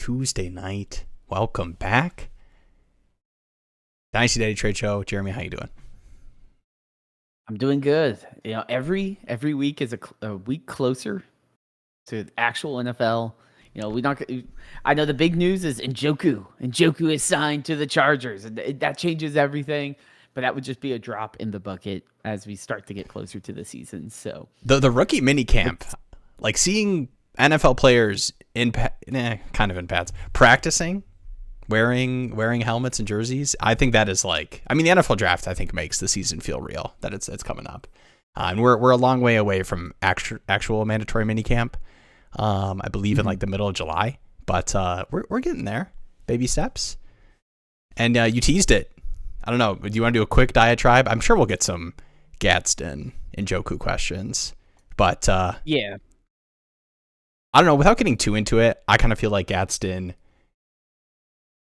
Tuesday night. Welcome back. Dynasty Daddy Trade Show. Jeremy, how you doing? I'm doing good. Every week is a week closer to actual NFL. I know the big news is Njoku. Njoku is signed to the Chargers, and that changes everything. But that would just be a drop in the bucket as we start to get closer to the season. So the rookie mini camp, like seeing NFL players kind of in pads practicing, wearing helmets and jerseys. I think that is the NFL draft I think makes the season feel real, that it's coming up. And we're a long way away from actual mandatory mini camp. I believe in the middle of July, but we're getting there, baby steps. And you teased it. I don't know. Do you want to do a quick diatribe? I'm sure we'll get some Gadsden and Njoku questions, but yeah, I don't know. Without getting too into it, I kind of feel like Gadsden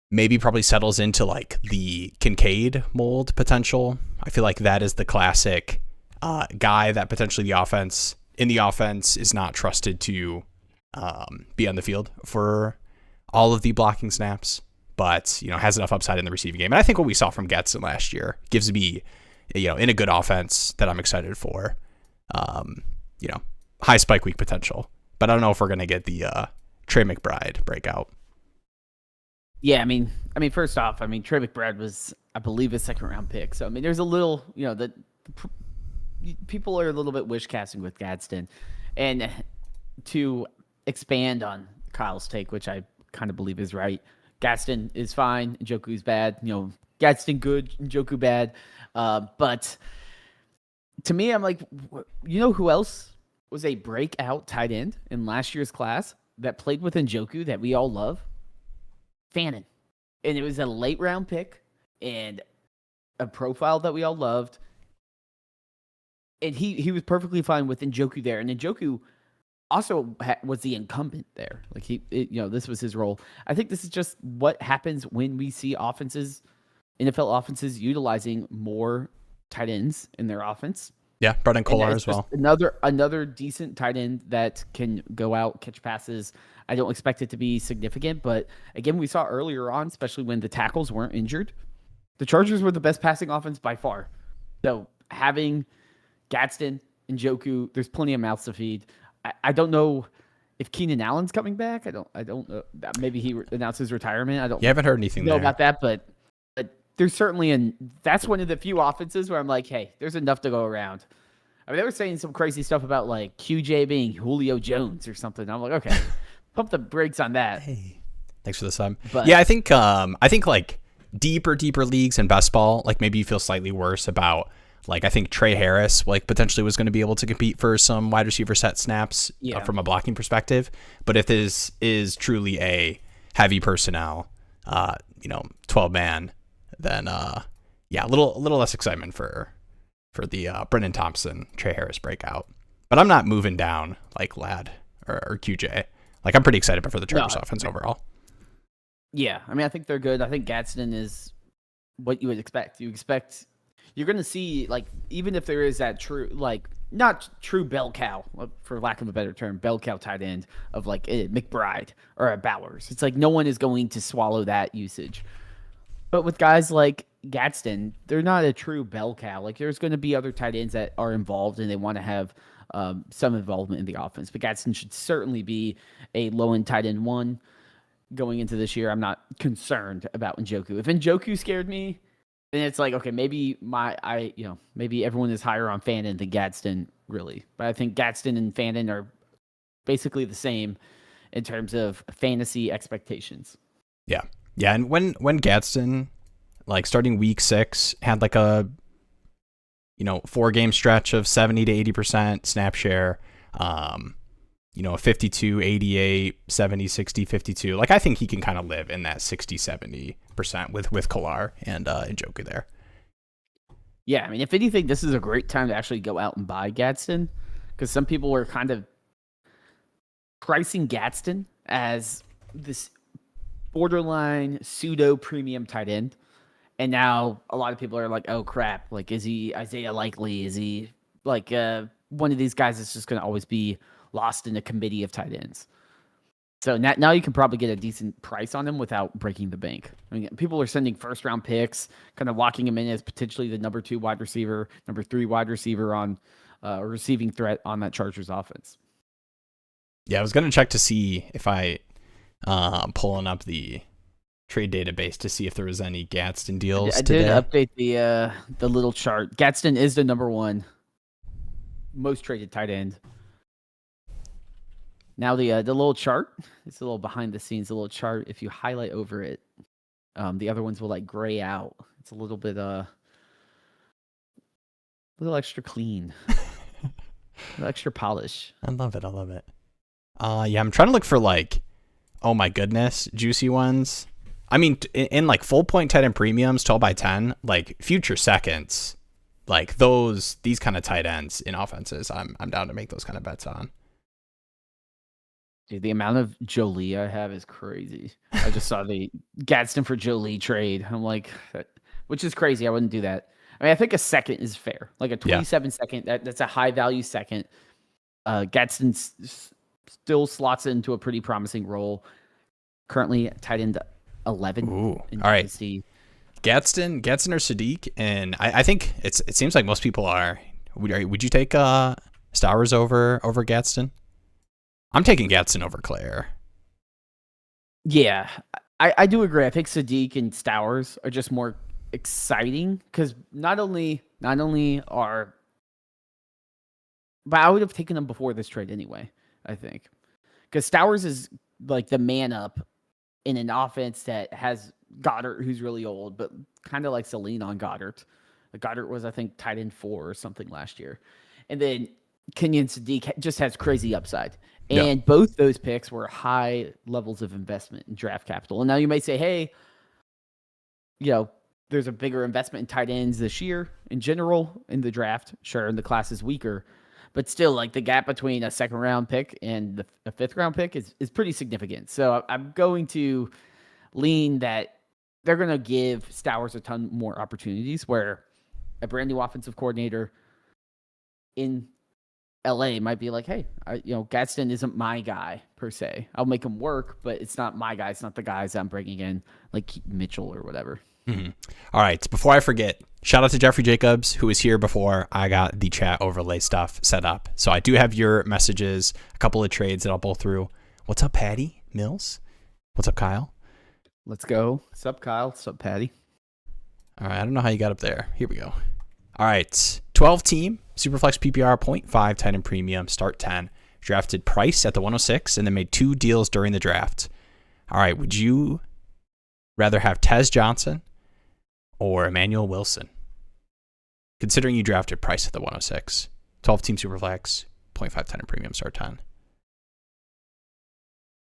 maybe probably settles into the Kincaid mold potential. I feel like that is the classic guy that potentially the offense is not trusted to be on the field for all of the blocking snaps, but has enough upside in the receiving game. And I think what we saw from Gadsden last year gives me in a good offense that I'm excited for, high spike week potential. But I don't know if we're gonna get the Trey McBride breakout. Yeah, I mean, first off, Trey McBride was, I believe, a second-round pick. So, there's a little, people are a little bit wish-casting with Gadsden. And to expand on Kyle's take, which I kind of believe is right, Gadsden is fine, Njoku's bad. Gadsden good, Njoku bad. But to me, I'm like, who else was a breakout tight end in last year's class that played with Njoku that we all love? Fannin. And it was a late round pick and a profile that we all loved. And he was perfectly fine with Njoku there. And Njoku also was the incumbent there. This was his role. I think this is just what happens when we see NFL offenses utilizing more tight ends in their offense. Yeah, Brendan Kolar as well. Another decent tight end that can go out, catch passes. I don't expect it to be significant, but again, we saw earlier on, especially when the tackles weren't injured, the Chargers were the best passing offense by far. So having Gadsden and Njoku, there's plenty of mouths to feed. I don't know if Keenan Allen's coming back. I don't know. Maybe he announced his retirement. I don't. You haven't heard anything know about that, but there's certainly that's one of the few offenses where I'm like, hey, there's enough to go around. They were saying some crazy stuff about QJ being Julio Jones or something. I'm like, okay, pump the brakes on that. Hey, thanks for the sub. But, yeah, I think deeper leagues and best ball, maybe you feel slightly worse about I think Trey Harris potentially was going to be able to compete for some wide receiver set snaps from a blocking perspective. But if this is truly a heavy personnel, 12-man, then a little less excitement for the Brendan Thompson, Trey Harris breakout. But I'm not moving down Ladd or QJ. I'm pretty excited for the Chargers offense overall. Yeah, I think they're good. I think Gadsden is what you would expect. You're going to see, even if there is that true, not true bell cow, for lack of a better term, bell cow tight end of a McBride or a Bowers. It's no one is going to swallow that usage. But with guys like Gadsden, they're not a true bell cow. There's going to be other tight ends that are involved and they want to have some involvement in the offense. But Gadsden should certainly be a low-end tight end one going into this year. I'm not concerned about Njoku. If Njoku scared me, then it's okay, maybe maybe everyone is higher on Fannin than Gadsden, really. But I think Gadsden and Fannin are basically the same in terms of fantasy expectations. Yeah. Yeah, and when Gadsden, starting week 6, had a 4-game stretch of 70 to 80% snap share, 52, 88, 70, 60, 52. I think he can kind of live in that 60, 70% with Kolar and Njoku there. Yeah, if anything, this is a great time to actually go out and buy Gadsden, because some people were kind of pricing Gadsden as this borderline pseudo premium tight end, and now a lot of people are like, oh crap, is he Isaiah Likely? Is he one of these guys that's just going to always be lost in a committee of tight ends? So now you can probably get a decent price on him without breaking the bank. I mean, people are sending first-round picks, kind of locking him in as potentially the number 2 wide receiver, number 3 wide receiver on a receiving threat on that Chargers offense. Yeah, I was going to check to see if I pulling up the trade database to see if there was any Gadsden deals today. I did update the little chart. Gadsden is the number 1 most traded tight end. Now the little chart, it's a little behind the scenes, a little chart. If you highlight over it, the other ones will like gray out. It's a little bit a little extra clean, a little extra polish. I love it. Yeah, I'm trying to look for like, oh my goodness, juicy ones. I mean, in like full point tight end premiums, 12 by 10, like future seconds, like these kind of tight ends in offenses, I'm down to make those kind of bets on. Dude, the amount of Jolie I have is crazy. I just saw the Gadsden for Jolie trade. I'm like, which is crazy. I wouldn't do that. I mean, I think a second is fair. Like a 27 second, that's a high value second. Gadsden still slots into a pretty promising role. Currently tight end 11. Ooh, all right. Gadsden or Sadiq, and I think it seems like most people are. Would you take Stowers over Gadsden? I'm taking Gadsden over Claire. Yeah, I do agree. I think Sadiq and Stowers are just more exciting because not only are, but I would have taken them before this trade anyway. I think because Stowers is like the man up in an offense that has Goddard, who's really old, but kind of likes to lean on Goddard. Goddard was, I think, tight end 4 or something last year, and then Kenyon Sadiq just has crazy upside. And both those picks were high levels of investment in draft capital. And now you may say, hey, there's a bigger investment in tight ends this year in general in the draft. Sure, and the class is weaker. But still, like the gap between a second round pick and a 5th round pick is pretty significant. So I'm going to lean that they're going to give Stowers a ton more opportunities where a brand new offensive coordinator in LA might be like, hey, Gadsden isn't my guy per se. I'll make him work, but it's not my guy. It's not the guys I'm bringing in, like Mitchell or whatever. Mm-hmm. All right. Before I forget, shout out to Jeffrey Jacobs, who was here before I got the chat overlay stuff set up. So I do have your messages, a couple of trades that I'll pull through. What's up, Patty Mills? What's up, Kyle? Let's go. What's up, Kyle? What's up, Patty? All right. I don't know how you got up there. Here we go. All right. 12 team, Superflex PPR, 0.5 tight end premium, start 10. Drafted Price at the 106 and then made 2 deals during the draft. All right. Would you rather have Tez Johnson or Emmanuel Wilson? Considering you drafted Price at the 106, 12 team Superflex, 0.5 tight end premium, start 10.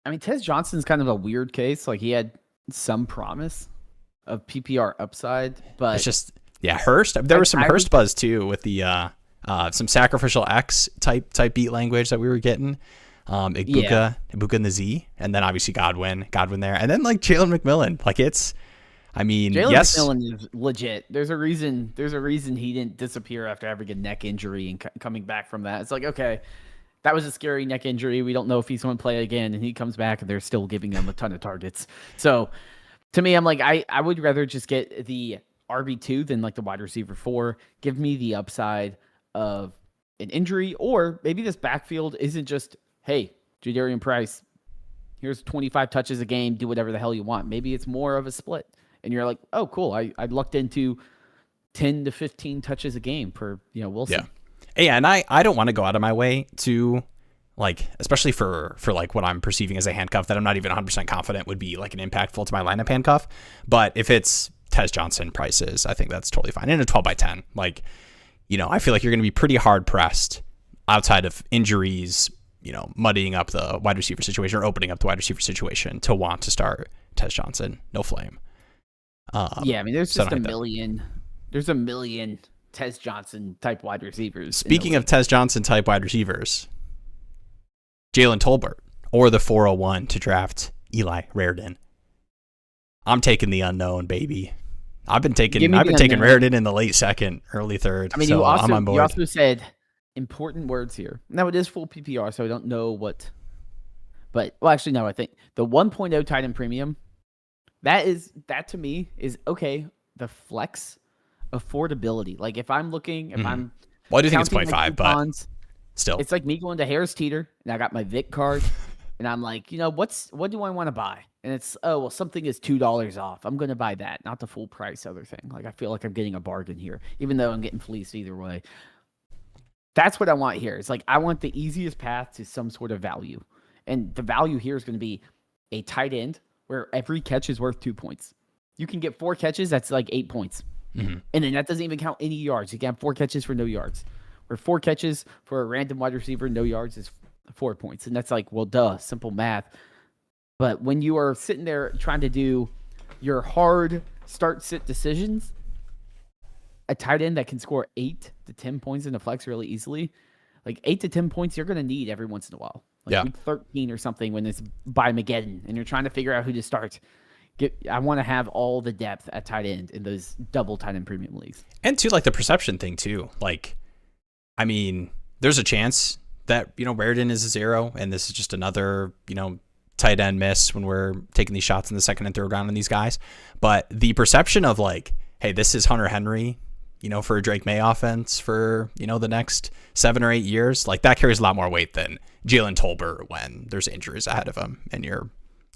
I mean, Tez Johnson's kind of a weird case. Like he had some promise of PPR upside, but it's just, Hurst. There was some Hurst buzz too with the some sacrificial X type beat language that we were getting. Ibuka in the Z, and then obviously Godwin there, and then like Jalen McMillan. Like it's, I mean, Jalen yes, McMillan is legit. There's a reason he didn't disappear after having a neck injury and coming back from that. It's like, okay, that was a scary neck injury. We don't know if he's going to play again, and he comes back and they're still giving him a ton of targets. So to me, I'm like, I would rather just get the RB2 than like the wide receiver 4. Give me the upside of an injury, or maybe this backfield isn't just, hey, Jadarian Price, here's 25 touches a game, do whatever the hell you want. Maybe it's more of a split. And you're like, oh, cool. I lucked into 10 to 15 touches a game for, Wilson. Yeah, and I don't want to go out of my way to, like, especially for like what I'm perceiving as a handcuff that I'm not even 100% confident would be like an impactful to my lineup handcuff. But if it's Tez Johnson prices, I think that's totally fine. And a 12 by 10, like, I feel like you're going to be pretty hard pressed outside of injuries, muddying up the wide receiver situation or opening up the wide receiver situation to want to start Tez Johnson. No flame. I mean, there's just there's a million Tez Johnson type wide receivers. Speaking of Tez Johnson type wide receivers, Jalen Tolbert or the 401 to draft Eli Raridan. I'm taking the unknown, baby. I've been taking Raridan in the late second, early third. I mean, so I'm on board. You also said important words here. Now it is full PPR, so I don't know what, But well, actually, no. I think the 1.0 tight end premium, that to me is okay. The flex affordability. Like if I'm looking, if I'm Well, I do think it's counting my 0.5, but coupons, still. it's like me going to Harris Teeter and I got my Vic card, and I'm like, what do I want to buy? And it's something is $2 off. I'm going to buy that, not the full price other thing. Like I feel like I'm getting a bargain here, even though I'm getting fleeced either way. That's what I want here. It's like I want the easiest path to some sort of value. And the value here is going to be a tight end where every catch is worth 2 points. You can get 4 catches, that's like 8 points. And then that doesn't even count any yards. You can have 4 catches for no yards. Or 4 catches for a random wide receiver, no yards is 4 points. And that's like, well, duh, simple math. But when you are sitting there trying to do your hard start-sit decisions, a tight end that can score 8 to 10 points in the flex really easily, like 8 to 10 points, you're going to need every once in a while. Like week 13 or something when it's by Mageddon and you're trying to figure out who to start. I want to have all the depth at tight end in those double tight end premium leagues. And too, like the perception thing too. Like, I mean, there's a chance that, Raritan is a 0 and this is just another, tight end miss when we're taking these shots in the second and third round on these guys. But the perception of like, hey, this is Hunter Henry, for a Drake May offense for, the next 7 or 8 years, like that carries a lot more weight than Jalen Tolbert when there's injuries ahead of him and you're,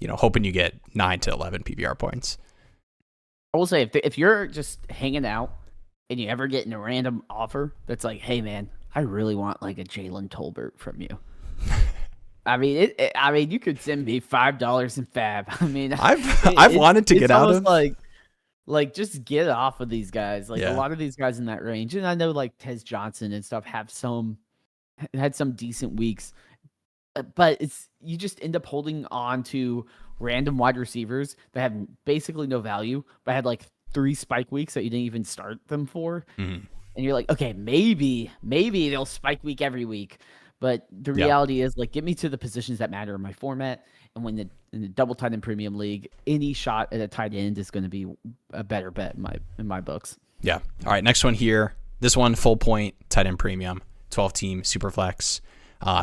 hoping you get 9 to 11 PPR points. I will say if you're just hanging out and you ever get in a random offer that's like, hey man, I really want like a Jalen Tolbert from you. I mean, you could send me $5 in Fab. I mean, I've wanted to get out of like just get off of these guys. Like a lot of these guys in that range, and I know like Tez Johnson and stuff had some decent weeks, but you just end up holding on to random wide receivers that have basically no value, but had like 3 spike weeks that you didn't even start them for, and you're like, okay, maybe they'll spike week every week. But the reality is, like, get me to the positions that matter in my format. And when in the double tight end premium league, any shot at a tight end is going to be a better bet in my books. Yeah. All right. Next one here. This one, full point tight end premium, 12 team super flex.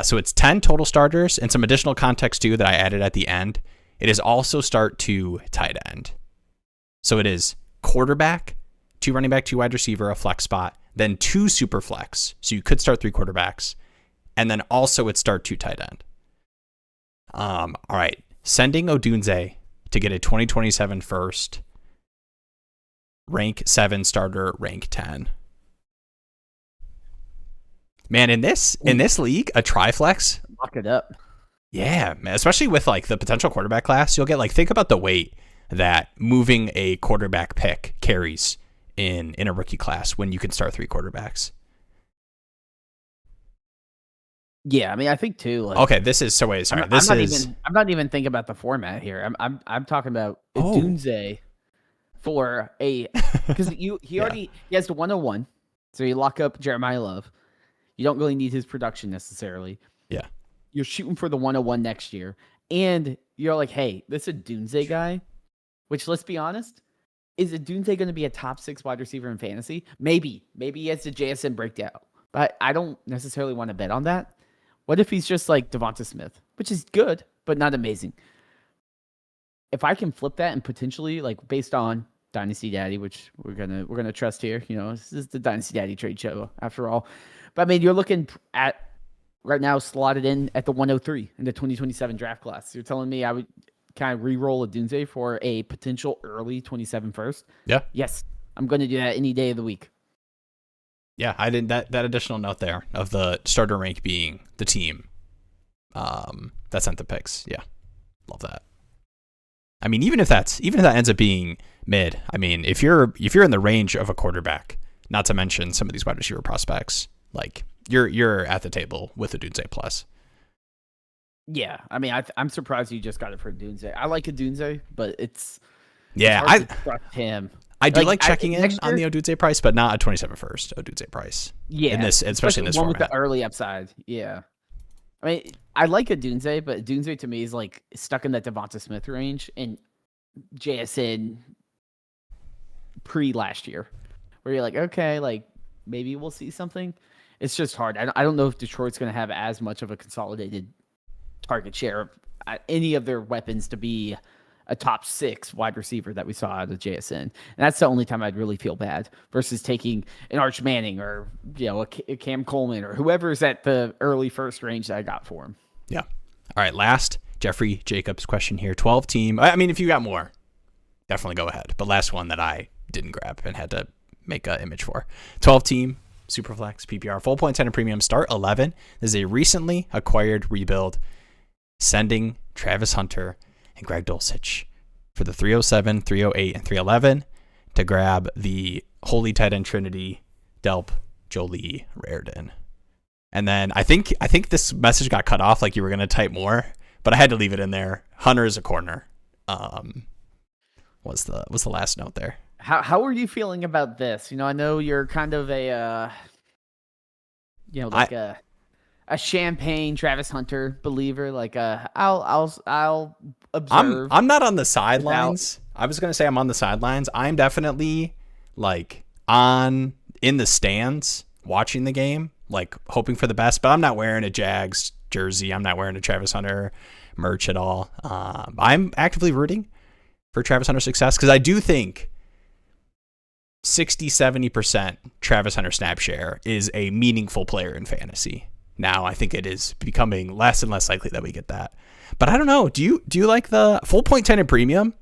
So it's 10 total starters and some additional context too that I added at the end. It is also start to tight end. So it is quarterback, 2 running back, 2 wide receiver, a flex spot, then 2 super flex. So you could start 3 quarterbacks. And then also it's start 2 tight end. All right. Sending Odunze to get a 2027 first, rank 7 starter, rank 10. Man, in this league, a triflex. Lock it up. Yeah, man, especially with like the potential quarterback class, you'll get like, think about the weight that moving a quarterback pick carries in a rookie class when you can start 3 quarterbacks. Yeah, I mean, I think too. Like, okay, this is sorry. I'm not even thinking about the format here. I'm talking about Odunze for a because he has the 101, so you lock up Jeremiah Love. You don't really need his production necessarily. Yeah, you're shooting for the 101 next year, and you're like, hey, this Odunze guy, which let's be honest, is Odunze going to be a top 6 wide receiver in fantasy? Maybe he has the JSN breakdown, but I don't necessarily want to bet on that. What if he's just like Devonta Smith, which is good, but not amazing? If I can flip that and potentially, like, based on Dynasty Daddy, which we're gonna trust here, this is the Dynasty Daddy trade show after all. But I mean, you're looking at right now slotted in at the 103 in the 2027 draft class. You're telling me I would kind of re-roll Odunze for a potential early 27 first? Yeah. Yes, I'm going to do that any day of the week. Yeah, I did that additional note there of the starter rank being the team that sent the picks. Yeah, love that. I mean, even if that ends up being mid, I mean, if you're in the range of a quarterback, not to mention some of these wide receiver prospects, like you're at the table with a Odunze plus. Yeah, I mean, I'm surprised you just got it for Odunze. I like Odunze, but it's hard to trust him. I do like checking in on the Odunze price, but not a 27 first Odunze price. Yeah, especially in this one format. With the early upside. Yeah, I mean, I like Odunze, but Odunze to me is like stuck in that Devonta Smith range and JSN pre last year, where you're like, okay, like maybe we'll see something. It's just hard. I don't know if Detroit's going to have as much of a consolidated target share any of their weapons to be a top 6 wide receiver that we saw out of JSN. And that's the only time I'd really feel bad versus taking an Arch Manning or, a Cam Coleman or whoever's at the early first range that I got for him. Yeah. All right. Last Jeffrey Jacobs question here. 12 team. I mean, if you got more, definitely go ahead. But last one that I didn't grab and had to make an image for. 12 team, Superflex, PPR, full point center premium, start 11. This is a recently acquired rebuild, sending Travis Hunter and Greg Dulcich for the 307, 308, and 311 to grab the holy tight end trinity, Delp, Jolie, Raritan. And then I think this message got cut off, like you were going to type more, but I had to leave it in there. Hunter is a corner. Was the last note there. How are you feeling about this? I know you're kind of a a champagne Travis Hunter believer. Like I'll observe. I'm not on the sidelines. I was gonna say I'm on the sidelines. I'm definitely like in the stands watching the game, like hoping for the best. But I'm not wearing a Jags jersey. I'm not wearing a Travis Hunter merch at all. I'm actively rooting for Travis Hunter's success because I do think 60-70% Travis Hunter snap share is a meaningful player in fantasy. Now I think it is becoming less and less likely that we get that. But I don't know. Do you like the full point 10 and premium,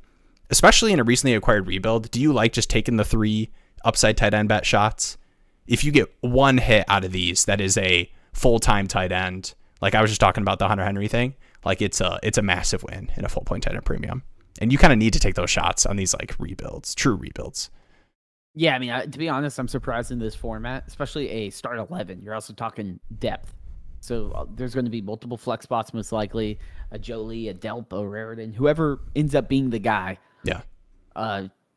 especially in a recently acquired rebuild? Do you like just taking the 3 upside tight end bet shots? If you get one hit out of these, that is a full-time tight end. Like I was just talking about the Hunter Henry thing. Like it's a massive win in a full point 10 and premium. And you kind of need to take those shots on these like rebuilds, true rebuilds. Yeah, I mean, to be honest, I'm surprised in this format, especially a start 11. You're also talking depth. So there's going to be multiple flex spots, most likely. A Jolie, a Delp, a Raritan, whoever ends up being the guy. Yeah.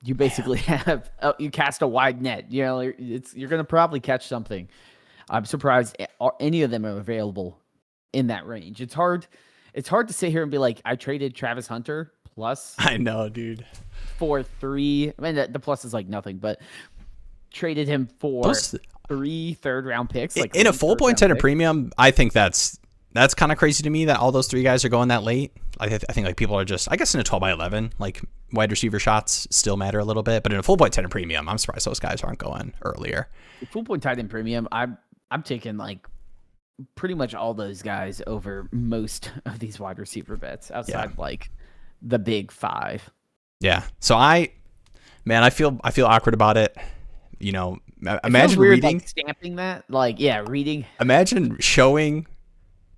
You basically have you cast a wide net. You're going to probably catch something. I'm surprised any of them are available in that range. It's hard to sit here and be like, I traded Travis Hunter plus. I know, dude. For 3. I mean, the plus is like nothing, but traded him for 3 third-round picks. Like in a full point center premium, I think that's kind of crazy to me that all those 3 guys are going that late. I think like people are just, I guess in a 12 by 11, like wide receiver shots still matter a little bit, but in a full point center premium, I'm surprised those guys aren't going earlier. Full point tight end premium, I'm taking like pretty much all those guys over most of these wide receiver bets outside like the big 5. Yeah. So I feel awkward about it. Imagine weird, reading, like, stamping that, reading. Imagine showing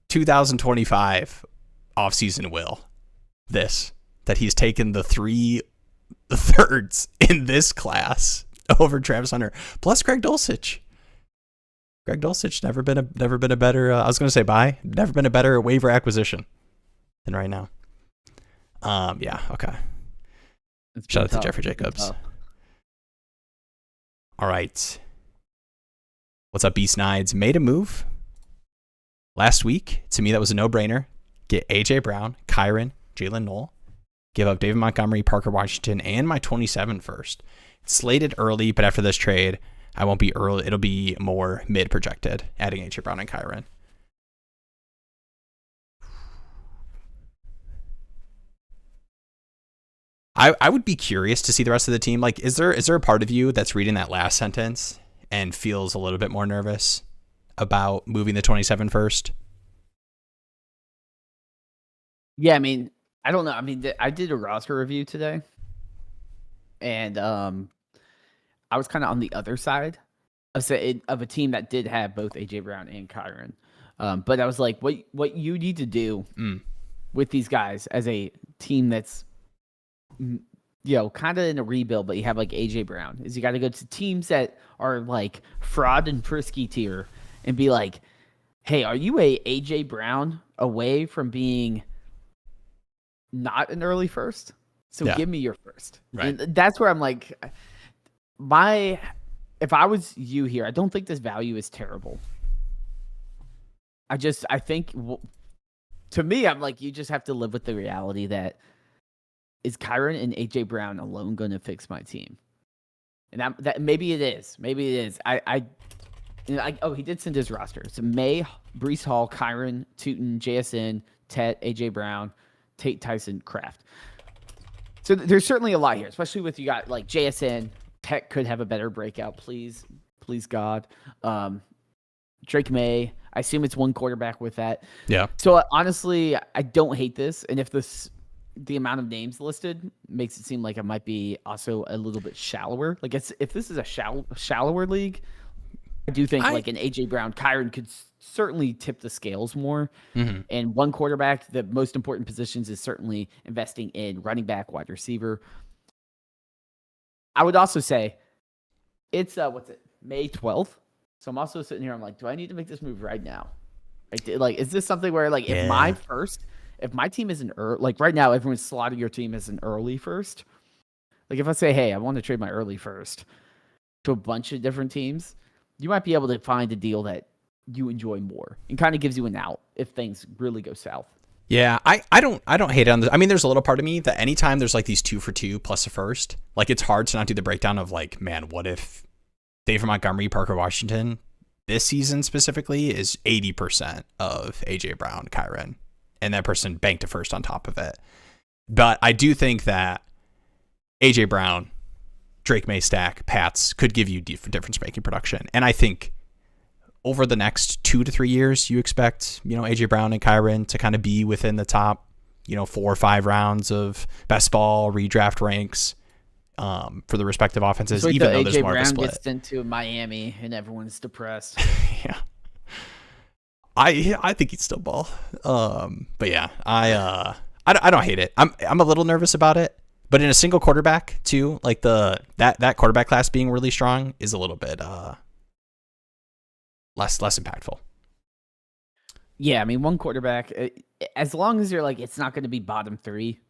2025 offseason Will that he's taken the 3 thirds in this class over Travis Hunter plus Greg Dulcich. Greg Dulcich never been a better. I was going to say never been a better waiver acquisition than right now. Yeah. Okay. Shout out to Jeffrey Jacobs. All right. What's up, Beast Nides? Made a move last week. To me, that was a no-brainer. Get A.J. Brown, Kyron, Jalen Knoll. Give up David Montgomery, Parker Washington, and my 27 first. It's slated early, but after this trade, I won't be early. It'll be more mid-projected, adding A.J. Brown and Kyron. I would be curious to see the rest of the team. Like, is there a part of you that's reading that last sentence and feels a little bit more nervous about moving the 27 first? Yeah, I mean, I don't know. I mean, I did a roster review today, and I was kind of on the other side of a team that did have both A.J. Brown and Kyron. But I was like, what you need to do with these guys as a team that's kind of in a rebuild, but you have like A.J. Brown, is you got to go to teams that are like fraud and frisky tier and be like, hey, are you a A.J. Brown away from being not an early first? So give me your first. Right. And that's where I'm like, if I was you here, I don't think this value is terrible. I think to me, I'm like, you just have to live with the reality that is Kyron and A.J. Brown alone going to fix my team? And that maybe it is. Maybe it is. He did send his roster. So May, Breece Hall, Kyron, Tootin, JSN, Tet, A.J. Brown, Tate, Tyson, Kraft. So there's certainly a lot here, especially with you got like JSN. Tech could have a better breakout, please God. Drake May. I assume it's one quarterback with that. Yeah. So honestly, I don't hate this, and if the amount of names listed makes it seem like it might be also a little bit shallower. Like if this is a shallower league, I do think like an AJ Brown, Kyron could certainly tip the scales more. Mm-hmm. And one quarterback, the most important positions is certainly investing in running back, wide receiver. I would also say it's May 12th. So I'm also sitting here. I'm like, do I need to make this move right now? Like, is this something where like if my team isn't early, like right now, everyone's slotting your team as an early first. Like if I say, hey, I want to trade my early first to a bunch of different teams, you might be able to find a deal that you enjoy more and kind of gives you an out if things really go south. Yeah, I don't hate it on this. I mean, there's a little part of me that anytime there's like these 2 for 2 plus a first, like it's hard to not do the breakdown of like, man, what if David Montgomery, Parker Washington this season specifically is 80% of AJ Brown, Kyron, and that person banked a first on top of it. But I do think that AJ Brown, Drake May stack, Pats could give you difference making production. And I think over the next 2 to 3 years, you expect, AJ Brown and Kyron to kind of be within the top, 4 or 5 rounds of best ball redraft ranks for the respective offenses, so even though there's AJ more Brown of a split. gets into Miami and everyone's depressed. Yeah. I think he'd still ball. But yeah, I don't hate it. I'm a little nervous about it, but in a single quarterback too, like that quarterback class being really strong is a little bit less impactful. Yeah, I mean, one quarterback, as long as you're like, it's not going to be bottom 3,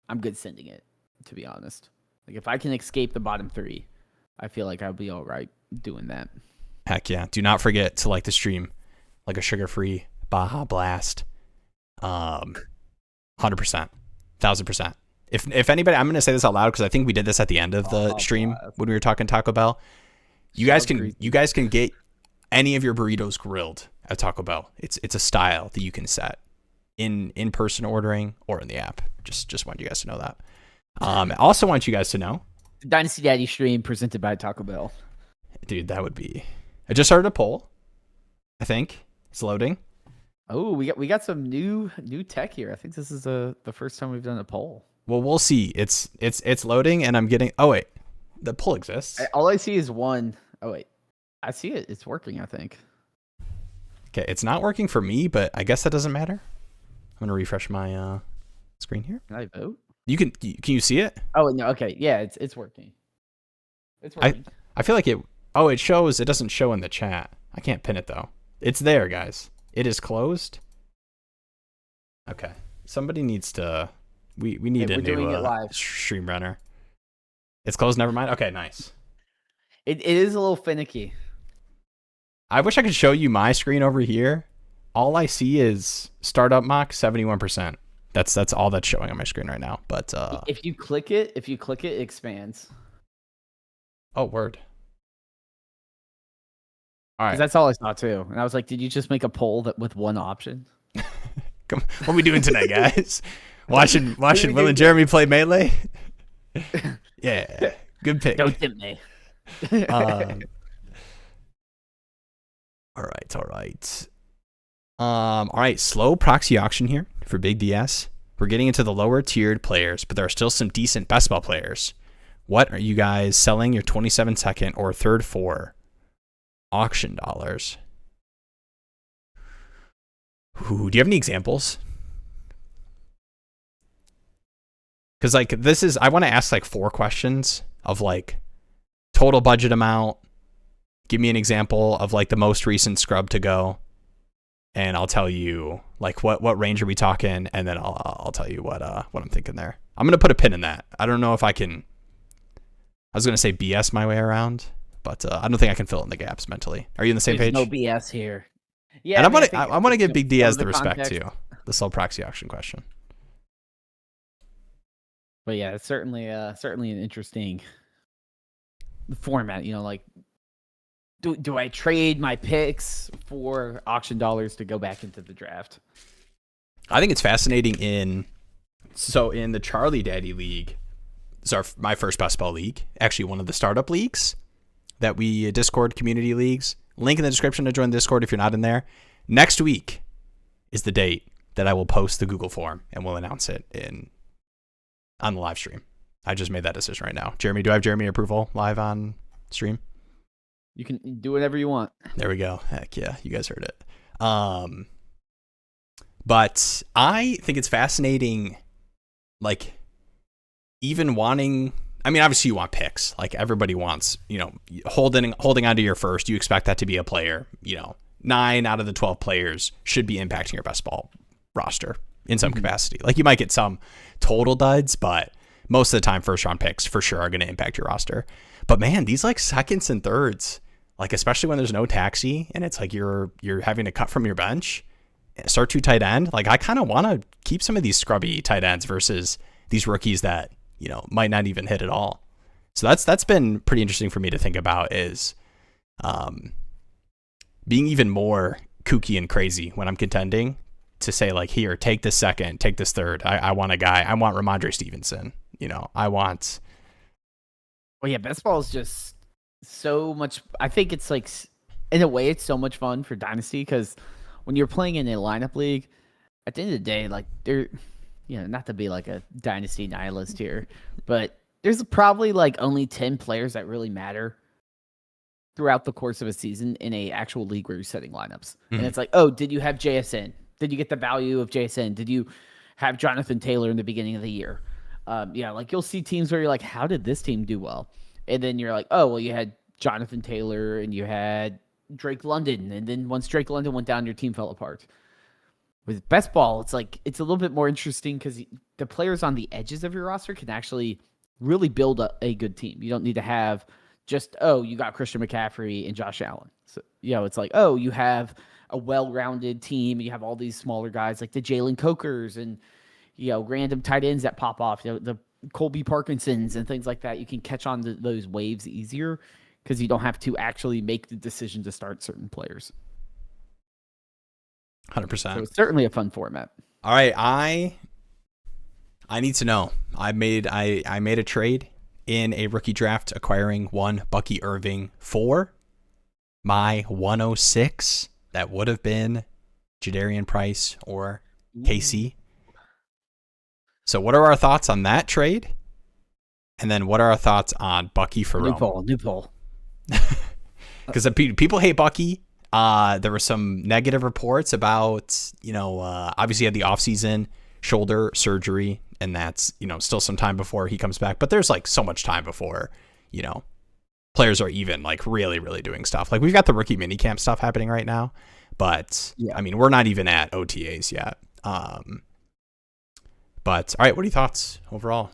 I'm good sending it, to be honest. Like, if I can escape the bottom 3, I feel like I'll be all right doing that. Heck yeah. Do not forget to like the stream, like a sugar-free Baja Blast. 100%. 1,000%. If anybody, I'm going to say this out loud because I think we did this at the end of the stream when we were talking Taco Bell. You guys can get any of your burritos grilled at Taco Bell. It's a style that you can set in person ordering or in the app. Just want you guys to know that. I also want you guys to know the Dynasty Daddy stream presented by Taco Bell. Dude, that would be. I just started a poll. I think it's loading. Oh, we got some new tech here. I think this is the first time we've done a poll. Well, we'll see. It's loading, and I'm getting. Oh wait, the poll exists. All I see is one. Oh wait, I see it. It's working. I think. Okay, it's not working for me, but I guess that doesn't matter. I'm gonna refresh my screen here. Can I vote? You can you see it? Oh no, okay, yeah, it's working. It's working. I feel like it. Oh, it shows. It doesn't show in the chat. I can't pin it though. It's there, guys. It is closed. Okay, somebody needs to. We need a new stream runner. It's closed. Never mind. Okay, nice. It is a little finicky. I wish I could show you my screen over here. All I see is startup mock 71%. That's all that's showing on my screen right now. But if you click it, it expands. Oh, word. All right. That's all I saw too. And I was like, did you just make a poll with one option? Come, what are we doing tonight, guys? Watching Will and Jeremy play Melee? Yeah. Good pick. Don't tempt me. All right. Slow proxy auction here for Big DS. We're getting into the lower tiered players, but there are still some decent best ball players. What are you guys selling your 27-second or third for auction dollars? Ooh, do you have any examples? Because like I want to ask like 4 questions of like total budget amount. Give me an example of like the most recent scrub to go, and I'll tell you like what range are we talking, and then I'll tell you what I'm thinking there. I'm gonna put a pin in that. I don't know if I can. I was gonna say BS my way around, but I don't think I can fill in the gaps mentally. Are you on the same page? No BS here. Yeah, and I want to give Big DS the respect context. Too. The slow proxy auction question. But yeah, it's certainly an interesting format. You know, like do I trade my picks for auction dollars to go back into the draft? I think it's fascinating in So in the Charlie Daddy League, it's my first best ball league, actually one of the startup leagues that we Discord community leagues. Link in the description to join the Discord if you're not in there. Next week is the date that I will post the Google form, and we'll announce it on the live stream. I just made that decision right now. Jeremy, do I have Jeremy approval live on stream? You can do whatever you want. There we go. Heck yeah, you guys heard it. But I think it's fascinating, like, even wanting, I mean, obviously you want picks. Like, everybody wants, holding onto your first. You expect that to be a player. 9 out of the 12 players should be impacting your best ball roster in some capacity. Like, you might get some total duds, but most of the time, first round picks for sure are going to impact your roster. But man, these like seconds and thirds, like especially when there's no taxi and it's like you're having to cut from your bench, start 2 tight end. Like, I kind of want to keep some of these scrubby tight ends versus these rookies that might not even hit at all. So that's been pretty interesting for me to think about, is being even more kooky and crazy when I'm contending, to say like, here, take this second, take this third. I want a guy. I want Ramondre Stevenson. I want. Well, yeah, best ball is just so much. I think it's like, in a way, it's so much fun for Dynasty, because when you're playing in a lineup league, at the end of the day, like, they're, not to be like a Dynasty nihilist here, but there's probably like only 10 players that really matter throughout the course of a season in a actual league where you're setting lineups. And it's like, oh, did you have JSN? Did you get the value of JSN? Did you have Jonathan Taylor in the beginning of the year? Like, you'll see teams where you're like, how did this team do well? And then you're like, oh, well, you had Jonathan Taylor and you had Drake London. And then once Drake London went down, your team fell apart. With best ball, it's like, it's a little bit more interesting because the players on the edges of your roster can actually really build a good team. You don't need to have just, oh, you got Christian McCaffrey and Josh Allen. So, it's like, oh, you have a well-rounded team. You have all these smaller guys like the Jalen Cokers and, random tight ends that pop off, the Colby Parkinsons and things like that. You can catch on to those waves easier because you don't have to actually make the decision to start certain players. 100%. So it's certainly a fun format. All right, I need to know. I made a trade in a rookie draft acquiring one Bucky Irving for my 106. That would have been Jadarian Price or KC. So what are our thoughts on that trade? And then what are our thoughts on Bucky for Rome? New poll. Because people hate Bucky. There were some negative reports about, obviously he had the offseason shoulder surgery, and that's, still some time before he comes back. But there's like so much time before, players are even like really, really doing stuff. Like, we've got the rookie minicamp stuff happening right now, but I mean, we're not even at OTAs yet. But all right, what are your thoughts overall?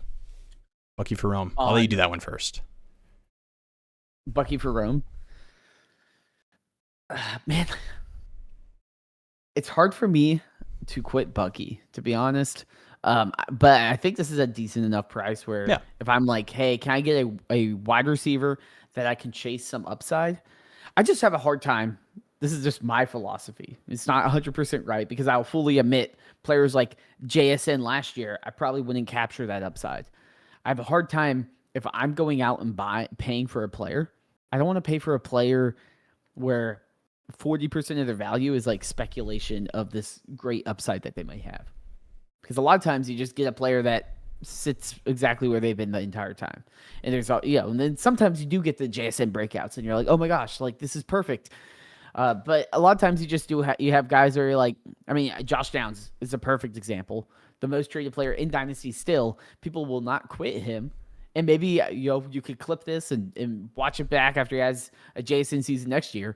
Bucky for Rome. I'll let you do that one first. Bucky for Rome. Man, it's hard for me to quit Bucky, to be honest. But I think this is a decent enough price where if I'm like, hey, can I get a wide receiver that I can chase some upside? I just have a hard time. This is just my philosophy. It's not 100% right, because I'll fully admit players like JSN last year, I probably wouldn't capture that upside. I have a hard time if I'm going out and paying for a player. I don't want to pay for a player where 40% of their value is like speculation of this great upside that they might have. Because a lot of times you just get a player that sits exactly where they've been the entire time. And there's and then sometimes you do get the JSN breakouts and you're like, oh my gosh, like this is perfect. But a lot of times you just you have guys that are like, I mean, Josh Downs is a perfect example. The most traded player in Dynasty still. People will not quit him. And maybe you could clip this and watch it back after he has a JSN season next year.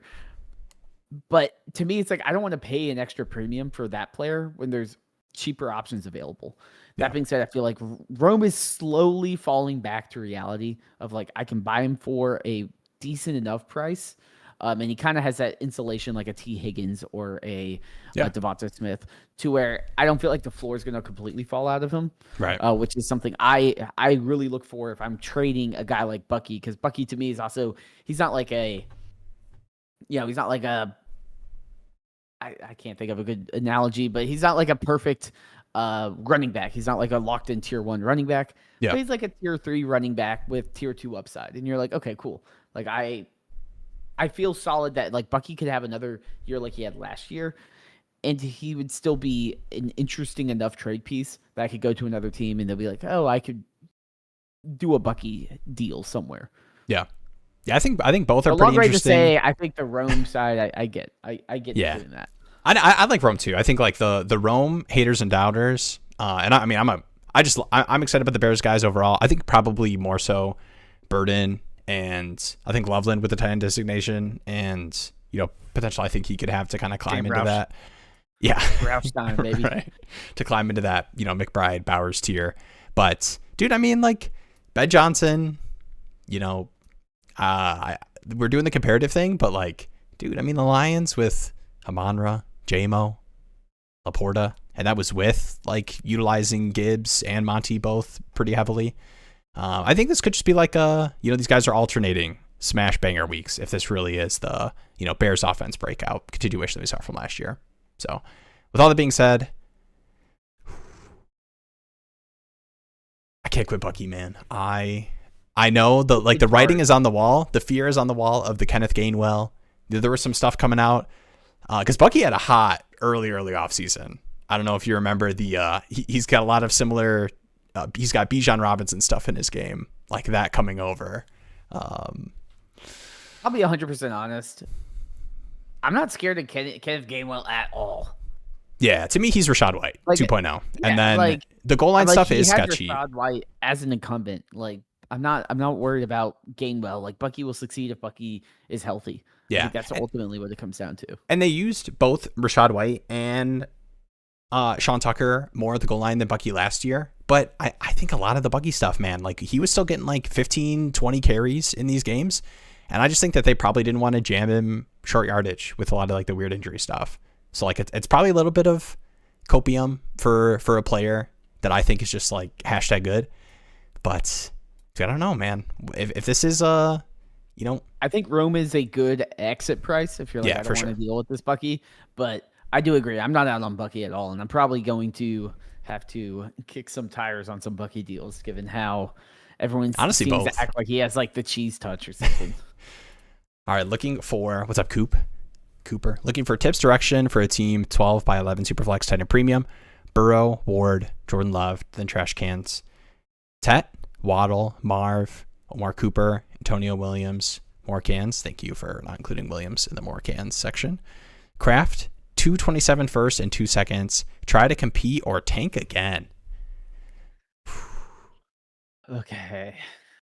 But to me, it's like, I don't want to pay an extra premium for that player when there's cheaper options available. That being said, I feel like Rome is slowly falling back to reality of like, I can buy him for a decent enough price. And he kind of has that insulation like a T. Higgins or a Devonta Smith, to where I don't feel like the floor is going to completely fall out of him. Right. Which is something I really look for if I'm trading a guy like Bucky, because Bucky to me is also, he's not like a, he's not like a, I can't think of a good analogy, but he's not like a perfect running back. He's not like a locked in tier 1 running back. Yeah. But he's like a tier 3 running back with tier 2 upside. And you're like, okay, cool. Like I feel solid that like Bucky could have another year like he had last year, and he would still be an interesting enough trade piece that I could go to another team and they'll be like, oh, I could do a Bucky deal somewhere. Yeah. I think both are a pretty long way interesting. To say, I think the Rome side, I get Yeah. doing that. I like Rome too. I think like the Rome haters and doubters. And I mean, I'm excited about the Bears guys overall. I think probably more so Burden, and I think Loveland with the tight end designation, and potentially I think he could have to kind of climb into that. Yeah. Roush time, baby. Right. To climb into that, McBride, Bowers tier. But dude, I mean, like Ben Johnson, we're doing the comparative thing, but like, dude, I mean the Lions with Amon-Ra, J-Mo, Laporta, and that was with like utilizing Gibbs and Monty both pretty heavily. I think this could just be like these guys are alternating smash banger weeks if this really is the Bears offense breakout continuation that we saw from last year. So with all that being said, I can't quit Bucky, man. I know the writing is on the wall, the fear is on the wall of the Kenneth Gainwell. There was some stuff coming out because Bucky had a hot early offseason. I don't know if you remember he's got a lot of similar. He's got Bijan Robinson stuff in his game like that coming over. I'll be 100% honest. I'm not scared of Kenneth Gainwell at all. Yeah, to me he's Rachaad White 2.0, yeah, and then the goal line stuff is sketchy. Rachaad White as an incumbent, like I'm not worried about Gainwell. Like Bucky will succeed if Bucky is healthy. Yeah, I think that's ultimately what it comes down to. And they used both Rachaad White and Sean Tucker more at the goal line than Bucky last year. But I think a lot of the Bucky stuff, man, like he was still getting like 15, 20 carries in these games. And I just think that they probably didn't want to jam him short yardage with a lot of like the weird injury stuff. So like it's probably a little bit of copium for a player that I think is just like hashtag good. But I don't know, man. If this is I think Rome is a good exit price if you're like, I don't want to deal with this Bucky. But I do agree. I'm not out on Bucky at all. And I'm probably going to have to kick some tires on some Bucky deals given how everyone honestly seems both to act like he has like the cheese touch or something. All right, looking for what's up, Cooper. Looking for tips, direction for a team 12 by 11 Superflex tight end premium. Burrow, Ward, Jordan Love, then trash cans. Tet, Waddle, Marv, Omar Cooper, Antonio Williams, more cans. Thank you for not including Williams in the more cans section. Kraft, 227 first and 2 seconds. Try to compete or tank again. Okay.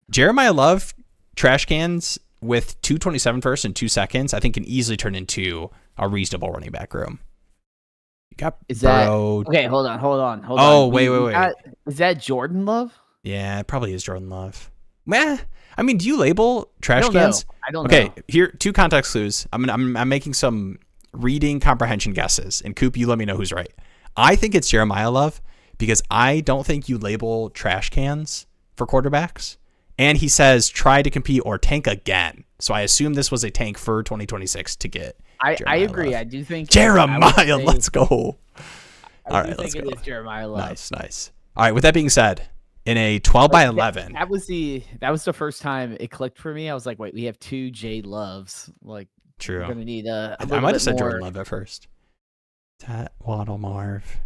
Jeremiah Love, trash cans with 227 first and 2 seconds, I think can easily turn into a reasonable running back room. You got Burrow. Okay, hold on. Oh, wait. Is that Jordan Love? Yeah, it probably is Jordan Love. Meh. I mean, do you label trash cans? I don't know. Okay, here, 2 context clues. I'm making some reading comprehension guesses, and Coop, you let me know who's right. I think it's Jeremiah Love because I don't think you label trash cans for quarterbacks. And he says, try to compete or tank again. So I assume this was a tank for 2026 to get I agree. Love. I do think Jeremiah, let's go. All right, let's go. It is Jeremiah Love. Nice. All right, with that being said, in a 12 by 11. That was the first time it clicked for me. I was like, wait, we have 2 J Loves. Like, true. We're going to need I might have said Jordan Love at first. Tat, Waddle, Marv.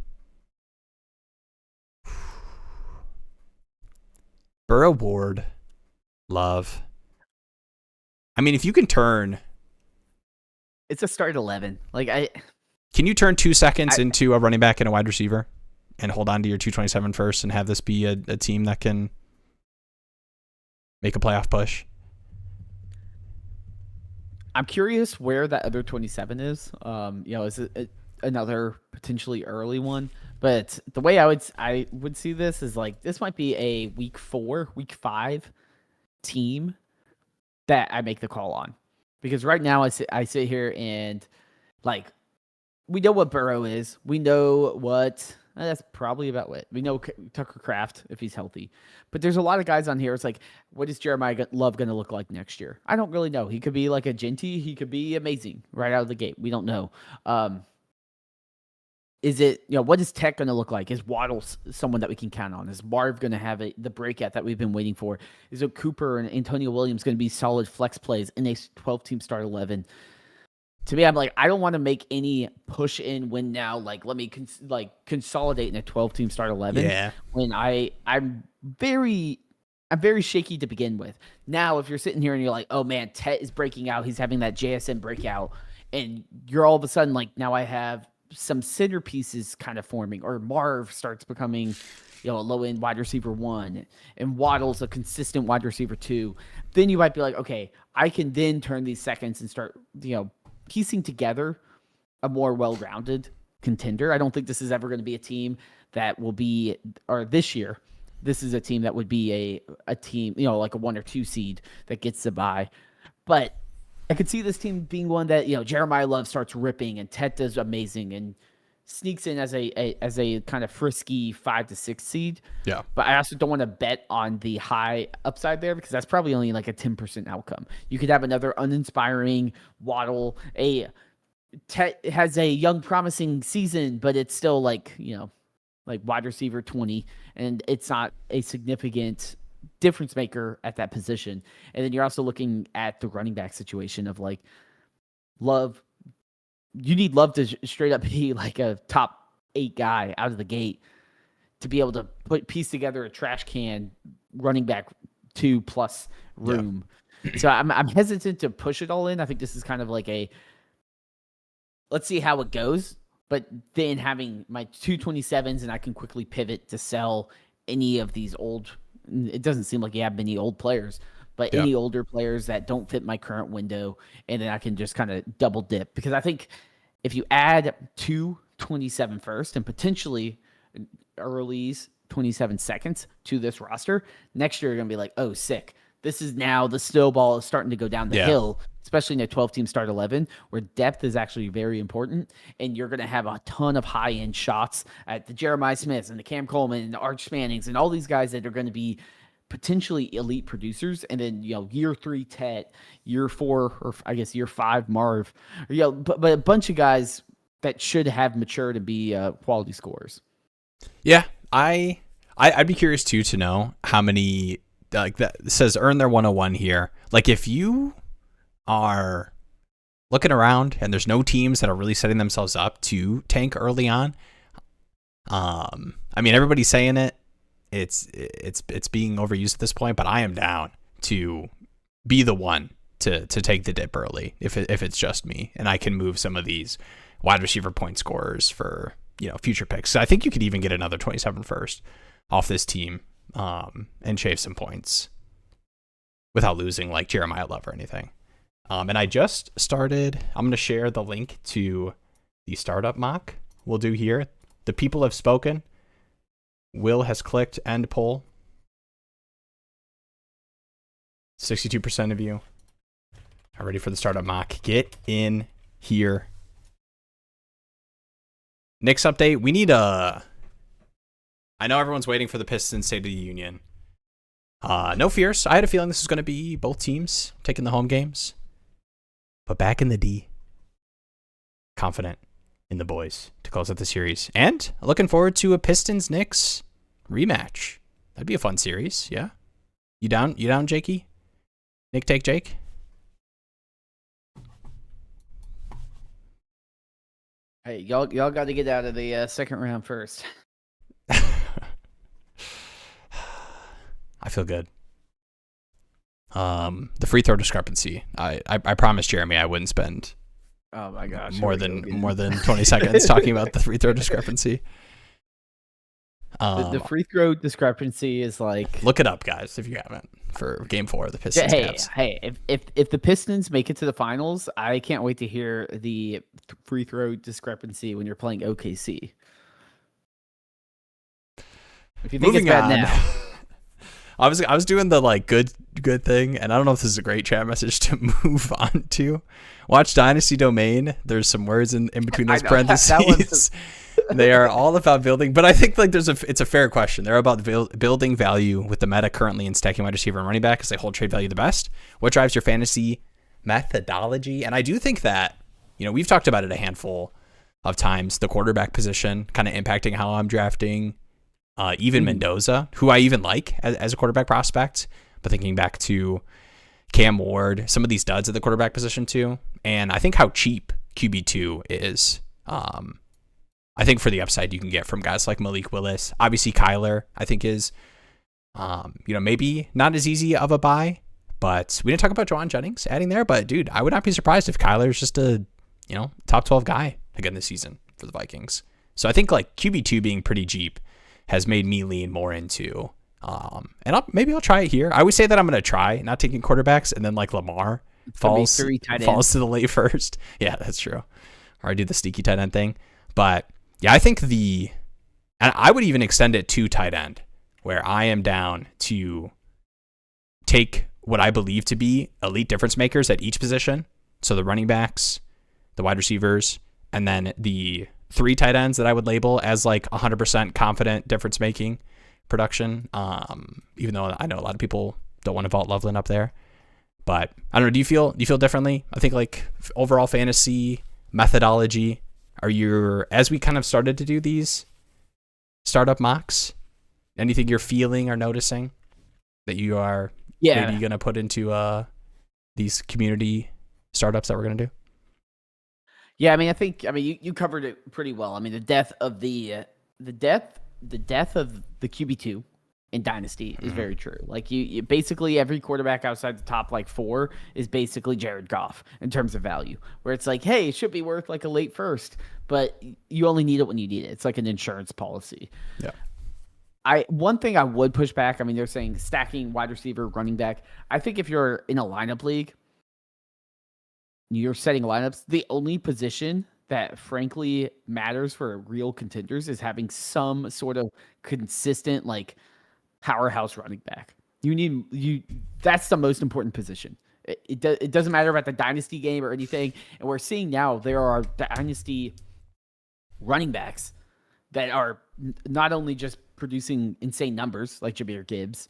Burrow, Ward, Love. I mean, if you can turn, it's a start 11. Can you turn 2 seconds into a running back and a wide receiver, and hold on to your 227 first, and have this be a team that can make a playoff push? I'm curious where that other 27 is. Is it another potentially early one? But the way I would see this is like this might be a week 4, week 5 team that I make the call on, because right now I sit here and like we know what Burrow is. We know what that's probably about what we know. Tucker Kraft if he's healthy, but there's a lot of guys on here. It's like, what is Jeremiah Love going to look like next year? I don't really know. He could be like a Genty. He could be amazing right out of the gate. We don't know. Is it, what is Tech going to look like? Is Waddle someone that we can count on? Is Marv going to have the breakout that we've been waiting for? Is it Cooper and Antonio Williams going to be solid flex plays in a 12-team start 11? To me, I'm like, I don't want to make any push in win now. Like, let me consolidate in a 12-team start 11. Yeah. When I'm very shaky to begin with. Now, if you're sitting here and you're like, oh man, Tet is breaking out. He's having that JSN breakout. And you're all of a sudden like, now I have some centerpieces kind of forming, or Marv starts becoming, a low-end wide receiver 1, and Waddle's a consistent wide receiver 2. Then you might be like, okay, I can then turn these seconds and start, piecing together a more well-rounded contender. I don't think this is ever going to be a team that will be, or this year, this is a team that would be a team, like a 1 or 2 seed that gets the bye. But I could see this team being one that, Jeremiah Love starts ripping and Tet does amazing and sneaks in as a kind of frisky 5 to 6 seed. Yeah. But I also don't want to bet on the high upside there because that's probably only like a 10% outcome. You could have another uninspiring Waddle. Tet has a young promising season, but it's still like wide receiver 20, and it's not a significant difference maker at that position. And then you're also looking at the running back situation of like Love. You need Love to straight up be like a top 8 guy out of the gate to be able to piece together a trash can running back 2+ room. Yeah. So I'm hesitant to push it all in. I think this is kind of like let's see how it goes. But then having my 227s and I can quickly pivot to sell any of these old. It doesn't seem like you have many old players, but any older players that don't fit my current window, and then I can just kind of double dip. Because I think if you add 227 first and potentially early's 27 seconds to this roster, next year you're going to be like, oh, sick. This is now the snowball is starting to go down the hill, especially in a 12-team start 11, where depth is actually very important, and you're going to have a ton of high-end shots at the Jeremiah Smiths and the Cam Coleman and the Arch Mannings and all these guys that are going to be potentially elite producers. And then, year 3 Tet, year 4, or I guess year 5 Marv, but a bunch of guys that should have matured and be quality scorers. Yeah, I'd be curious too to know how many. Like that says earn their 101 here. Like if you are looking around and there's no teams that are really setting themselves up to tank early on. I mean, everybody's saying it. It's being overused at this point, but I am down to be the one to take the dip early if it's just me, and I can move some of these wide receiver point scorers for future picks. So I think you could even get another 27 first off this team. And shave some points without losing like Jeremiah Love or anything. And I just started, I'm going to share the link to the startup mock we'll do here. The people have spoken. Will has clicked end poll. 62% of you are ready for the startup mock. Get in here. Knicks update. We need I know everyone's waiting for the Pistons State of the Union. No fears. I had a feeling this was going to be both teams taking the home games. But back in the D. Confident in the boys to close out the series. And looking forward to a Pistons-Knicks rematch. That'd be a fun series, yeah? You down, Jakey? Nick take Jake? Hey, y'all got to get out of the second round first. I feel good. The free throw discrepancy. I promised Jeremy I wouldn't spend oh my gosh more than 20 seconds talking about the free throw discrepancy. The free throw discrepancy is like, look it up, guys, if you haven't, for Game 4 of the Pistons. Hey, if the Pistons make it to the finals, I can't wait to hear the free throw discrepancy when you're playing OKC. If you think Moving it's bad on. now. I was doing the like good thing, and I don't know if this is a great chat message to move on to. Watch Dynasty Domain. There's some words in between those parentheses. They are all about building, but I think like it's a fair question. They're about building value with the meta currently in stacking wide receiver and running back as they hold trade value the best. What drives your fantasy methodology? And I do think that we've talked about it a handful of times the quarterback position kind of impacting how I'm drafting. Even Mendoza, who I even like as a quarterback prospect, but thinking back to Cam Ward, some of these duds at the quarterback position too, and I think how cheap QB2 is. I think for the upside you can get from guys like Malik Willis, obviously Kyler, I think is, maybe not as easy of a buy, but we didn't talk about Juwan Jennings adding there, but dude, I would not be surprised if Kyler's just a, top 12 guy again this season for the Vikings. So I think like QB2 being pretty cheap has made me lean more into, and maybe I'll try it here. I always say that I'm going to try not taking quarterbacks, and then like Lamar falls to the late first. Yeah, that's true. Or I do the sneaky tight end thing. But yeah, I think and I would even extend it to tight end, where I am down to take what I believe to be elite difference makers at each position. So the running backs, the wide receivers, and then the 3 tight ends that I would label as like 100% confident difference making production. Even though I know a lot of people don't want to vault Loveland up there, but I don't know. Do you feel differently? I think like overall fantasy methodology, as we kind of started to do these startup mocks, anything you're feeling or noticing that you are maybe going to put into these community startups that we're going to do? Yeah, I think you covered it pretty well. I mean, the death of the QB2 in Dynasty is very true. Like you basically every quarterback outside the top like 4 is basically Jared Goff in terms of value, where it's like, hey, it should be worth like a late first, but you only need it when you need it. It's like an insurance policy. Yeah. One thing I would push back, they're saying stacking wide receiver, running back. I think if you're in a lineup league, you're setting lineups, the only position that frankly matters for real contenders is having some sort of consistent like powerhouse running back. That's the most important position. It doesn't matter about the dynasty game or anything. And we're seeing now there are dynasty running backs that are not only just producing insane numbers like Jahmyr Gibbs,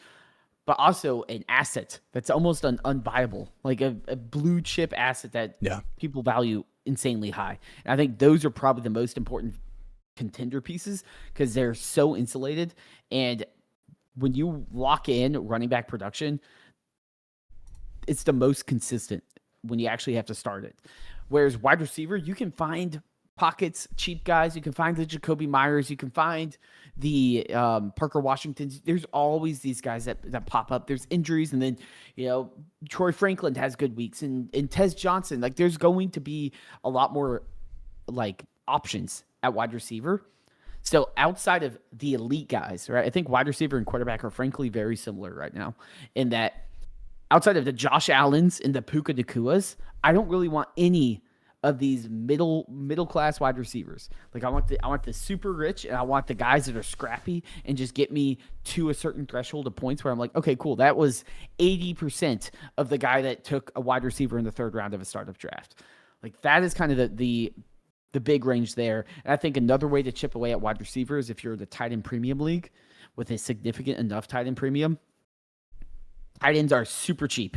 but also an asset that's almost unbuyable, like a blue chip asset that people value insanely high. And I think those are probably the most important contender pieces because they're so insulated. And when you lock in running back production, it's the most consistent when you actually have to start it. Whereas wide receiver, you can find pockets, cheap guys. You can find the Jacoby Myers. You can find the Parker Washingtons. There's always these guys that pop up. There's injuries, and then Troy Franklin has good weeks, and Tez Johnson. Like there's going to be a lot more like options at wide receiver. So outside of the elite guys, right? I think wide receiver and quarterback are frankly very similar right now in that outside of the Josh Allens and the Puka Nakuas, I don't really want any of these middle class wide receivers. Like I want the super rich, and I want the guys that are scrappy and just get me to a certain threshold of points where I'm like, okay, cool. That was 80% of the guy that took a wide receiver in the 3rd round of a startup draft. Like that is kind of the big range there. And I think another way to chip away at wide receivers, if you're the tight end premium league with a significant enough tight end premium, tight ends are super cheap.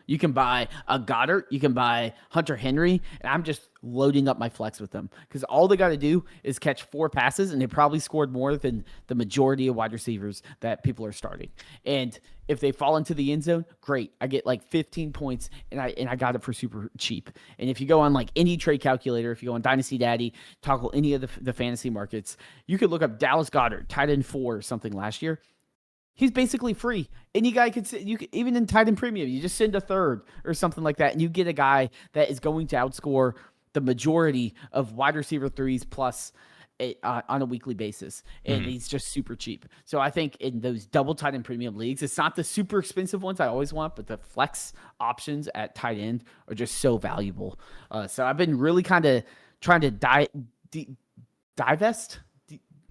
You can buy a Goddard, you can buy Hunter Henry, and I'm just loading up my flex with them because all they got to do is catch 4 passes, and they probably scored more than the majority of wide receivers that people are starting. And if they fall into the end zone, great. I get like 15 points, and I got it for super cheap. And if you go on like any trade calculator, if you go on Dynasty Daddy, toggle any of the fantasy markets, you could look up Dallas Goedert, tight end 4 or something last year. He's basically free. Any guy could even in tight end premium, you just send a 3rd or something like that, and you get a guy that is going to outscore the majority of wide receiver 3s plus on a weekly basis, and he's just super cheap. So I think in those double tight end premium leagues, it's not the super expensive ones I always want, but the flex options at tight end are just so valuable. So I've been really kind of trying to divest.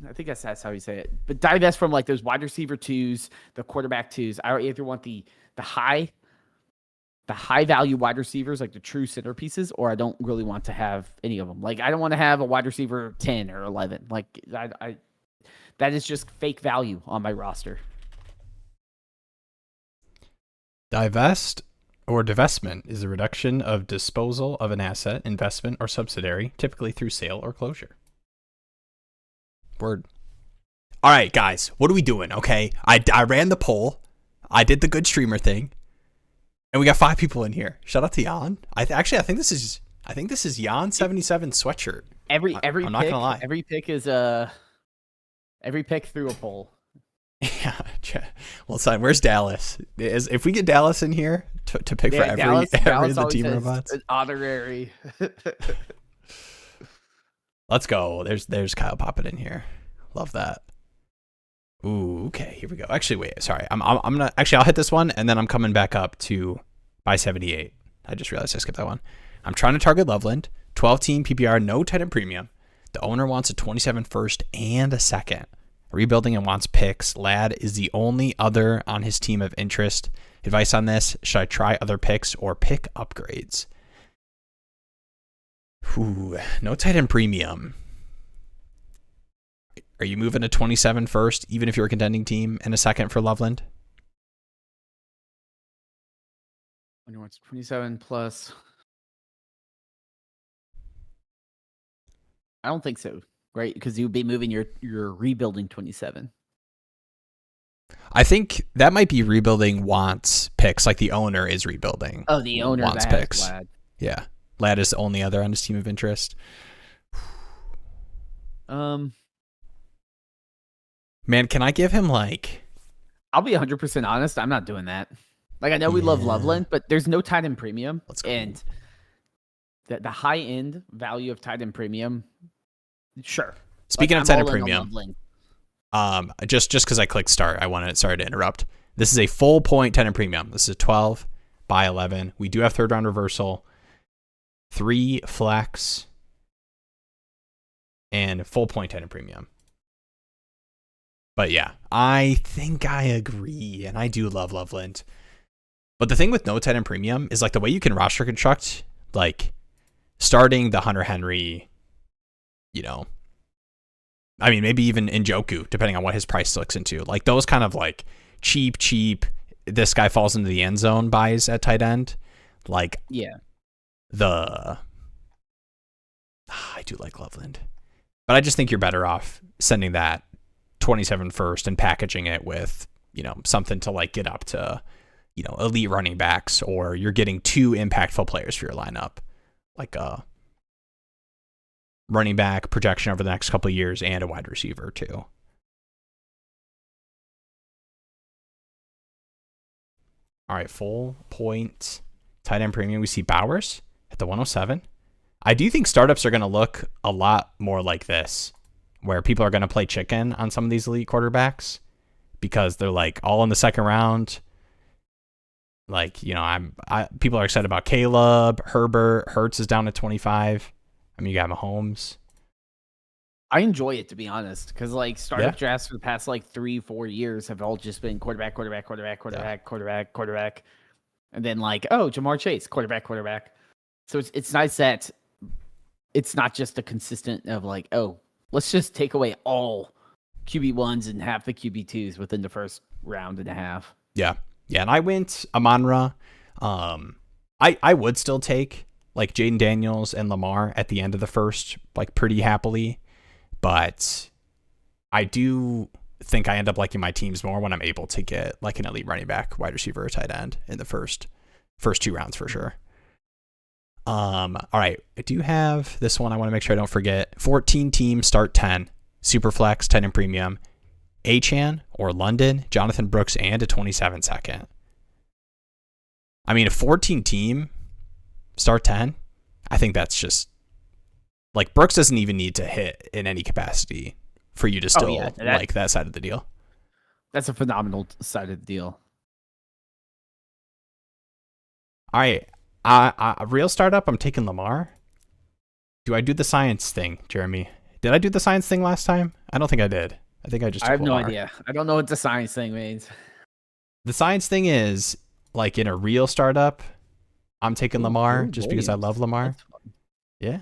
I think that's how you say it. But divest from like those wide receiver 2s, the quarterback 2s. I either want the high value wide receivers, like the true centerpieces, or I don't really want to have any of them. Like I don't want to have a wide receiver 10 or 11. Like I that is just fake value on my roster. Divest or divestment is a reduction of disposal of an asset, investment, or subsidiary, typically through sale or closure. Word. All right, guys, what are we doing? Okay, I ran the poll. I did the good streamer thing, and we got 5 people in here. Shout out to Jan. I think this is Jan 77 sweatshirt. Every I'm pick, not gonna lie. every pick is every pick through a poll. Yeah. Well, son, where's Dallas? If we get Dallas in here to pick for every Dallas of the always team has robots, an honorary. let's go. There's Kyle popping in here. Love that. Ooh, okay, here we go. Actually, wait, sorry. I'm gonna I'll hit this one and then I'm coming back up to buy 78. I just realized I skipped that one. I'm trying to target Loveland, 12 team PPR, no tight end premium. The owner wants a 27 first and a second. Rebuilding and wants picks. Lad is the only other on his team of interest. Advice on this: should I try other picks or pick upgrades? Ooh, no tight end premium. Are you moving a 27 first, even if you're a contending team, and a second for Loveland? When you want 27 plus. I don't think so, right? Because you'd be moving your rebuilding 27. I think that might be rebuilding wants picks, like the owner is rebuilding. Oh, the owner wants that picks. Lad. Yeah, Lad is the only other on his team of interest. Man, can I give him like? I'll be 100% honest. I'm not doing that. Like, I know we love Loveland, but there's no tight end premium. Let's go. And the high end value of tight end premium, sure. Speaking of tight end premium, Loveland. just because I clicked start, sorry to interrupt. This is a full point tight end premium. This is 12 by 11. We do have third round reversal, 3 flex, and full point tight end premium. But yeah, I think I agree, and I do love Loveland. But the thing with no tight end premium is like the way you can roster construct, like starting the Hunter Henry, I mean, maybe even Njoku, depending on what his price looks into. Like those kind of like cheap, this guy falls into the end zone buys at tight end. Like, yeah. I do like Loveland. But I just think you're better off sending that 27 first and packaging it with, something to like get up to, elite running backs, or you're getting 2 impactful players for your lineup. Like a running back projection over the next couple of years and a wide receiver too. All right, full point tight end premium. We see Bowers at the 107. I do think startups are going to look a lot more like this, where people are going to play chicken on some of these elite quarterbacks because they're like all in the second round. Like, people are excited about Caleb, Herbert, Hurts is down to 25. I mean, you got Mahomes. I enjoy it, to be honest, because like startup drafts for the past like 3-4 years have all just been quarterback. And then like, oh, Jamar Chase, quarterback. So it's nice that it's not just a consistent of like, oh, let's just take away all QB1s and half the QB2s within the first round and a half. Yeah. Yeah. And I went Amon-Ra. I would still take like Jaden Daniels and Lamar at the end of the first, like pretty happily. But I do think I end up liking my teams more when I'm able to get like an elite running back, wide receiver, or tight end in the first 2 rounds for sure. All right. I do have this one. I want to make sure I don't forget. 14 teams, start 10. Superflex, tight end premium. Achan or London, Jonathan Brooks, and a 27 second. I mean, a 14 team, start 10. I think that's just like Brooks doesn't even need to hit in any capacity for you to still like that side of the deal. That's a phenomenal side of the deal. All right. A real startup, I'm taking Lamar. Do I do the science thing, Jeremy? Did I do the science thing last time? I don't think I did. I think I just took have Lamar. No idea. I don't know what the science thing means. The science thing is like in a real startup, I'm taking Lamar just because I love Lamar. Yeah.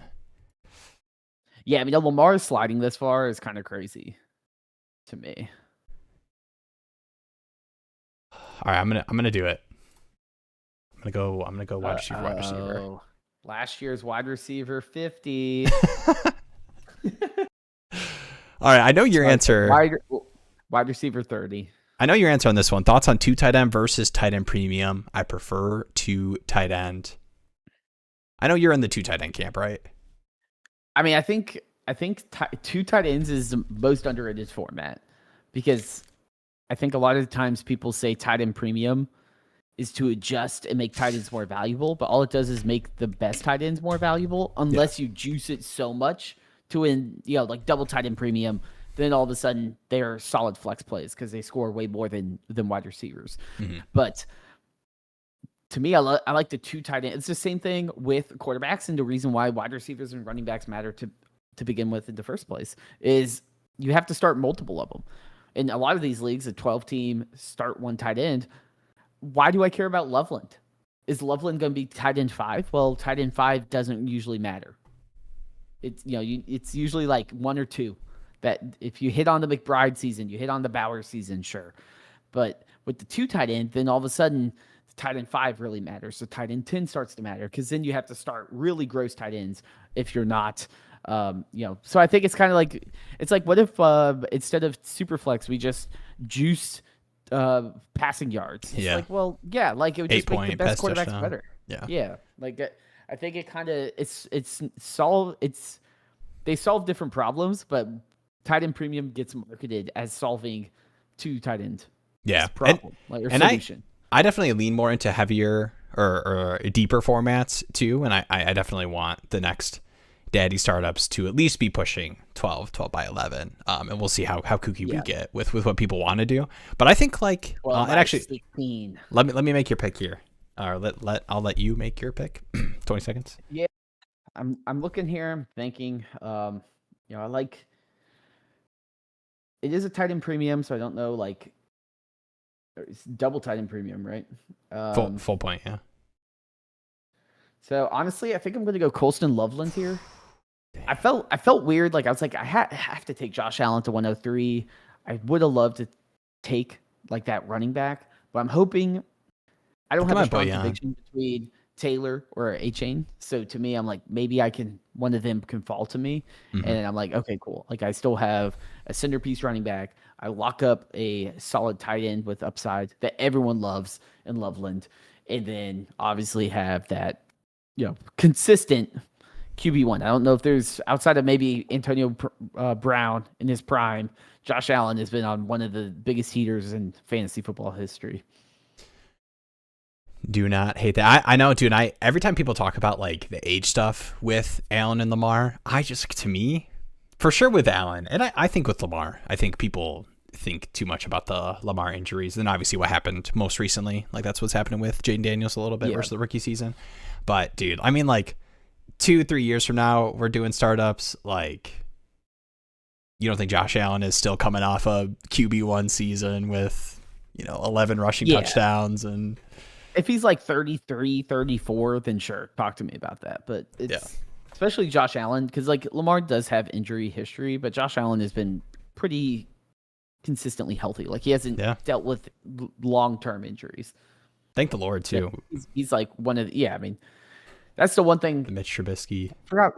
Yeah, I mean, Lamar sliding this far is kind of crazy to me. All right, I'm gonna do it. I'm gonna go wide receiver, wide receiver. Last year's wide receiver 50. All right, I know your answer. Wide receiver 30. I know your answer on this one. Thoughts on 2 tight end versus tight end premium? I prefer 2 tight end. I know you're in the 2 tight end camp, right? I mean, I think 2 tight ends is the most underrated format, because I think a lot of the times people say tight end premium is to adjust and make tight ends more valuable, but all it does is make the best tight ends more valuable, unless you juice it so much to like double tight end premium. Then all of a sudden they're solid flex plays because they score way more than wide receivers. Mm-hmm. But to me, I like the 2 tight ends. It's the same thing with quarterbacks, and the reason why wide receivers and running backs matter to begin with in the first place is you have to start multiple of them. In a lot of these leagues, a 12-team start 1 tight end. Why do I care about Loveland? Is Loveland going to be tight end 5? Well, tight end 5 doesn't usually matter. It's it's usually like 1 or 2. That if you hit on the McBride season, you hit on the Bauer season, sure. But with the 2 tight end, then all of a sudden, tight end 5 really matters. So tight end 10 starts to matter, because then you have to start really gross tight ends if you're not, So I think it's kind of like, it's like, what if instead of Superflex, we just juiced passing yards? It's like, well, yeah, like it would just make the best quarterbacks touchdown. Better. Yeah. Like I think it kind of they solve different problems, but tight end premium gets marketed as solving 2 tight end problem, or solution. I definitely lean more into heavier or deeper formats too, and I definitely want the next Daddy startups to at least be pushing 12 by 11, and we'll see how kooky we get with what people want to do. But I think and actually 16. let me make your pick here. I'll let you make your pick. 20 seconds. Yeah, I'm looking here. I'm thinking. I like. It is a tight end premium, so I don't know, like, it's double tight end premium, right? Full point, yeah. So honestly, I think I'm going to go Colston Loveland here. Damn. I felt weird. Like, I was like, I have to take Josh Allen to 103. I would have loved to take like that running back, but I'm hoping I don't have a strong conviction between Taylor or A-Chain. So to me, I'm like, maybe one of them can fall to me. Mm-hmm. And I'm like, okay, cool. Like, I still have a centerpiece running back. I lock up a solid tight end with upside that everyone loves in Loveland. And then obviously have that, consistent QB1. I don't know if there's, outside of maybe Antonio Brown in his prime, Josh Allen has been on one of the biggest heaters in fantasy football history. Do not hate that. I know, dude. Every time people talk about like the age stuff with Allen and Lamar, to me, for sure with Allen, and I think with Lamar, I think people think too much about the Lamar injuries. And obviously what happened most recently, like that's what's happening with Jaden Daniels a little bit versus the rookie season. But dude, I mean, like 2-3 years from now, we're doing startups. Like, you don't think Josh Allen is still coming off a QB1 season with, 11 rushing touchdowns? And if he's like 33, 34, then sure, talk to me about that. But it's especially Josh Allen, because like Lamar does have injury history, but Josh Allen has been pretty consistently healthy. Like, he hasn't dealt with long-term injuries. Thank the Lord too. He's like one of I mean, that's the one thing. Mitch Trubisky. I forgot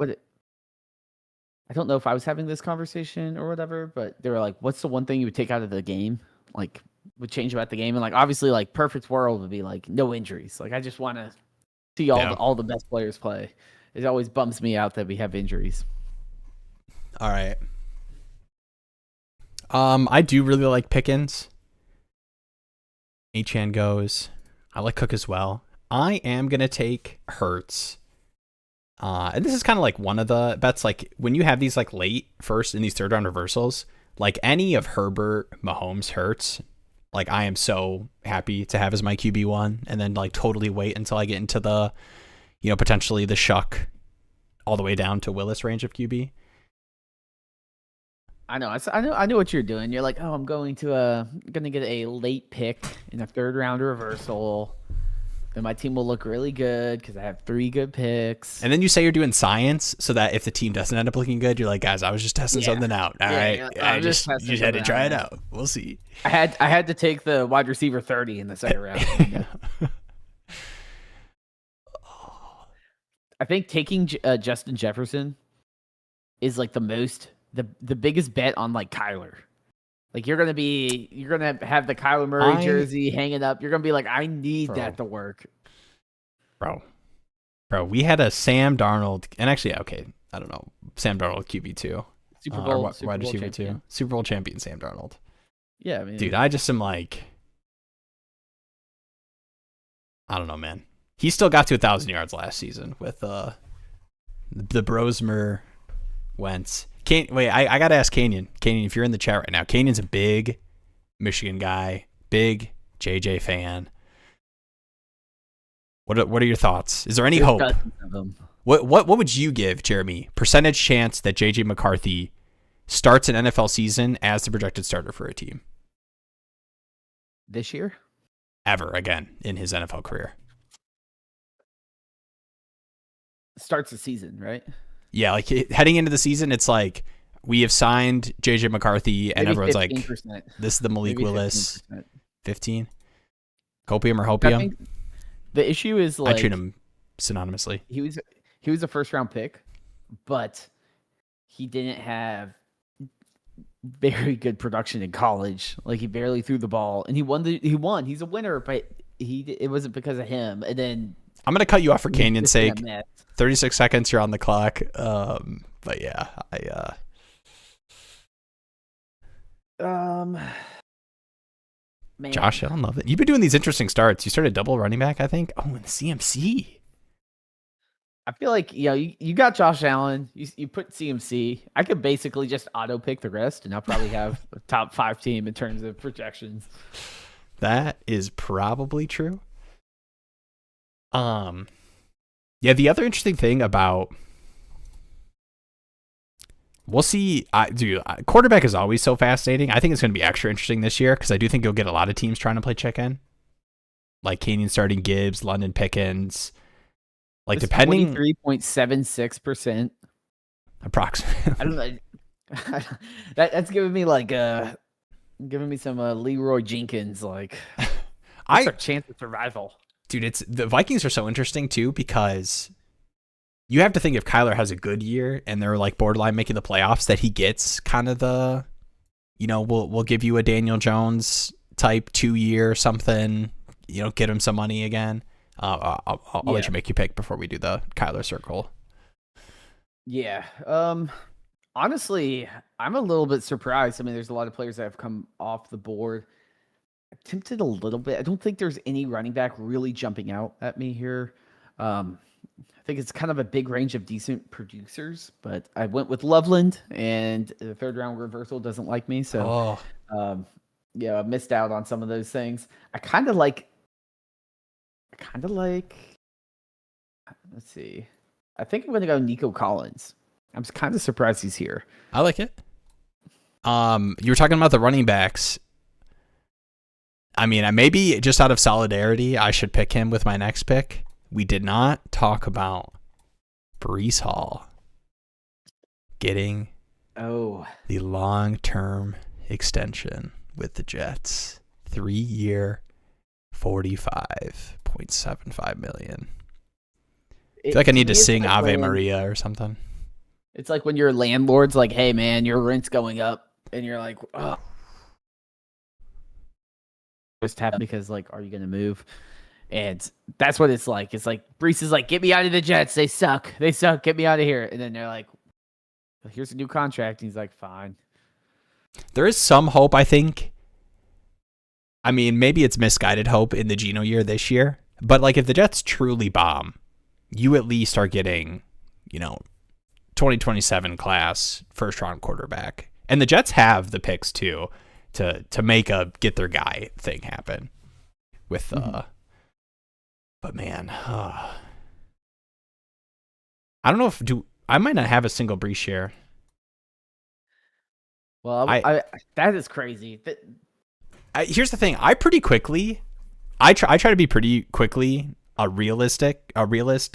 I don't know if I was having this conversation or whatever, but they were like, what's the one thing you would take out of the game? Like, would change about the game? And like, obviously, like, perfect world would be like no injuries. Like, I just want to see all the best players play. It always bums me out that we have injuries. All right. I do really like Pickens. Achane goes. I like Cook as well. I am going to take Hurts. And this is kind of like one of the bets, like when you have these like late first in these third round reversals, like any of Herbert, Mahomes, Hurts, like I am so happy to have as my QB1, and then like totally wait until I get into the, potentially the Shuck all the way down to Willis range of QB. I know what you're doing. You're like, oh, I'm going to get a late pick in a third round reversal. Then my team will look really good because I have 3 good picks. And then you say you're doing science so that if the team doesn't end up looking good, you're like, guys, I was just testing something out. All right. I just had to try it out. We'll see. I had to take the wide receiver 30 in the second round. I think taking Justin Jefferson is like the biggest bet on like Kyler. Like you're gonna have the Kyler Murray jersey hanging up. You're gonna be like, I need that to work, bro. We had a Sam Darnold, and actually, okay, I don't know, Sam Darnold QB2, Super Bowl wide receiver 2, Super Bowl champion Sam Darnold. Yeah, I mean, dude, I just am like, I don't know, man. He still got to 1,000 yards last season with the Brosmer Wentz. Wait, I gotta ask Canyon. Canyon, if you're in the chat right now, Canyon's a big Michigan guy, big JJ fan. What are your thoughts? Is there any hope? What would you give, Jeremy? Percentage chance that JJ McCarthy starts an NFL season as the projected starter for a team this year? Ever again in his NFL career? Starts the season, right? Yeah, like heading into the season, it's like we have signed JJ McCarthy, and maybe everyone's 15%. like, "This is the Malik maybe Willis 15%. 15." Copium or hopium? I think the issue is like I treat him synonymously. He was a first round pick, but he didn't have very good production in college. Like he barely threw the ball, and he won. He's a winner, but it wasn't because of him. And then I'm gonna cut you off for Canyon's sake. 36 seconds, you're on the clock. But yeah, man. Josh Allen, love it. You've been doing these interesting starts. You started double running back, I think. Oh, in the CMC. I feel like you got Josh Allen. You put CMC. I could basically just auto pick the rest, and I'll probably have a top 5 team in terms of projections. That is probably true. Yeah, the other interesting thing about we'll see. Quarterback is always so fascinating. I think it's going to be extra interesting this year because I do think you'll get a lot of teams trying to play chicken, like Kenyon starting Gibbs, London Pickens. Like it's depending 23.76%, approximately. I don't know. That's giving me some Leroy Jenkins. Like, what's our chance of survival? Dude, the Vikings are so interesting too because you have to think if Kyler has a good year and they're like borderline making the playoffs, that he gets kind of the, we'll give you a Daniel Jones type 2-year something, get him some money again. I'll let you make your pick before we do the Kyler circle. Yeah. Honestly, I'm a little bit surprised. I mean, there's a lot of players that have come off the board. Tempted a little bit. I don't think there's any running back really jumping out at me here. I think it's kind of a big range of decent producers, but I went with Loveland, and the 3rd round reversal doesn't like me. So, I missed out on some of those things. I kind of like. Let's see. I think I'm going to go Nico Collins. I'm kind of surprised he's here. I like it. You were talking about the running backs. I mean, maybe just out of solidarity, I should pick him with my next pick. We did not talk about Breece Hall getting the long-term extension with the Jets. 3-year, $45.75 million. I feel like I need to sing Ave Maria or something. It's like when your landlord's like, hey, man, your rent's going up. And you're like, oh. Just happened because, like, are you going to move? And that's what it's like. It's like Breece is like, get me out of the Jets. They suck. Get me out of here. And then they're like, well, here's a new contract. And he's like, fine. There is some hope, I think. I mean, maybe it's misguided hope in the Geno year this year. But, like, if the Jets truly bomb, you at least are getting, 2027 class first-round quarterback. And the Jets have the picks, too, to make a get their guy thing happen with but man, I don't know I might not have a single Breece share. Well, that is crazy. Here's the thing. I try to be pretty quickly a realist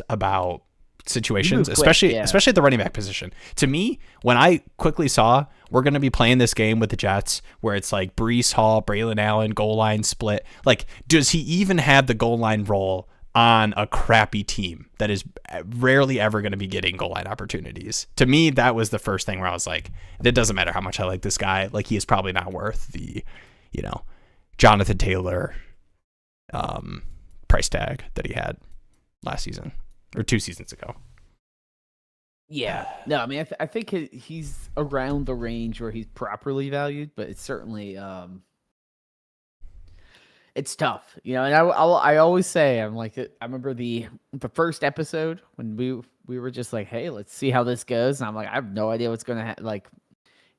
about situations, especially at the running back position. To me, when I quickly saw we're going to be playing this game with the Jets where it's like Breece Hall, Braylon Allen, goal line split, like, does he even have the goal line role on a crappy team that is rarely ever going to be getting goal line opportunities. To me, that was the first thing where I was like, it doesn't matter how much I like this guy. Like, he is probably not worth the, Jonathan Taylor price tag that he had last season or 2 seasons ago. Yeah. No, I mean, I think he's around the range where he's properly valued, but it's certainly it's tough, and I always say, I'm like, I remember the first episode when we were just like, hey, let's see how this goes, and I'm like, I have no idea what's gonna happen. Like,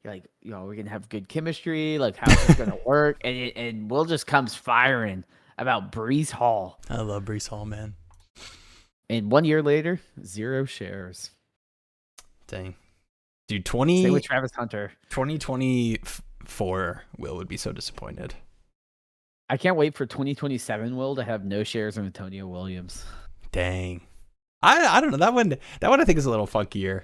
we're gonna have good chemistry, like how's this gonna work, and Will just comes firing about Breece Hall. I love Breece Hall, man. And 1 year later, 0 shares. Dang, dude, Same with Travis Hunter. 2024 Will would be so disappointed. I can't wait for 2027 Will to have no shares of Antonio Williams. Dang. I don't know. That one I think is a little funkier.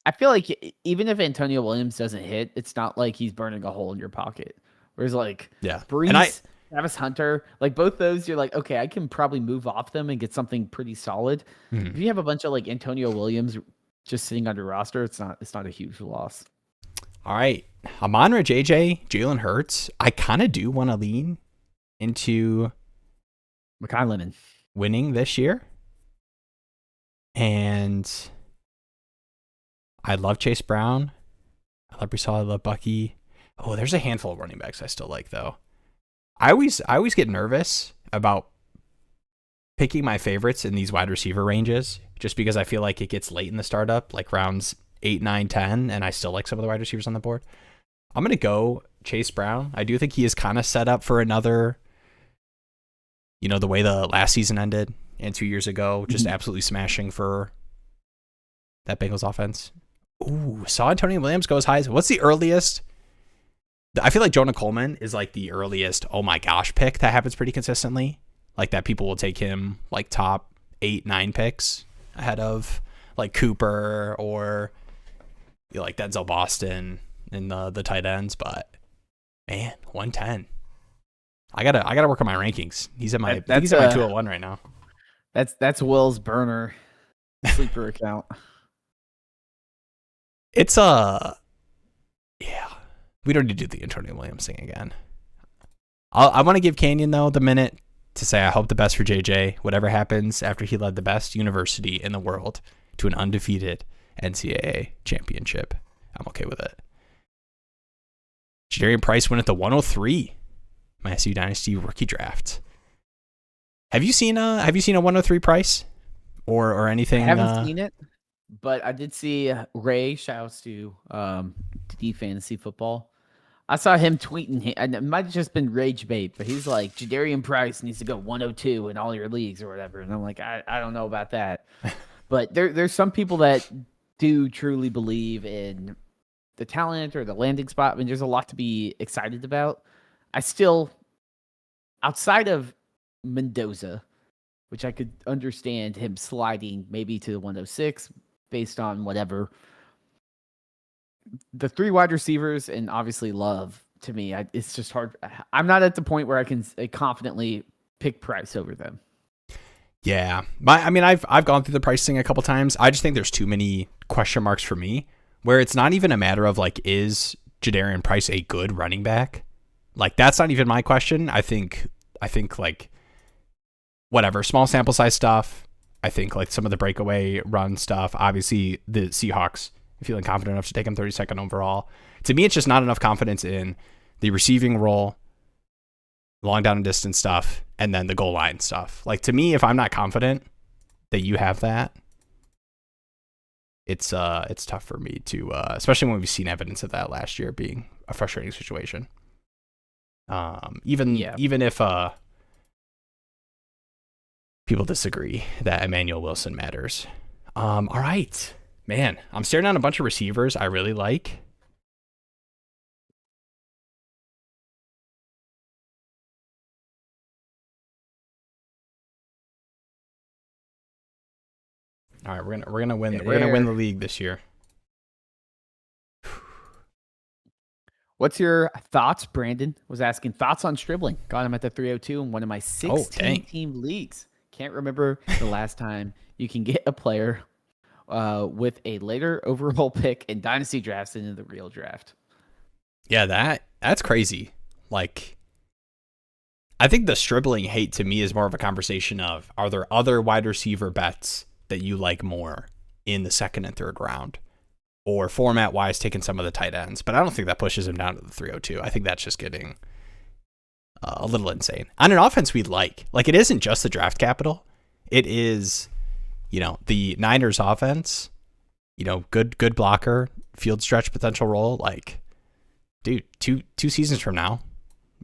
I feel like even if Antonio Williams doesn't hit, it's not like he's burning a hole in your pocket. Whereas Breece, Travis Hunter, like both those, you're like, okay, I can probably move off them and get something pretty solid. Mm-hmm. If you have a bunch of Antonio Williams just sitting on your roster, it's not a huge loss. All right. Amonra, JJ, Jalen Hurts. I kind of do want to lean into Mekhi Lennon winning this year. And I love Chase Brown. I love Breece Hall. I love Bucky. Oh, there's a handful of running backs I still like, though. I always get nervous about picking my favorites in these wide receiver ranges just because I feel like it gets late in the startup, like rounds 8, 9, 10, and I still like some of the wide receivers on the board. I'm going to go Chase Brown. I do think he is kind of set up for another, the way the last season ended and 2 years ago, just absolutely smashing for that Bengals offense. Ooh, saw Antonio Williams go as high as, what's the earliest? I feel like Jonah Coleman is like the earliest, oh my gosh, pick that happens pretty consistently. Like that people will take him like top 8, 9 picks ahead of like Cooper or like Denzel Boston in the tight ends. But man, 110. I gotta work on my rankings. He's at my 201 right now. That's Will's burner sleeper account. It's yeah. We don't need to do the Antonio Williams thing again. I want to give Canyon though the minute to say I hope the best for JJ. Whatever happens after he led the best university in the world to an undefeated NCAA championship, I'm okay with it. Jadarian Price went at the 103. My SU Dynasty rookie draft. Have you seen a 103 Price or anything? I haven't seen it, but I did see Ray. Shouts to D Fantasy Football. I saw him tweeting, and it might have just been rage bait, but he's like, Jadarian Price needs to go 102 in all your leagues or whatever. And I'm like, I don't know about that. But there's some people that do truly believe in the talent or the landing spot. I mean, there's a lot to be excited about. I still, outside of Mendoza, which I could understand him sliding maybe to the 106 based on whatever. The 3 wide receivers and obviously Love, to me, it's just hard. I'm not at the point where I can confidently pick Price over them. Yeah. I've gone through the pricing a couple times. I just think there's too many question marks for me where it's not even a matter of like, is Jadarian Price a good running back? Like, that's not even my question. I think like whatever, small sample size stuff. I think like some of the breakaway run stuff, obviously the Seahawks, feeling confident enough to take him 32nd overall. To me, it's just not enough confidence in the receiving role, long down and distance stuff, and then the goal line stuff. Like, to me, if I'm not confident that you have that, it's tough for me to, especially when we've seen evidence of that last year being a frustrating situation. Even if people disagree that Emmanuel Wilson matters. All right. Man, I'm staring down a bunch of receivers I really like. All right, we're gonna win. We're gonna win the league this year. What's your thoughts? Brandon was asking thoughts on Stribling. Got him at the 302 in one of my 16 team leagues. can't remember the last time you can get a player with a later overall pick in dynasty drafts than in the real draft. Yeah, that's crazy. Like, I think the Stribling hate to me is more of a conversation of, are there other wide receiver bets that you like more in the second and third round, or format wise taking some of the tight ends? But I don't think that pushes him down to the 302. I think that's just getting a little insane. On an offense we like it isn't just the draft capital. It is, the Niners offense, good blocker, field stretch potential role. Like, dude, two seasons from now,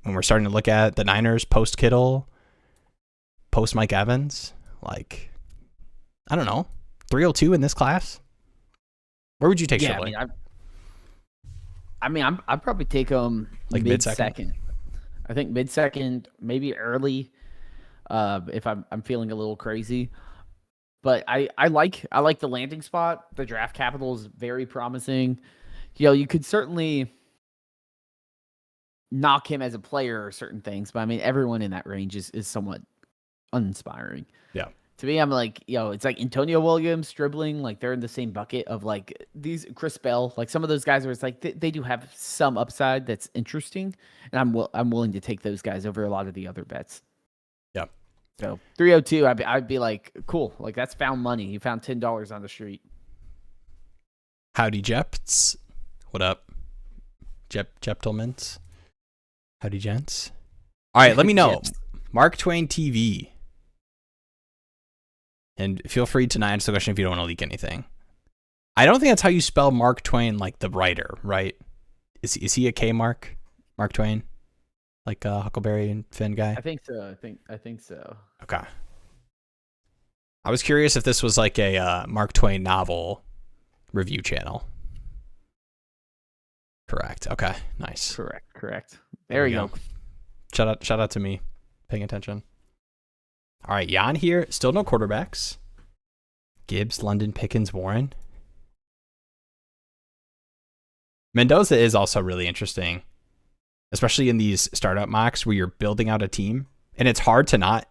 when we're starting to look at the Niners post Kittle, post Mike Evans, like, I don't know, 302 in this class. Where would you take Stribling? I'd probably take him like mid-second. I think mid-second, maybe early, if I'm feeling a little crazy. But I like the landing spot. The draft capital is very promising. You could certainly knock him as a player or certain things, but I mean, everyone in that range is somewhat uninspiring. Yeah. To me, I'm like, it's like Antonio Williams, Stribling, like they're in the same bucket of like these Chris Bell, like some of those guys where it's like they do have some upside that's interesting, and I'm willing to take those guys over a lot of the other bets. Yeah. So 302, I'd be like, cool, like that's found money. You found $10 on the street. Howdy, Jeps. What up, Jeptelmans? Howdy, gents. All right, let me know. Mark Twain TV. And feel free to not answer the question if you don't want to leak anything. I don't think that's how you spell Mark Twain, like the writer, right? Is he a K Mark? Mark Twain? Like a Huckleberry and Finn guy? I think so. I think so. Okay. I was curious if this was like a Mark Twain novel review channel. Correct. Okay. Nice. Correct. There you go. Shout out to me paying attention. All right, Jan here. Still no quarterbacks. Gibbs, London, Pickens, Warren. Mendoza is also really interesting, especially in these startup mocks where you're building out a team, and it's hard to not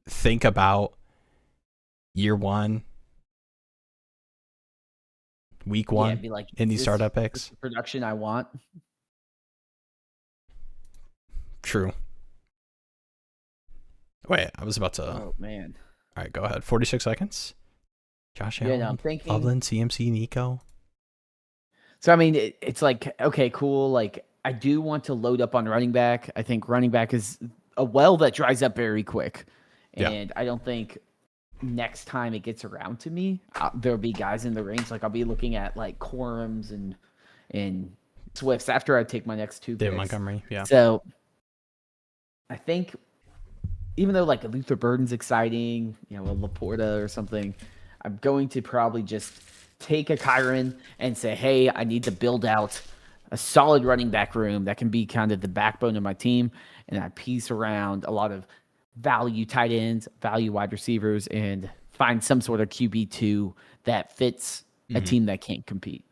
think about year one, week one be like, in these startup picks. The production I want. True. Wait, I was about to. Oh man! All right, go ahead. 46 seconds. Josh Allen, I'm thinking Loveland, CMC, Nico. So I mean, it's like, okay, cool. Like I do want to load up on running back. I think running back is a well that dries up very quick, and I don't think next time it gets around to me, there'll be guys in the range. Like I'll be looking at like Quorums and Swifts after I take my next two picks. David Montgomery, yeah. So I think, even though like a Luther Burden's exciting, a Laporta or something, I'm going to probably just take a Kyron and say, hey, I need to build out a solid running back room that can be kind of the backbone of my team. And I piece around a lot of value tight ends, value wide receivers, and find some sort of QB2 that fits a team that can't compete.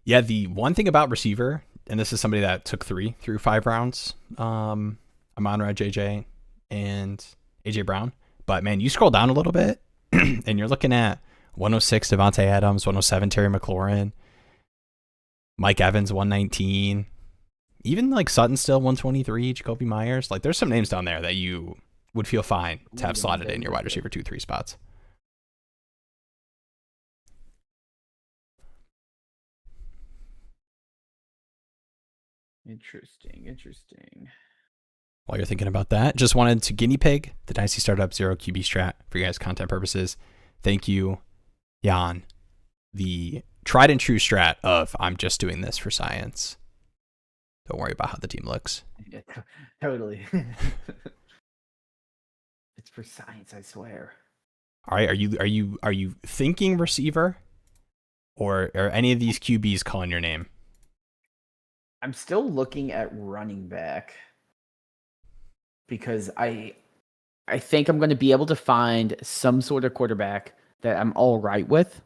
Yeah, the one thing about receiver, and this is somebody that took 3 through 5 rounds, Amon-Ra, JJ, and AJ Brown. But man, you scroll down a little bit and you're looking at 106 Devontae Adams, 107 Terry McLaurin, Mike Evans 119, even like Sutton still 123, Jacoby Myers. Like there's some names down there that you would feel fine to have slotted in your wide receiver 2-3 spots. Interesting. While you're thinking about that, just wanted to guinea pig the Dynasty Startup 0 QB strat for you guys' content purposes. Thank you, Jan. The tried and true strat of I'm just doing this for science. Don't worry about how the team looks. Yeah, totally. It's for science, I swear. All right, are you thinking receiver, or are any of these QBs calling your name? I'm still looking at running back, because I think I'm going to be able to find some sort of quarterback that I'm all right with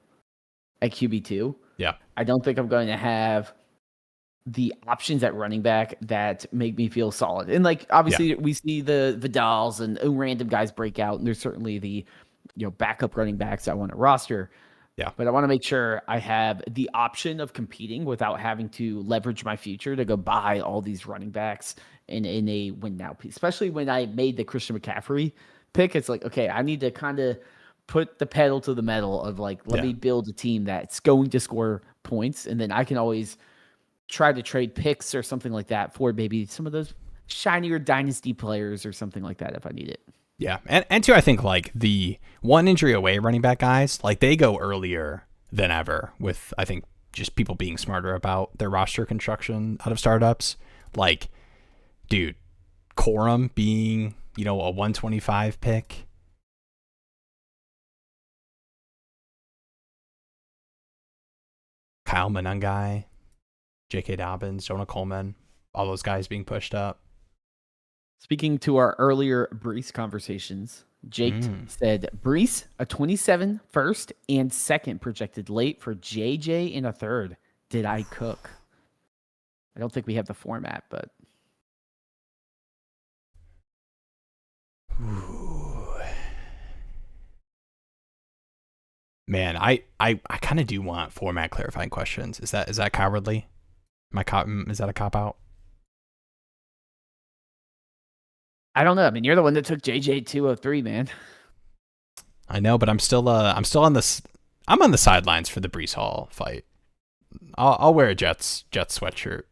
at QB2. Yeah. I don't think I'm going to have the options at running back that make me feel solid. And like obviously we see the Vidals and random guys break out, and there's certainly the backup running backs I want to roster. Yeah. But I want to make sure I have the option of competing without having to leverage my future to go buy all these running backs in a win now piece. Especially when I made the Christian McCaffrey pick, it's like, okay, I need to kind of put the pedal to the metal of like, let me build a team that's going to score points, and then I can always try to trade picks or something like that for maybe some of those shinier dynasty players or something like that if I need it. Yeah. And two, I think like the one injury away running back guys, like they go earlier than ever with, I think, just people being smarter about their roster construction out of startups. Like, dude, Corum being, a 125 pick. Kyle Monangai, J.K. Dobbins, Jonah Coleman, all those guys being pushed up. Speaking to our earlier Brees conversations, Jake said, Brees, a 27 first and second projected late for JJ in a third. Did I cook? I don't think we have the format, but. Ooh. Man, I kind of do want format clarifying questions. Is that cowardly? Is that a cop out? I don't know. I mean, you're the one that took JJ 203, man. I know, but I'm still on this. I'm on the sidelines for the Brees Hall fight. I'll wear a Jets sweatshirt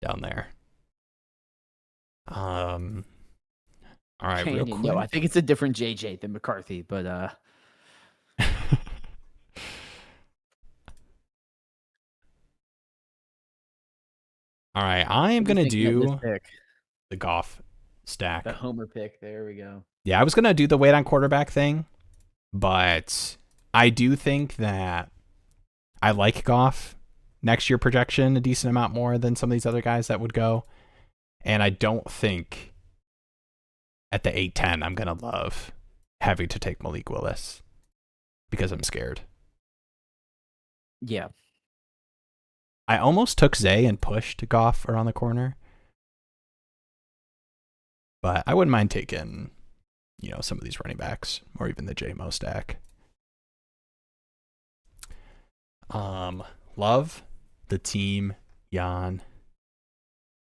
down there. All right, real quick. No, I think it's a different JJ than McCarthy, but All right, I am gonna do the Goff stack. The Homer pick. There we go. Yeah, I was gonna do the wait on quarterback thing, but I do think that I like Goff next year projection a decent amount more than some of these other guys that would go, and I don't think at the 8-10 I'm gonna love having to take Malik Willis because I'm scared. Yeah. I almost took Zay and pushed Goff around the corner. But I wouldn't mind taking, some of these running backs or even the J-Mo stack. Love the team, Jan.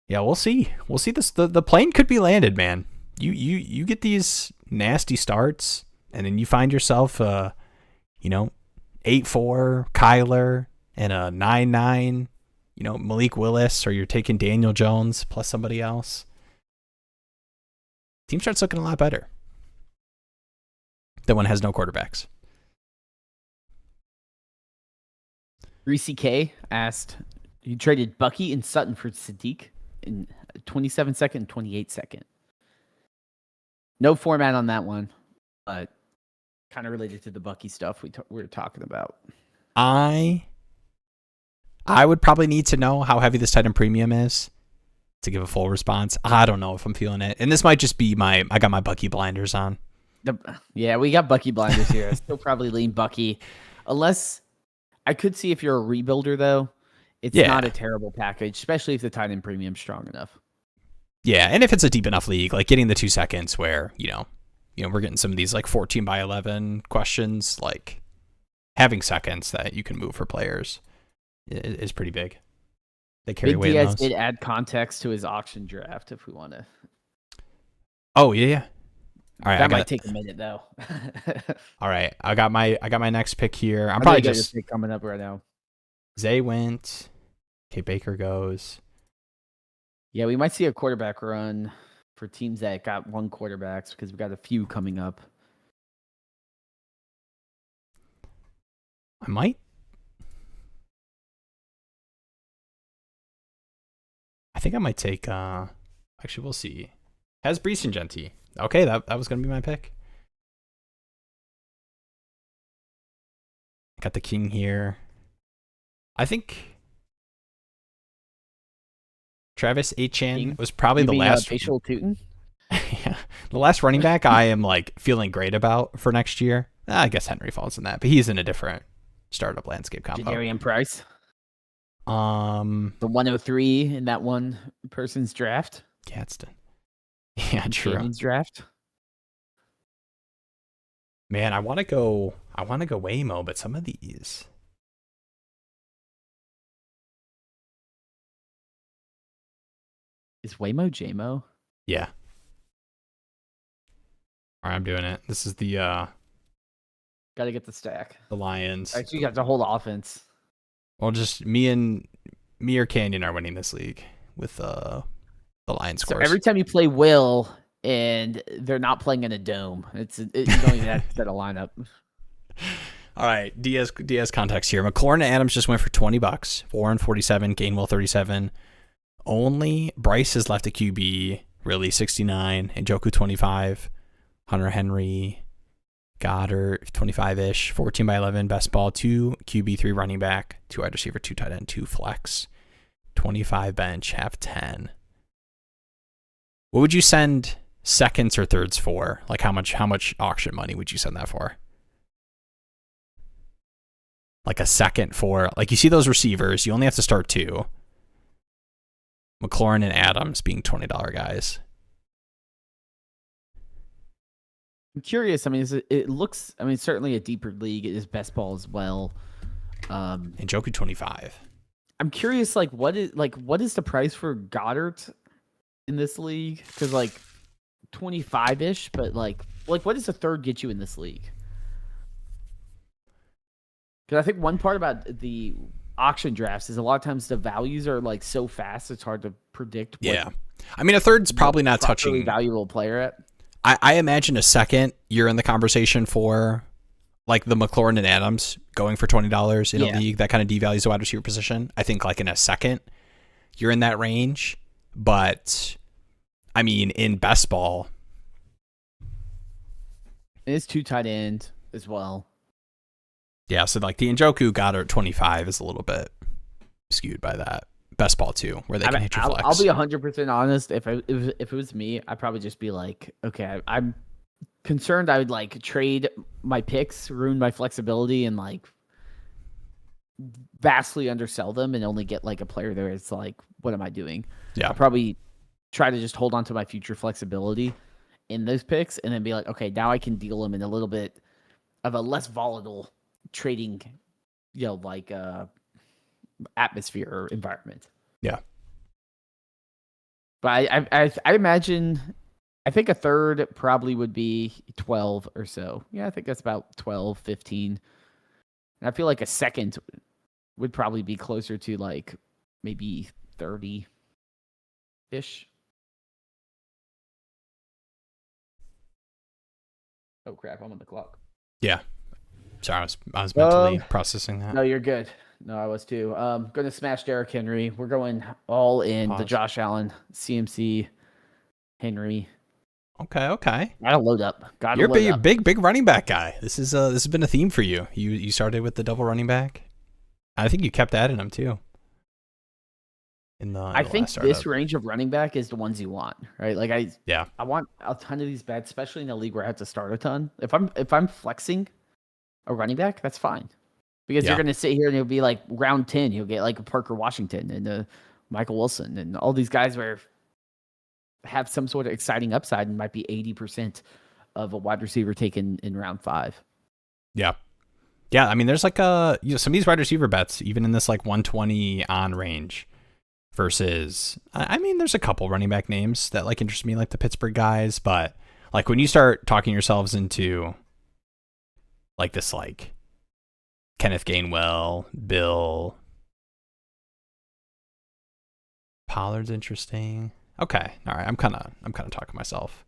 Yeah, we'll see. We'll see this. The plane could be landed, man. You get these nasty starts, and then you find yourself 8-4 Kyler and a 9-9, Malik Willis, or you're taking Daniel Jones plus somebody else. Team starts looking a lot better. That one has no quarterbacks. Reese K asked, you traded Bucky and Sutton for Sadiq in 27 second and 28 second. No format on that one, but kind of related to the Bucky stuff we were talking about. I would probably need to know how heavy this tight end premium is to give a full response. I don't know if I'm feeling it. And this might just be I got my Bucky blinders on. Yeah, we got Bucky blinders here. I still probably lean Bucky. Unless I could see if you're a rebuilder, though, it's not a terrible package, especially if the tight end premium's strong enough. Yeah, and if it's a deep enough league, like getting the 2 seconds where, we're getting some of these like 14 by 11 questions, like having seconds that you can move for players is pretty big. They carry weight in those. Did add context to his auction draft if we want to. Oh, yeah. All right, that might take a minute though. All right, I got my next pick here. I'm probably just coming up right now. Zay went. Okay, Baker goes. Yeah, we might see a quarterback run for teams that got one quarterbacks because we got a few coming up. I might. I think I might take. Actually, we'll see. Has Brees and Genty. Okay, that was gonna be my pick. Got the king here. I think Travis Etienne was probably the last. Facial Tootin? Yeah, the last running back I am like feeling great about for next year. I guess Henry falls in that, but he's in a different startup landscape combo. Jadarian Price. The 103 in that one person's draft. Gadsden. Yeah, true. Cannon's draft. Man, I want to go Waymo, but some of these. Is Waymo JMO? Yeah. All right, I'm doing it. This is the Got to get the stack. The Lions. Actually, you got the whole offense. Well, just me or Canyon are winning this league with the Lions So scores. every time you play Will and they're not playing in a dome, you don't even have to set a lineup. All right, Diaz context here. McLaurin and Adams just went for $20. Warren 47, Gainwell 37. Only Bryce is left at QB, really 69, and Njoku 25, Hunter Henry, Goddard 25-ish, 14 by 11, best ball, 2 QB, 3 running back, 2 wide receiver, 2 tight end, 2 flex, 25 bench, half 10. What would you send seconds or thirds for? Like how much auction money would you send that for? Like a second for, like you see those receivers, you only have to start 2. McLaurin and Adams being $20 guys. I'm curious. I mean, it looks. I mean, certainly a deeper league. It is best ball as well. And Njoku 25. I'm curious. What is the price for Goddard in this league? Because 25-ish, but what does a third get you in this league? Because I think one part about the auction drafts is a lot of times the values are so fast it's hard to predict. Yeah, I mean a third's probably not touching valuable player at. I imagine a second you're in the conversation for like the McLaurin and Adams going for $20 in a league that kind of devalues the wide receiver position. I think in a second you're in that range, but I mean in best ball it's 2 tight end as well. Yeah, so the Njoku Goddard 25 is a little bit skewed by that. Best ball too, where they can hit your flex. I'll be 100% honest. If it was me, I'd probably just be okay, I'm concerned I would trade my picks, ruin my flexibility, and vastly undersell them and only get a player there. It's what am I doing? Yeah. I'll probably try to just hold on to my future flexibility in those picks and then be okay, now I can deal them in a little bit of a less volatile trading, atmosphere or environment. Yeah. But I imagine, I think a third probably would be 12 or so. Yeah, I think that's about 12, 15. And I feel like a second would probably be closer to maybe 30-ish. Oh crap, I'm on the clock. Yeah. Sorry, I was mentally processing that. No, you're good. No, I was too. Going to smash Derrick Henry. We're going all in the Josh Allen, CMC, Henry. Okay. Gotta load up. You're a big running back guy. This has been a theme for you. You started with the double running back. I think you kept adding them too. I think this range of running back is the ones you want, right? I want a ton of these bets, especially in a league where I have to start a ton. If I'm flexing a running back, that's fine. Because you're going to sit here and it'll be round 10. You'll get a Parker Washington and Michael Wilson and all these guys where have some sort of exciting upside and might be 80% of a wide receiver taken in round 5. Yeah. Yeah. I mean, there's some of these wide receiver bets, even in this 120 on range versus, I mean, there's a couple running back names that interest me, like the Pittsburgh guys. But when you start talking yourselves into this Kenneth Gainwell, Bill Pollard's interesting. Okay, all right. I'm kind of talking myself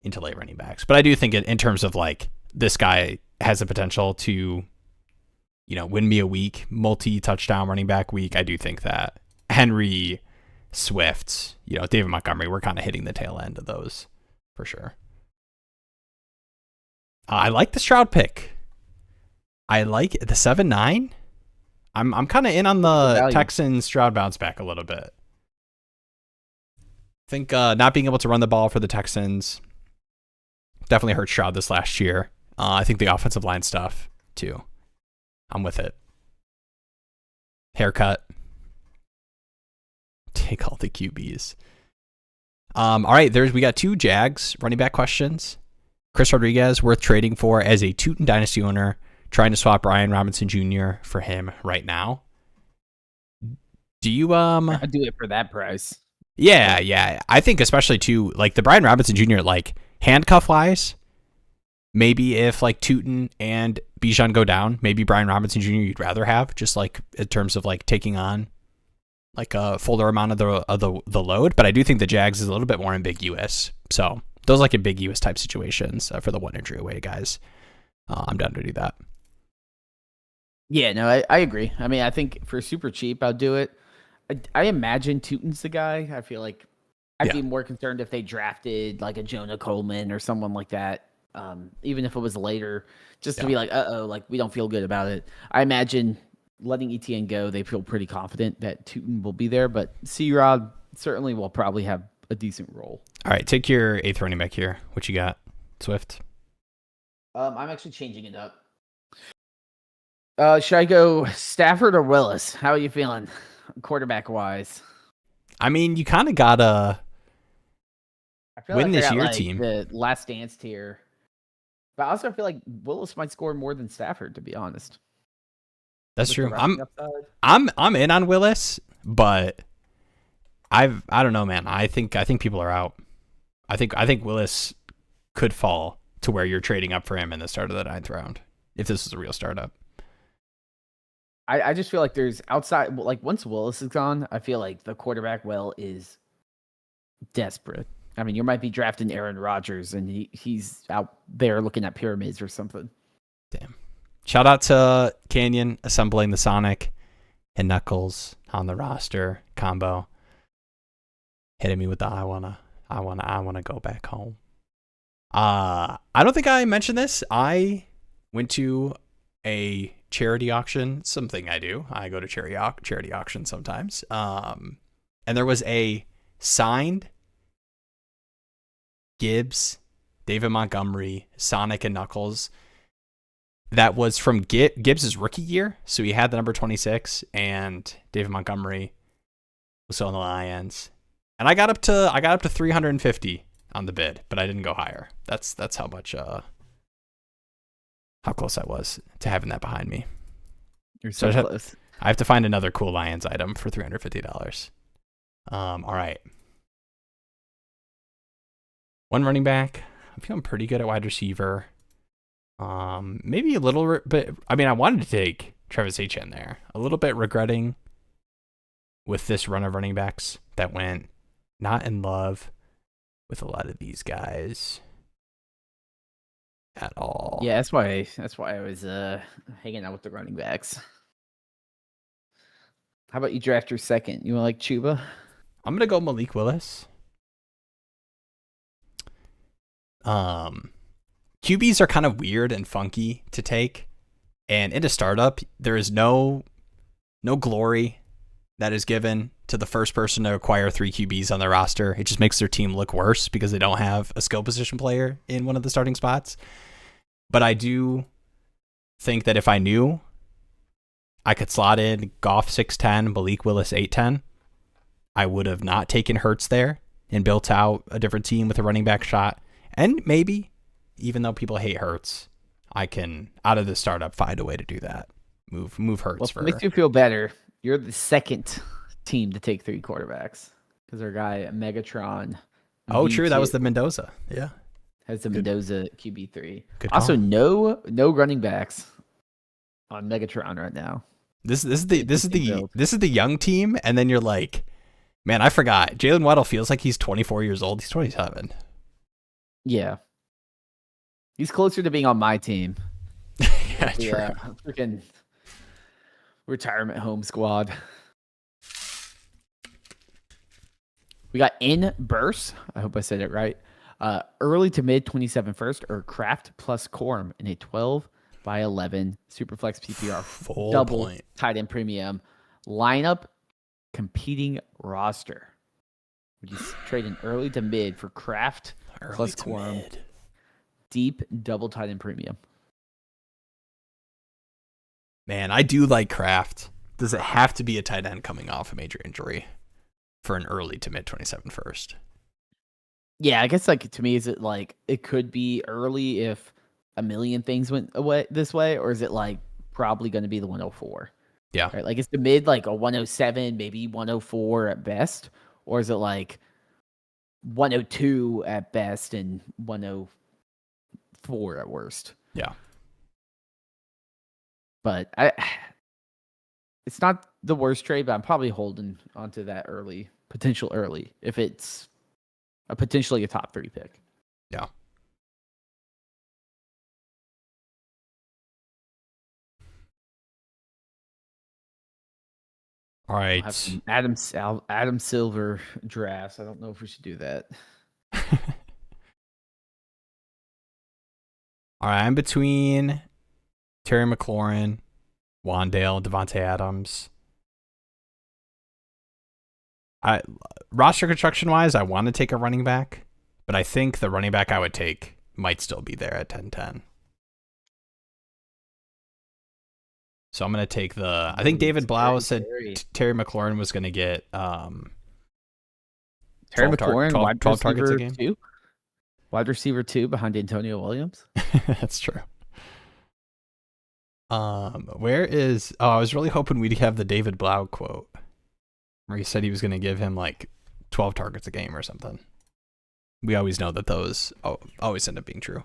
into late running backs, but I do think in terms of this guy has the potential to, win me a week, multi-touchdown running back week. I do think that Henry, Swift, David Montgomery, we're kind of hitting the tail end of those for sure. I like the Stroud pick. I like the 7-9. I'm kind of in on the Texans Stroud bounce back a little bit. I think not being able to run the ball for the Texans definitely hurt Stroud this last year. I think the offensive line stuff too. I'm with it. Haircut. Take all the QBs. All right, we got 2 Jags running back questions. Chris Rodriguez, worth trading for as a Tootin Dynasty owner, trying to swap Brian Robinson Jr. for him right now. Do you I'd do it for that price. Yeah. I think especially too, like the Brian Robinson Jr., like handcuff wise, maybe if like Tootin and Bijan go down, maybe Brian Robinson Jr. you'd rather have, just like in terms of like taking on like a fuller amount of the load. But I do think the Jags is a little bit more ambiguous. So those like ambiguous type situations for the 1 injury away guys, I'm down to do that. Yeah, no, I agree. I mean, I think for super cheap, I'll do it. I imagine Tootin's the guy. I feel like I'd be more concerned if they drafted like a Jonah Coleman or someone like that, even if it was later, just to be like, like we don't feel good about it. I imagine letting ETN go, they feel pretty confident that Tootin will be there, but C-Rod certainly will probably have a decent role. All right, take your 8th running back here. What you got, Swift? I'm actually changing it up. Should I go Stafford or Willis? How are you feeling, quarterback-wise? I mean, you kind of gotta win this year, like team. The last dance tier, but I also feel like Willis might score more than Stafford, to be honest. That's true. I'm in on Willis, but I don't know, man. I think people are out. I think Willis could fall to where you're trading up for him in the start of the 9th round if this is a real startup. I just feel like there's outside, like once Willis is gone, I feel like the quarterback well is desperate. I mean, you might be drafting Aaron Rodgers and he's out there looking at pyramids or something. Damn. Shout out to Canyon assembling the Sonic and Knuckles on the roster combo. Hitting me with the I wanna go back home. I don't think I mentioned this. I went to a charity auction, something I do. I go to charity auction sometimes. And there was a signed Gibbs, David Montgomery, Sonic and Knuckles that was from Gibbs's rookie year. So he had the number 26 and David Montgomery was still in the Lions. And I got up to 350 on the bid, but I didn't go higher. That's how much how close I was to having that behind me. You're so close. I have to find another cool Lions item for $350. All right. 1 running back. I'm feeling pretty good at wide receiver. Maybe a little bit. I mean, I wanted to take Travis Etienne there. A little bit regretting with this run of running backs that went not in love with a lot of these guys at all. Yeah, that's why I was hanging out with the running backs. How about you draft your second? You want like Chuba? I'm gonna go Malik Willis. QBs are kind of weird and funky to take, and in a startup, there is no glory that is given to the first person to acquire 3 QBs on their roster. It just makes their team look worse because they don't have a skill position player in one of the starting spots. But I do think that if I knew I could slot in Goff 6'10", Malik Willis 8'10", I would have not taken Hurts there and built out a different team with a running back shot. And maybe, even though people hate Hurts, I can, out of the startup, find a way to do that. Move Hurts for. Makes you feel better. You're the second team to take 3 quarterbacks because our guy Megatron. Oh, true. That was the Mendoza. Yeah, has the Mendoza QB3. Good call. Also, no running backs on Megatron right now. This is the young team, and then you're like, man, I forgot. Jalen Waddle feels like he's 24 years old. He's 27. Yeah. He's closer to being on my team. Yeah, true. Freaking retirement home squad. We got in burst. I hope I said it right. Early to mid 27 first or Kraft plus Corm in a 12/11 Superflex PPR Full double point. tight end premium lineup competing roster. Would you trade an early to mid for Kraft plus Corm deep double tight end premium? Man, I do like Kraft. Does it have to be a tight end coming off a major injury for an early to mid 27 first? Yeah, I guess like to me, is it like it could be early if a million things went away this way, or is it like probably going to be the 104? Yeah. Right, like is the mid like a 107, maybe 104 at best, or is it like 102 at best and 104 at worst? Yeah. But it's not the worst trade, but I'm probably holding onto that potential early if it's potentially a top 3 pick. Yeah. All right. Adam Silver drafts. I don't know if we should do that. All right. I'm between Terry McLaurin, Wandale, Devontae Adams. Roster construction wise, I want to take a running back, but I think the running back I would take might still be there at 10-10. So I'm going to take I think David Blau said Terry McLaurin was going to get Terry McLaurin, 12 targets a game. Wide receiver 2 behind Antonio Williams. That's true. Where is... Oh, I was really hoping we'd have the David Blau quote where he said he was going to give him like 12 targets a game or something. We always know that those always end up being true.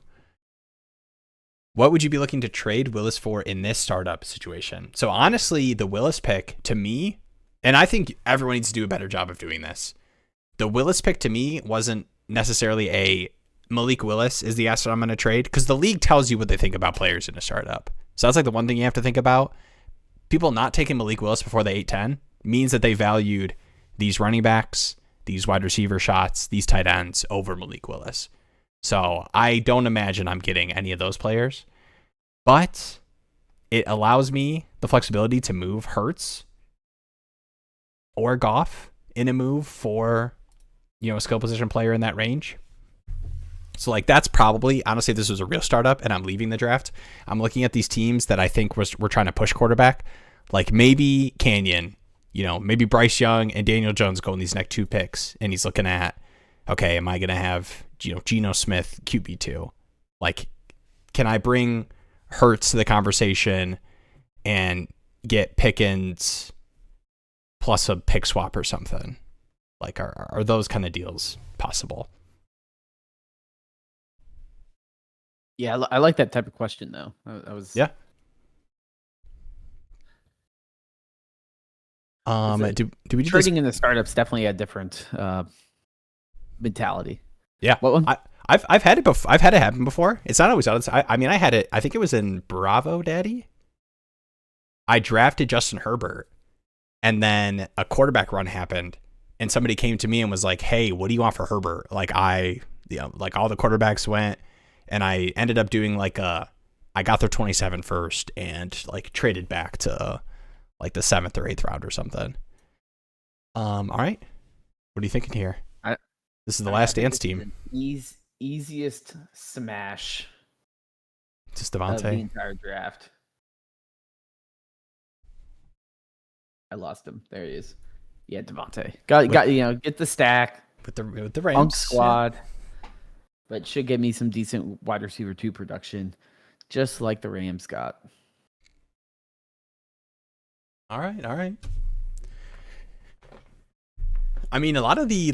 What would you be looking to trade Willis for in this startup situation? So honestly, the Willis pick to me, and I think everyone needs to do a better job of doing this. The Willis pick to me wasn't necessarily a Malik Willis is the asset I'm going to trade, because the league tells you what they think about players in a startup. So that's like the one thing you have to think about. People not taking Malik Willis before the 8-10 means that they valued these running backs, these wide receiver shots, these tight ends over Malik Willis. So I don't imagine I'm getting any of those players, but it allows me the flexibility to move Hurts or Goff in a move for, a skill position player in that range. So like that's probably, honestly, if this was a real startup and I'm leaving the draft, I'm looking at these teams that I think we're trying to push quarterback, like maybe Canyon, maybe Bryce Young and Daniel Jones go in these next 2 picks, and he's looking at, okay, am I going to have Geno Smith QB2? Like, can I bring Hurts to the conversation and get Pickens plus a pick swap or something? Like, are those kind of deals possible? Yeah, I like that type of question, though. Yeah. Do we do trading in the startups? Definitely a different mentality. Yeah. What one? I've had it before. I've had it happen before. It's not always out. I mean, I had it. I think it was in Bravo Daddy. I drafted Justin Herbert, and then a quarterback run happened, and somebody came to me and was like, "Hey, what do you want for Herbert?" Like like all the quarterbacks went, and I ended up doing like I got their 27 first and like traded back to like the 7th or 8th round or something. All right. What are you thinking here? This is the last dance team. Easiest smash. Just Devontae. Of the entire draft. I lost him. There he is. Yeah, Devontae. Got get the stack with the Rams squad. Yeah. But should give me some decent wide receiver 2 production, just like the Rams got. All right. I mean, a lot of the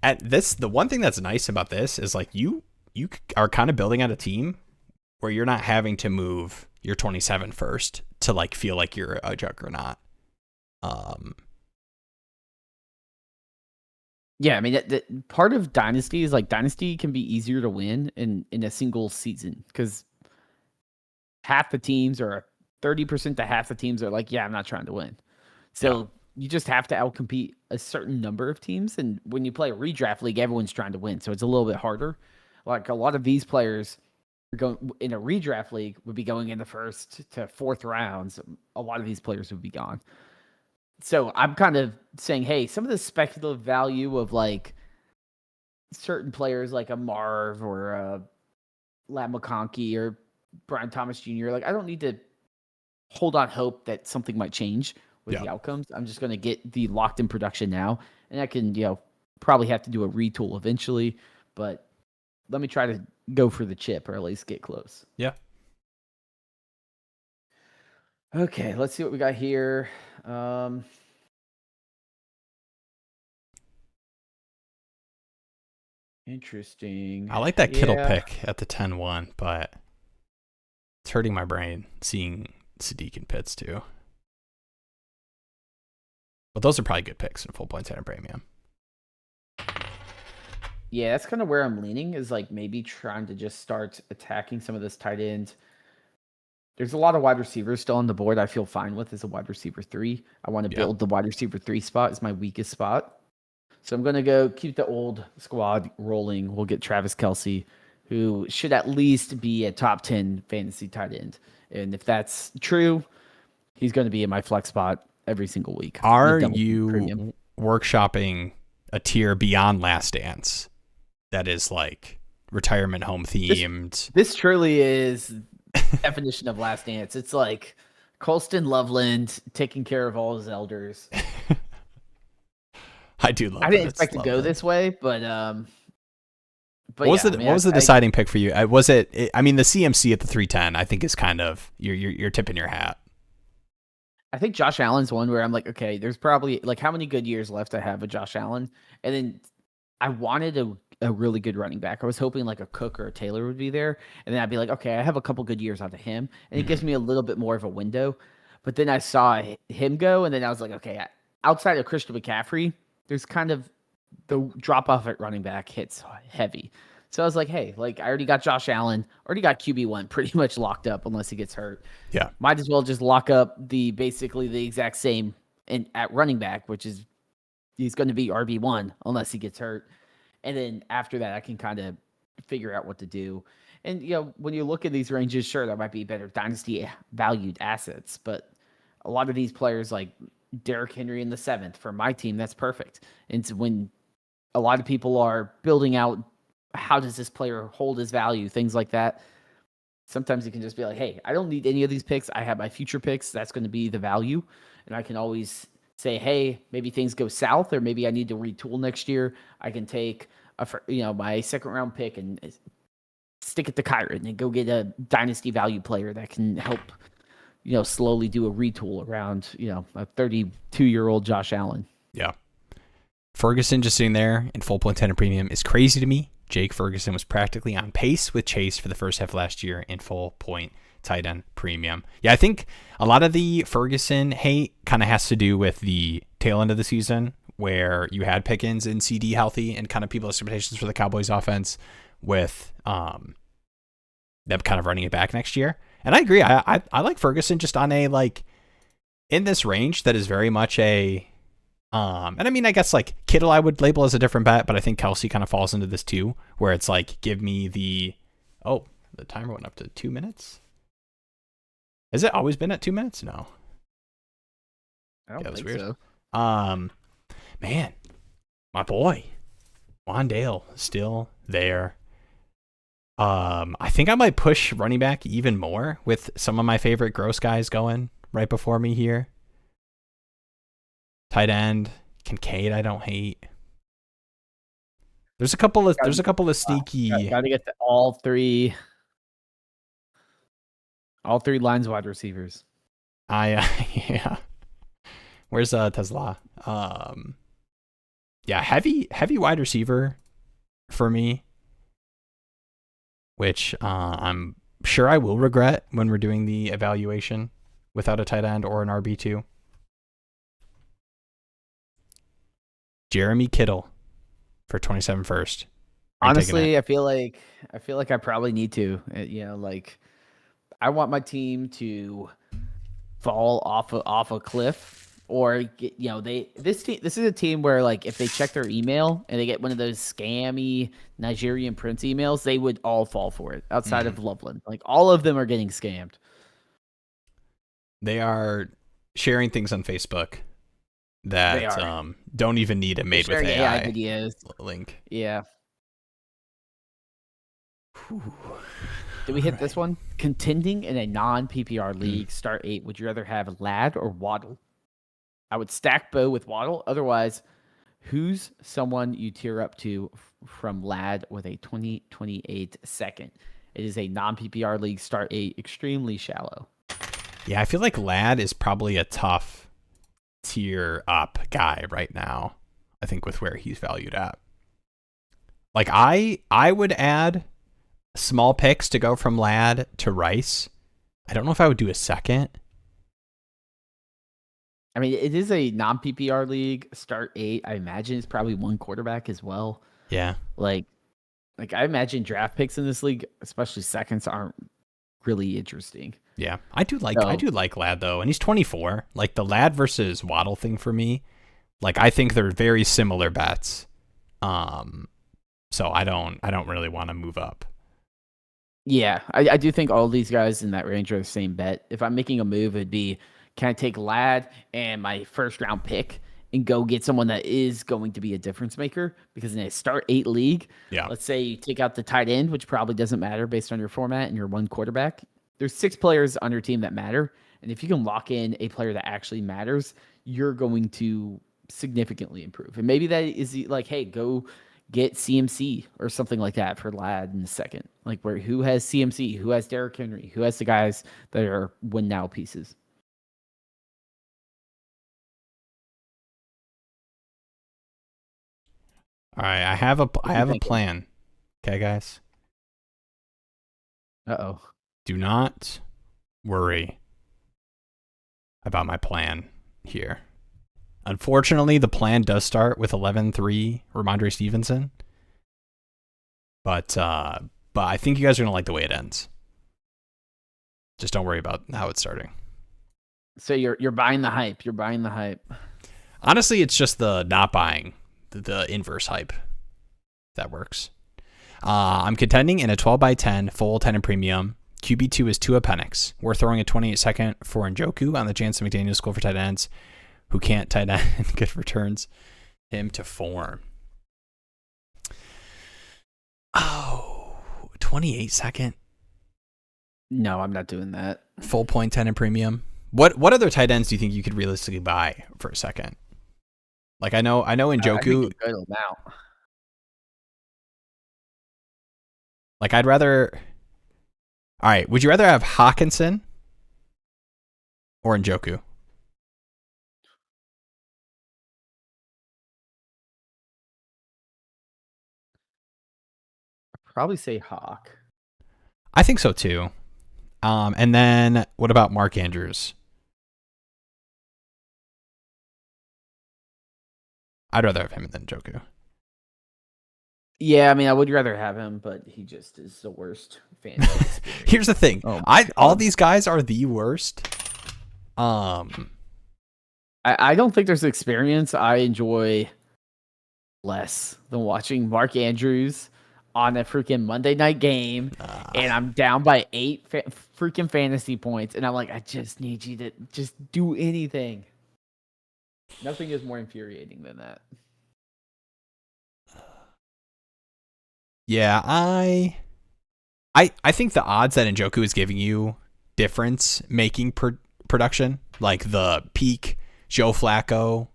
the one thing that's nice about this is like you are kind of building out a team where you're not having to move your 27 first to like feel like you're a juggernaut. Yeah, I mean, the part of Dynasty is like Dynasty can be easier to win in a single season because half the teams or 30% to half the teams are like, yeah, I'm not trying to win. So you just have to outcompete a certain number of teams. And when you play a redraft league, everyone's trying to win. So it's a little bit harder. Like a lot of these players are going in a redraft league would be going in the 1st to 4th rounds. A lot of these players would be gone. So I'm kind of saying, hey, some of the speculative value of like certain players like a Marv or a Lat McConkey or Brian Thomas Jr. Like, I don't need to hold on hope that something might change with the outcomes. I'm just going to get the locked in production now, and I can, probably have to do a retool eventually, but let me try to go for the chip or at least get close. Yeah. Okay, let's see what we got here. Interesting. I like that Kittle pick at the 10-1, but it's hurting my brain seeing Sadiq and Pitts too. But those are probably good picks in full point center premium. Yeah, that's kind of where I'm leaning, is like maybe trying to just start attacking some of this tight end. There's a lot of wide receivers still on the board I feel fine with as a wide receiver 3. I want to build the wide receiver 3 spot as my weakest spot. So I'm going to go keep the old squad rolling. We'll get Travis Kelce, who should at least be a top 10 fantasy tight end. And if that's true, he's going to be in my flex spot every single week. Are you workshopping a tier beyond Last Dance that is like retirement home themed? This truly is definition of Last Dance. It's like Colston Loveland taking care of all his elders. I do love. I didn't expect to go this way, but what was the deciding pick for you? Was it? I mean, the CMC at the 310, I think is kind of you're tipping your hat. I think Josh Allen's one where I'm like, okay, there's probably like how many good years left I have with Josh Allen, and then I wanted a really good running back. I was hoping like a Cook or a Taylor would be there, and then I'd be like, okay, I have a couple good years out of him, and it gives me a little bit more of a window. But then I saw him go, and then I was like, okay, outside of Christian McCaffrey, there's kind of the drop off at running back hits heavy. So I was like, hey, like I already got Josh Allen, already got QB1 pretty much locked up unless he gets hurt. Yeah. Might as well just lock up basically the exact same at running back, which is he's going to be RB1 unless he gets hurt. And then after that, I can kind of figure out what to do. And, when you look at these ranges, sure, there might be better dynasty valued assets, but a lot of these players like Derrick Henry in the 7th for my team, that's perfect. And so when a lot of people are building out, how does this player hold his value, things like that, sometimes you can just be like, hey, I don't need any of these picks. I have my future picks. That's going to be the value. And I can always say, hey, maybe things go south, or maybe I need to retool next year. I can take my second round pick and stick it to Kyron and go get a dynasty value player that can help, slowly do a retool around, a 32-year-old Josh Allen. Yeah. Ferguson just sitting there in full point center premium is crazy to me. Jake Ferguson was practically on pace with Chase for the first half of last year in full point tight end premium. Yeah, I think a lot of the Ferguson hate kind of has to do with the tail end of the season where you had Pickens and CD healthy and kind of people's expectations for the Cowboys offense with them kind of running it back next year. And I agree. I like Ferguson just on a like in this range that is very much a and I mean, I guess like Kittle I would label as a different bet, but I think Kelce kind of falls into this too, where it's like, give me the timer went up to 2 minutes. Has it always been at 2 minutes? No. I don't think so. Man, my boy, Wandale still there. I think I might push running back even more with some of my favorite gross guys going right before me here. Tight end, Kincaid, I don't hate. There's a couple of sneaky. Got to get to all three lines wide receivers. Yeah. Where's Tesla? Yeah, heavy wide receiver for me, which I'm sure I will regret when we're doing the evaluation without a tight end or an RB2. Jeremy Kittle for 27 first. Honestly, I feel like I probably need to. Like I want my team to fall off a cliff, or get, this is a team where like if they check their email and they get one of those scammy Nigerian prince emails, they would all fall for it. Outside of Loveland, like all of them are getting scammed. They are sharing things on Facebook that don't even need a made with AI videos link. Yeah. Whew. Do we hit this one? Contending in a non-PPR league, start 8. Would you rather have Ladd or Waddle? I would stack Bo with Waddle. Otherwise, who's someone you tier up to from Ladd with a 2028 second? It is a non-PPR league, start 8, extremely shallow. Yeah, I feel like Ladd is probably a tough tier up guy right now. I think with where he's valued at. Like I would add small picks to go from Ladd to Rice. I don't know if I would do a second. I mean, it is a non-PPR league, start 8. I imagine it's probably one quarterback as well. Yeah. Like I imagine draft picks in this league, especially seconds, aren't really interesting. Yeah. I do like Ladd though, and he's 24. Like the Ladd versus Waddle thing for me, like I think they're very similar bets. So I don't really want to move up. Yeah, I do think all these guys in that range are the same bet. If I'm making a move, it'd be, can I take Ladd and my first round pick and go get someone that is going to be a difference maker? Because in a start 8 league, let's say you take out the tight end, which probably doesn't matter based on your format and your one quarterback. There's 6 players on your team that matter. And if you can lock in a player that actually matters, you're going to significantly improve. And maybe that is like, hey, go get CMC or something like that for Ladd in the second. Like who has CMC, who has Derrick Henry, who has the guys that are win now pieces. All right, I have a plan. Okay, guys. Uh-oh. Do not worry about my plan here. Unfortunately, the plan does start with 11-3 Ramondre Stevenson. But I think you guys are going to like the way it ends. Just don't worry about how it's starting. So you're buying the hype. You're buying the hype. Honestly, it's just the not buying, the inverse hype that works. I'm contending in a 12x10 full 10 and premium. QB2 is Tua Penix. We're throwing a 28 second for Njoku on the Jansen McDaniels school for tight ends who can't tight end good returns him to form. Oh, 28 second. No, I'm not doing that. Full point 10 and premium. What other tight ends do you think you could realistically buy for a second? Like I know Njoku. Good amount. Like I'd rather. All right, would you rather have Hawkinson or Njoku? I'd probably say Hawk. I think so too. And then what about Mark Andrews? I'd rather have him than Njoku. Yeah, I mean, I would rather have him, but he just is the worst fan. Here's the thing. All these guys are the worst. I don't think there's experience I enjoy less than watching Mark Andrews on a freaking Monday night game, and I'm down by 8 freaking fantasy points, and I'm like, I just need you to just do anything. Nothing is more infuriating than that. Yeah, I think the odds that Njoku is giving you difference making production, like the peak Joe Flacco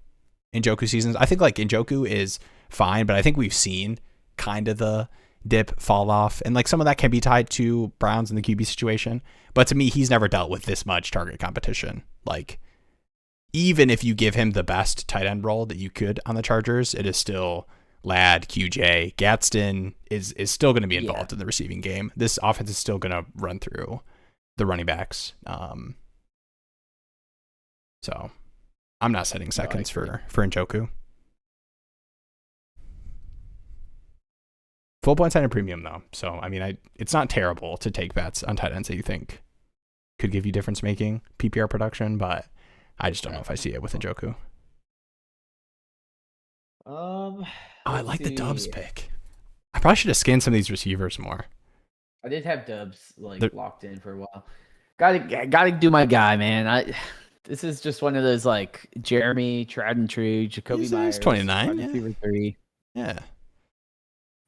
Njoku seasons. I think like Njoku is fine, but I think we've seen kind of the dip fall off, and like some of that can be tied to Browns and the QB situation. But to me, he's never dealt with this much target competition. Like even if you give him the best tight end role that you could on the Chargers, it is still Ladd, QJ, Gadsden is still going to be involved in the receiving game. This offense is still going to run through the running backs. So I'm not setting seconds for Njoku. Full point tight end premium though. So I mean, it's not terrible to take bets on tight ends that you think could give you difference making PPR production, but I just don't know if I see it with Njoku. I like the Dubs pick. I probably should have scanned some of these receivers more. I did have Dubs locked in for a while. Gotta do my guy, man. This is just one of those like Jeremy, tried and true, Jacoby Myers, 29, 3. Yeah,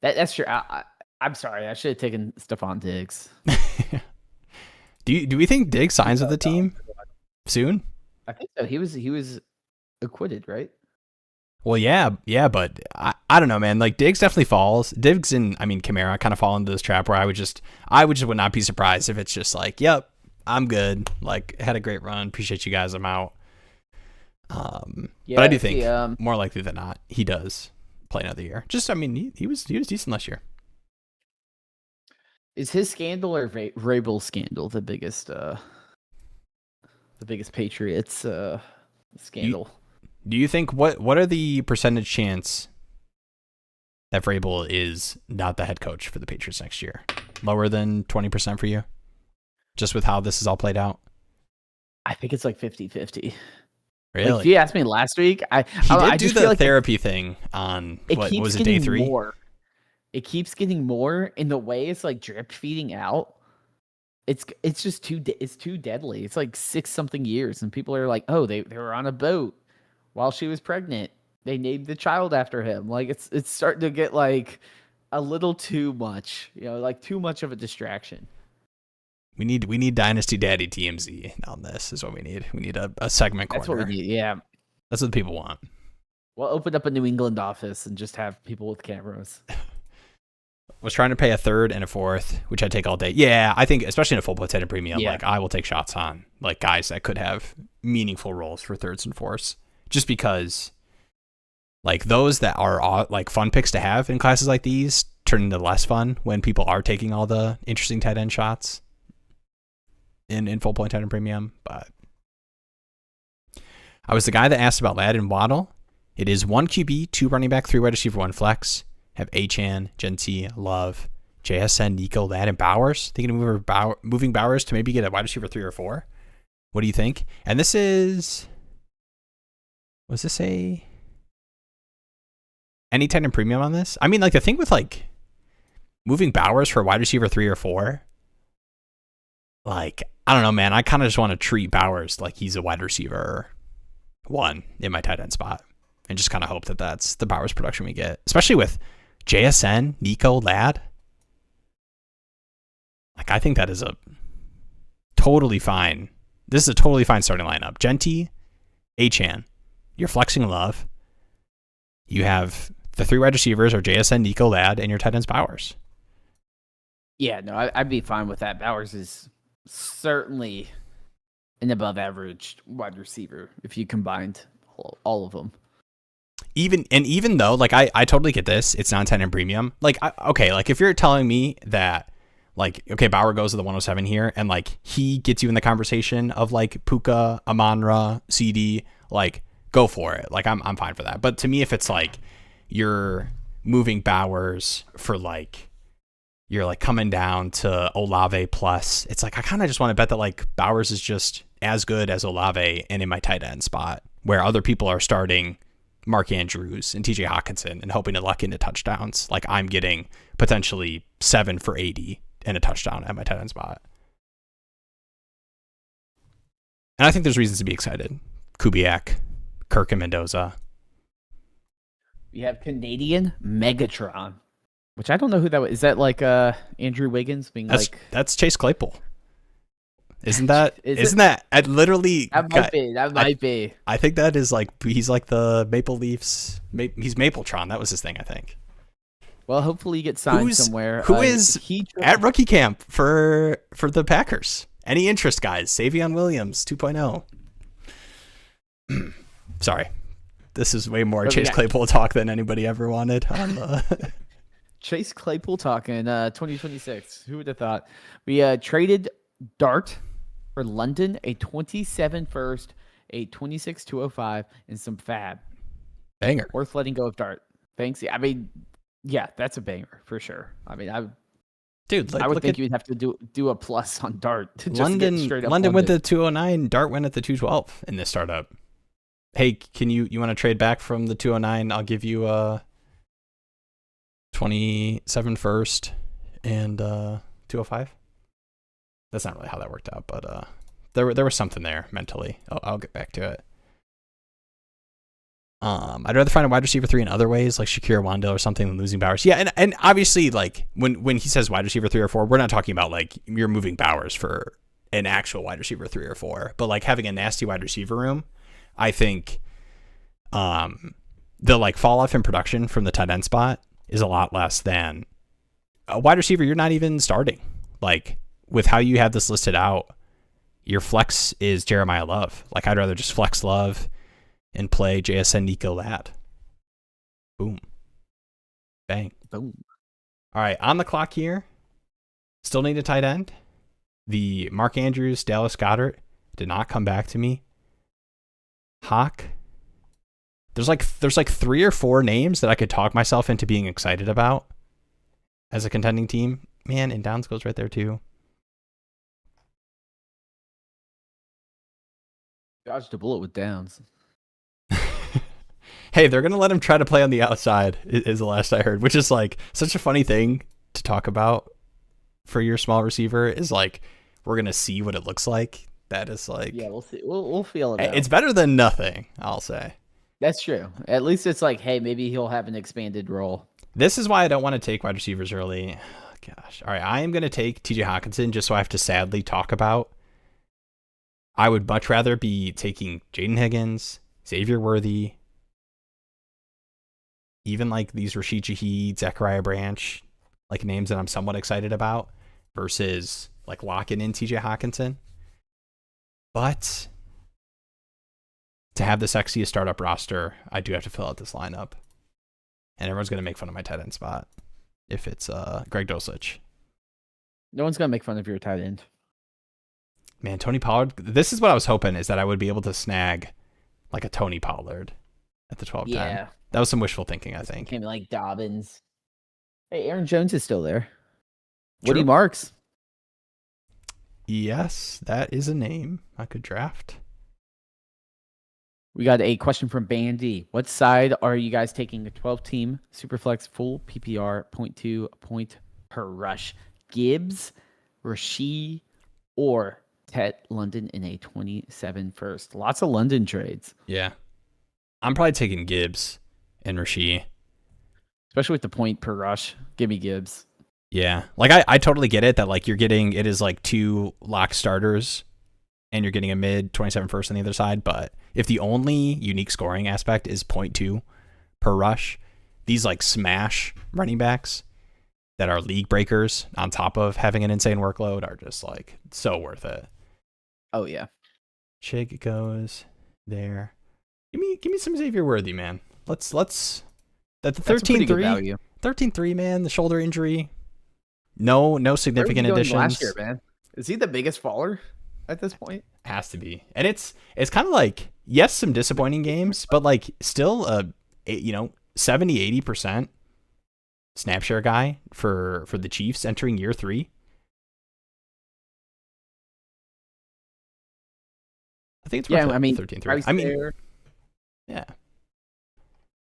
that's true. I'm sorry. I should have taken Stephon Diggs. Do we think Diggs signs with the team soon? I think so. He was acquitted, right? Well, yeah, but I don't know, man. Like Diggs definitely falls. Diggs and Kamara kind of fall into this trap where I would just would not be surprised if it's just like, yep, I'm good. Like had a great run. Appreciate you guys. I'm out. Yeah, but I do think more likely than not he does play another year. Just he was decent last year. Is his scandal or Vrabel's scandal the biggest Patriots scandal? Do you think what are the percentage chance that Vrabel is not the head coach for the Patriots next year? Lower than 20% for you? Just with how this is all played out? I think it's like 50-50. Really? Like, if you asked me last week, I did just do feel the therapy thing on what was it, day 3? It keeps getting more in the way it's like drip feeding out. It's just too deadly. It's like 6-something years, and people are like, oh, they were on a boat while she was pregnant. They named the child after him. Like it's starting to get like a little too much, like too much of a distraction. We need Dynasty Daddy TMZ on this is what we need. We need a segment corner. That's what we need. Yeah. That's what people want. We'll open up a New England office and just have people with cameras. Was trying to pay a third and a fourth, which I take all day. Yeah, I think especially in a full potato premium, like I will take shots on like guys that could have meaningful roles for thirds and fourths, just because like those that are like fun picks to have in classes like these turn into less fun when people are taking all the interesting tight end shots in full point tight end premium. But I was the guy that asked about Ladd and Waddle. It is 1 QB, 2 running back, 3 wide receiver, 1 flex. Have Achane, Genty, Love, JSN, Nico, Ladd, and Bowers. Thinking of moving Bowers to maybe get a wide receiver 3 or 4. What do you think? And this is... Was this a... Any tight end premium on this? I mean, like the thing with like moving Bowers for a wide receiver 3 or 4, like, I don't know, man. I kind of just want to treat Bowers like he's a wide receiver 1 in my tight end spot and just kind of hope that that's the Bowers production we get, especially with JSN, Nico, Ladd. Like, I think that is a totally fine. This is a totally fine starting lineup. Genty, Achane, you're flexing Love. You have the 3 wide receivers are JSN, Nico, Ladd, and your tight ends Bowers. Yeah, no, I'd be fine with that. Bowers is certainly an above average wide receiver if you combined all of them. Even though, like, I totally get this, it's not 10 and premium. Like, okay, like if you're telling me that, like, okay, Bauer goes to the 107 here, and like he gets you in the conversation of like Puka, Amon-Ra, CD, like, go for it. Like, I'm fine for that. But to me, if it's like you're moving Bowers for like you're like coming down to Olave plus, it's like I kind of just want to bet that like Bowers is just as good as Olave and in my tight end spot, where other people are starting Mark Andrews and TJ Hawkinson and hoping to luck into touchdowns. Like I'm getting potentially 7 for 80 and a touchdown at my tight end spot. And I think there's reasons to be excited. Kubiak, Kirk, and Mendoza. We have Canadian Megatron, which I don't know who that was. Is that like Andrew Wiggins being that's Chase Claypool. Isn't that? I literally. That might be. I think that is like he's like the Maple Leafs. He's Mapletron. That was his thing, I think. Well, hopefully he gets signed somewhere. Who is at rookie camp for the Packers? Any interest, guys? Savion Williams 2.0. Sorry, this is way more Chase Claypool talk than anybody ever wanted. Chase Claypool talk in 2026. Who would have thought? We traded Dart for London, a 27 first, a 26 205, and some fab. Banger. Worth letting go of Dart. Thanks. I mean, yeah, that's a banger for sure. I mean, I would think you'd have to do a plus on Dart to just get straight up. London went to 209, Dart went at the 212 in this startup. Hey, can you want to trade back from the 209? I'll give you a 27 first and 205. That's not really how that worked out, but there was something there mentally. I'll get back to it. I'd rather find a wide receiver 3 in other ways, like Shakira Wandale or something, than losing Bowers. Yeah, and obviously, like when he says wide receiver 3 or 4, we're not talking about like you're moving Bowers for an actual wide receiver 3 or 4, but like having a nasty wide receiver room, I think the like fall off in production from the tight end spot is a lot less than a wide receiver you're not even starting. Like with how you have this listed out, your flex is Jeremiah Love. Like I'd rather just flex Love and play JSN Nico Lad. Boom. Bang. Boom. All right, on the clock here. Still need a tight end. The Mark Andrews, Dallas Goedert did not come back to me. Hawk. There's like 3 or 4 names that I could talk myself into being excited about as a contending team. Man, and Downs goes right there too. Dodged a bullet with Downs. Hey, they're going to let him try to play on the outside, is the last I heard, which is like such a funny thing to talk about for your small receiver, is like, we're going to see what it looks like. That is like, yeah, we'll see. We'll feel it out. It's better than nothing, I'll say. That's true. At least it's like, hey, maybe he'll have an expanded role. This is why I don't want to take wide receivers early. Gosh. All right, I am going to take TJ Hawkinson just so I have to sadly talk about. I would much rather be taking Jaden Higgins, Xavier Worthy, even like these Rashid Shaheed, Zachariah Branch, like names that I'm somewhat excited about, versus like locking in TJ Hawkinson. But to have the sexiest startup roster, I do have to fill out this lineup. And everyone's going to make fun of my tight end spot if it's Greg Dulcich. No one's going to make fun of your tight end. Man, Tony Pollard. This is what I was hoping, is that I would be able to snag like a Tony Pollard at the 12-10. Yeah. That was some wishful thinking, I think. Came like Dobbins. Hey, Aaron Jones is still there. True. Woody Marks. Yes, that is a name I could draft. We got a question from Bandy. What side are you guys taking? A 12-team Superflex full PPR 0.2 point per rush. Gibbs, Rasheed, or Tet London in a 27 first. Lots of London trades. Yeah. I'm probably taking Gibbs and Rasheed. Especially with the point per rush. Give me Gibbs. Yeah. Like I totally get it that like you're getting, it is like 2 lock starters and you're getting a mid 27 first on the other side. But if the only unique scoring aspect is 0.2 per rush, these like smash running backs that are league breakers on top of having an insane workload are just like so worth it. Oh yeah. Chig goes there. Give me some Xavier Worthy, man. Let's that the 13-3. 13-3, man, the shoulder injury. No significant additions. Last year, man. Is he the biggest faller at this point? Has to be. And it's kind of like, yes, some disappointing games, but like still 70-80% snap share guy for the Chiefs entering year 3. I think it's worth 13-3. Yeah.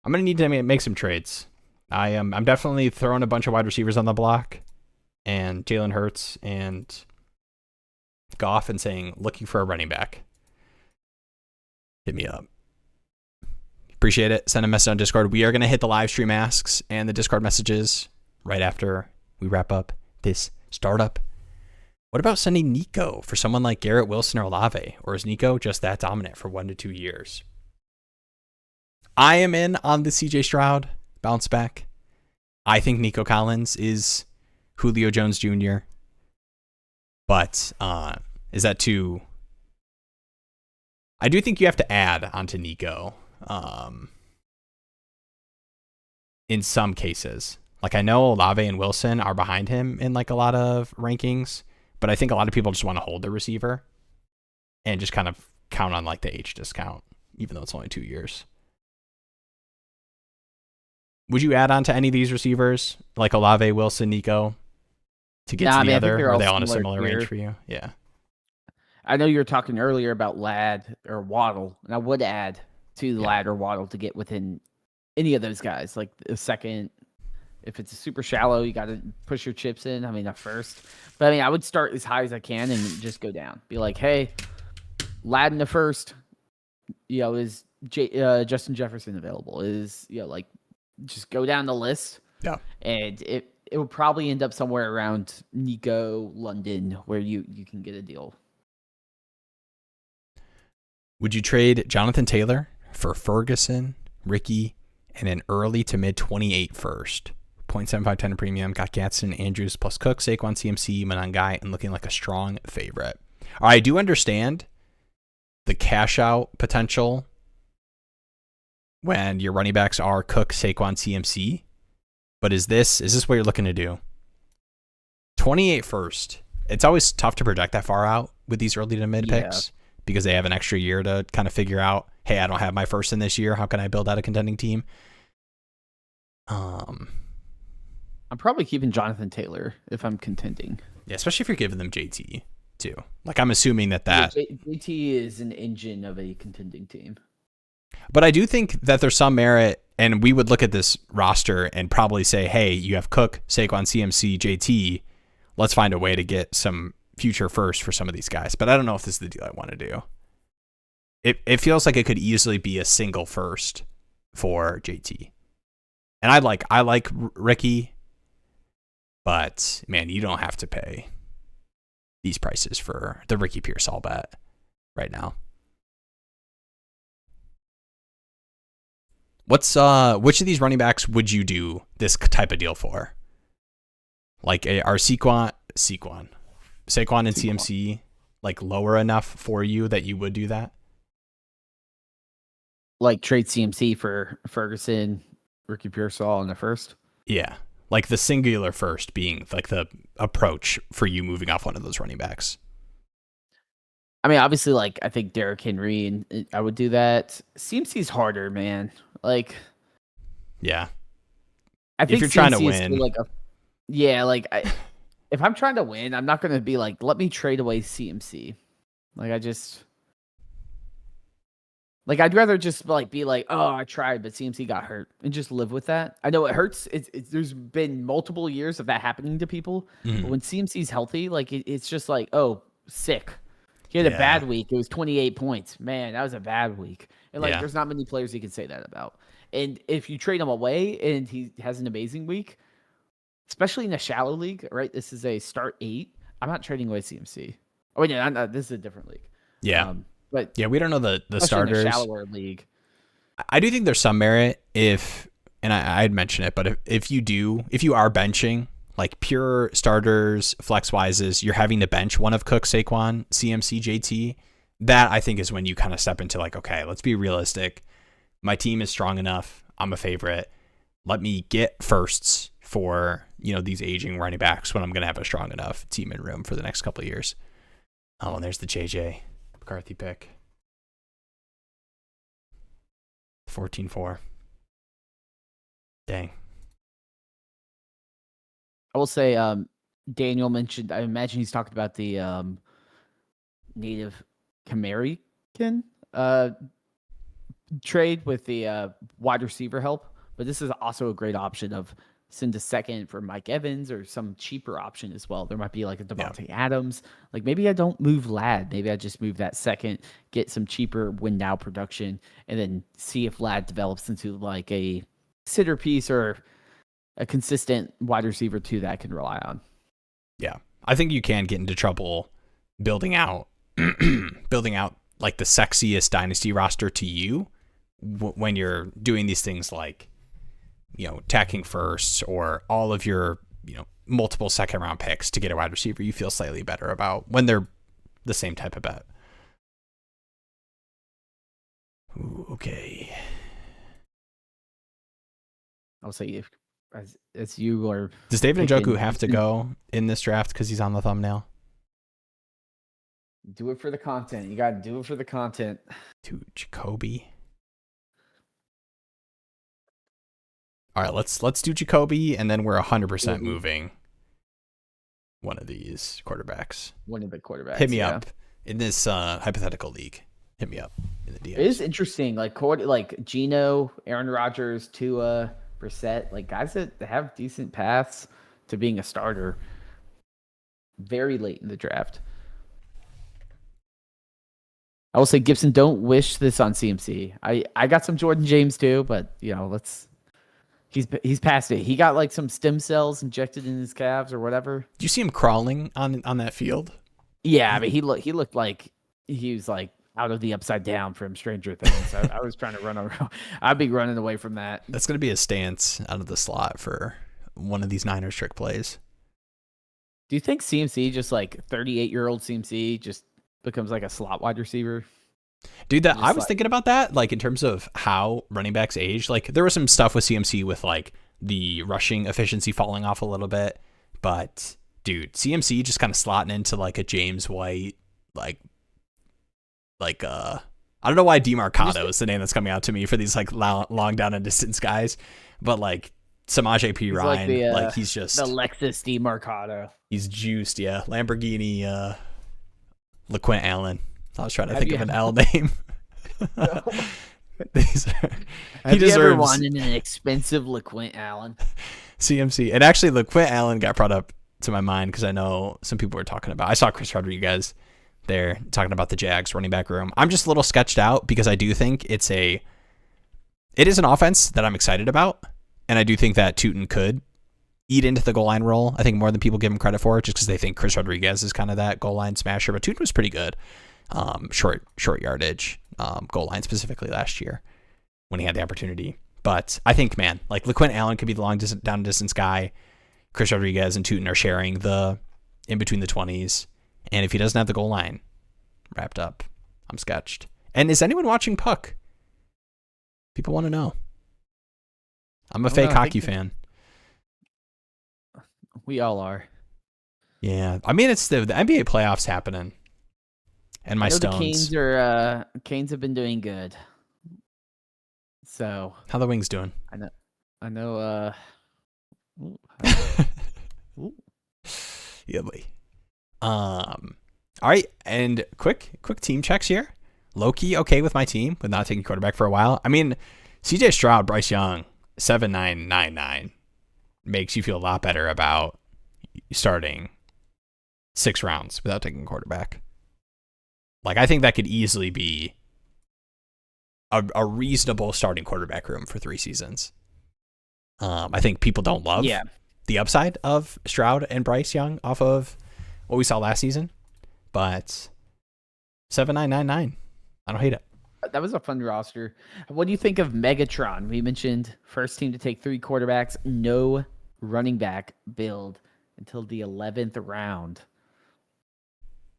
I'm going to need to make some trades. I'm definitely throwing a bunch of wide receivers on the block and Jalen Hurts and Goff and saying, looking for a running back. Hit me up. Appreciate it. Send a message on Discord. We are going to hit the live stream asks and the Discord messages right after we wrap up this startup. What about sending Nico for someone like Garrett Wilson or Olave? Or is Nico just that dominant for 1 to 2 years? I am in on the CJ Stroud bounce back. I think Nico Collins is Julio Jones Jr. But is that too... I do think you have to add onto Nico in some cases. Like I know Olave and Wilson are behind him in like a lot of rankings, but I think a lot of people just want to hold the receiver and just kind of count on like the age discount, even though it's only 2 years. Would you add on to any of these receivers, like Olave, Wilson, Nico, to get to the other? Are they all in a similar range for you? Yeah. I know you were talking earlier about Lad or Waddle, and I would add to the Lad or Waddle to get within any of those guys. Like a second, if it's a super shallow, you got to push your chips in. I mean, a first. But I mean, I would start as high as I can and just go down. Be like, hey, Lad in the first, is Justin Jefferson available? Is like just go down the list. Yeah. And it will probably end up somewhere around Nico, London, where you can get a deal. Would you trade Jonathan Taylor for Ferguson, Ricky, and an early to mid 28 first? 0.7510 premium, got Gatson, Andrews plus Cook, Saquon, CMC, Monangai, and looking like a strong favorite. All right, I do understand the cash out potential when your running backs are Cook, Saquon, CMC. But is this what you're looking to do? 28 first. It's always tough to project that far out with these early to mid picks because they have an extra year to kind of figure out, hey, I don't have my first in this year. How can I build out a contending team? I'm probably keeping Jonathan Taylor if I'm contending. Yeah, especially if you're giving them JT too. Like I'm assuming that JT is an engine of a contending team. But I do think that there's some merit, and we would look at this roster and probably say, hey, you have Cook, Saquon, CMC, JT. Let's find a way to get some future first for some of these guys. But I don't know if this is the deal I want to do. It feels like it could easily be a single first for JT. And I like Ricky, but man, you don't have to pay these prices for the Ricky Pierce all bet right now. Which of these running backs would you do this type of deal for? Like are Saquon and CMC like lower enough for you that you would do that? Like trade CMC for Ferguson, Ricky Pearsall in the first? Yeah. Like the singular first being like the approach for you moving off one of those running backs. I mean, obviously, like, I think Derrick Henry, and I would do that. CMC's harder, man. Like, yeah. I think if you're CMC trying to is win, like if I'm trying to win, I'm not going to be like, let me trade away CMC. Like, I'd rather just like be like, oh, I tried, but CMC got hurt, and just live with that. I know it hurts. There's been multiple years of that happening to people, but when CMC's healthy, like it's just like, oh, sick. He had a bad week. It was 28 points. Man, that was a bad week. And like, there's not many players you can say that about. And if you trade him away and he has an amazing week, especially in a shallow league, right? This is a start 8. I'm not trading away CMC. Oh, wait, no, this is a different league. Yeah. But yeah, we don't know the starters. In a shallower league. I do think there's some merit and I'd mention it, but if you are benching like pure starters, flex wises, you're having to bench one of Cook, Saquon, CMC, JT. That I think is when you kind of step into like, okay, let's be realistic. My team is strong enough. I'm a favorite. Let me get firsts for, these aging running backs when I'm going to have a strong enough team and room for the next couple of years. Oh, and there's the JJ McCarthy pick. 14-4. Dang. I will say, Daniel mentioned, I imagine he's talked about the Native American trade with the wide receiver help, but this is also a great option of send a second for Mike Evans or some cheaper option as well. There might be like a Devontae Adams. Like maybe I don't move Ladd. Maybe I just move that second, get some cheaper win now production, and then see if Ladd develops into like a sitter piece or a consistent wide receiver too that I can rely on. Yeah. I think you can get into trouble building out like the sexiest dynasty roster to you when you're doing these things like, tacking firsts or all of your, multiple second round picks to get a wide receiver you feel slightly better about when they're the same type of bet. Ooh, okay. I'll say if as you are. Does David Njoku have to go in this draft because he's on the thumbnail? Do it for the content. You got to do it for the content. Dude, Jacoby. All right, let's do Jacoby, and then we're 100% moving one of these quarterbacks. One of the quarterbacks. Hit me up in this hypothetical league. Hit me up in the DMs. It is interesting, like Geno, Aaron Rodgers, Tua, Brissett, like guys that have decent paths to being a starter very late in the draft. I will say, Gibson, don't wish this on CMC. I got some Jordan James too, but he's past it. He got like some stem cells injected in his calves or whatever. Do you see him crawling on that field? Yeah, I mean he looked like he was like out of the Upside Down from Stranger Things. I was trying to run around. I'd be running away from that. That's gonna be a stance out of the slot for one of these Niners trick plays. Do you think CMC, just like 38-year-old CMC, just becomes like a slot wide receiver? Dude, I was thinking about that, like in terms of how running backs age. Like there was some stuff with CMC with like the rushing efficiency falling off a little bit, but dude, CMC just kind of slotting into like a James White, like I don't know why DeMarcado is the name that's coming out to me for these like long down and distance guys, but like Samaje P. Ryan, like he's just the Lexus DeMarcado. He's juiced, yeah. Lamborghini, LaQuint Allen. I was trying to think of an L name. Have you ever wanted an expensive LaQuint Allen? CMC. And actually, LaQuint Allen got brought up to my mind because I know some people were talking about. I saw Chris Rodriguez there talking about the Jags running back room. I'm just a little sketched out because I do think it is an offense that I'm excited about, and I do think that Tootin could eat into the goal line role. I think more than people give him credit for, just because they think Chris Rodriguez is kind of that goal line smasher. But Tootin was pretty good, short yardage, goal line specifically last year when he had the opportunity. But I think, man, like LaQuint Allen could be the long down distance guy. Chris Rodriguez and Tootin are sharing the in between the 20s, and if he doesn't have the goal line wrapped up, I'm sketched. And is anyone watching Puck? People want to know. I'm a fake hockey fan. We all are. Yeah, I mean it's the NBA playoffs happening, and my Stones. The Canes have been doing good. So how the Wings doing? I know. Yeah, boy. All right, and quick team checks here. Low-key okay with my team with not taking quarterback for a while. I mean, CJ Stroud, Bryce Young, 7.999 makes you feel a lot better about starting 6 rounds without taking a quarterback. Like, I think that could easily be a reasonable starting quarterback room for 3 seasons. I think people don't love the upside of Stroud and Bryce Young off of what we saw last season, but 7.999, I don't hate it. That was a fun roster. What do you think of Megatron? We mentioned first team to take 3 quarterbacks, no running back build until the 11th round.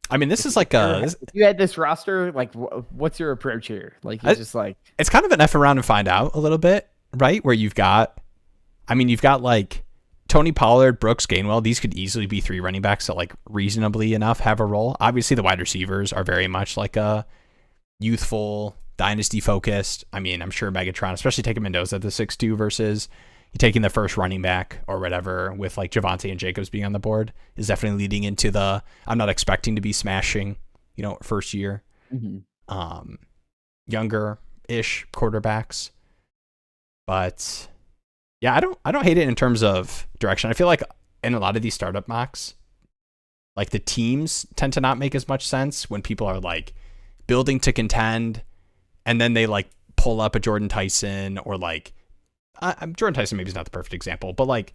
I mean, this is like if you had this roster, like, what's your approach here? Like, just like, it's kind of an F around and find out a little bit, right? Where you've got like Tony Pollard, Brooks, Gainwell. These could easily be 3 running backs that like reasonably enough have a role. Obviously, the wide receivers are very much like a youthful, dynasty focused. I mean, I'm sure Megatron, especially taking Mendoza at the 6'2" versus you taking the first running back or whatever with like Javonte and Jacobs being on the board is definitely leading into the I'm not expecting to be smashing, first year. Mm-hmm. Younger-ish quarterbacks. But yeah, I don't hate it in terms of direction. I feel like in a lot of these startup mocks, like the teams tend to not make as much sense when people are like building to contend, and then they like pull up a Jordan Tyson or like Jordan Tyson maybe is not the perfect example, but like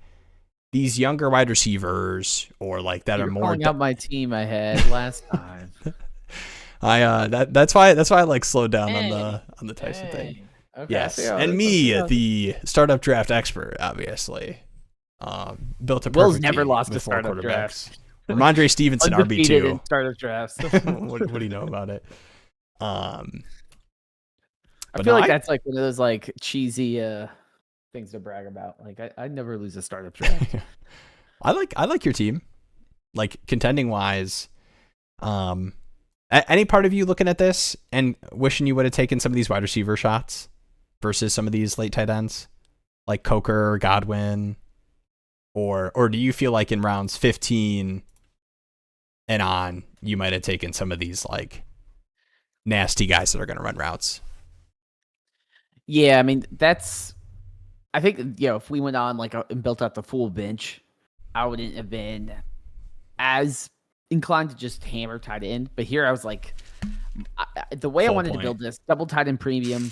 these younger wide receivers or like that are more calling out my team I had last time. That's why I like slowed down on the Tyson thing. Okay, yes, and me, the startup draft expert, obviously, built a perfect Will's never team lost with a startup draft. Ramondre Stevenson, RB2. Startup drafts. what do you know about it? I feel like that's like one of those like cheesy things to brag about. Like I'd never lose a startup draft. I like your team, like contending wise. Any part of you looking at this and wishing you would have taken some of these wide receiver shots versus some of these late tight ends like Coker or Godwin, or do you feel like in rounds 15 and on you might have taken some of these like nasty guys that are going to run routes? Yeah, I mean I think if we went on like and built out the full bench, I wouldn't have been as inclined to just hammer tight end. But here I was like, The way I Full wanted point. to build this, double tight end premium,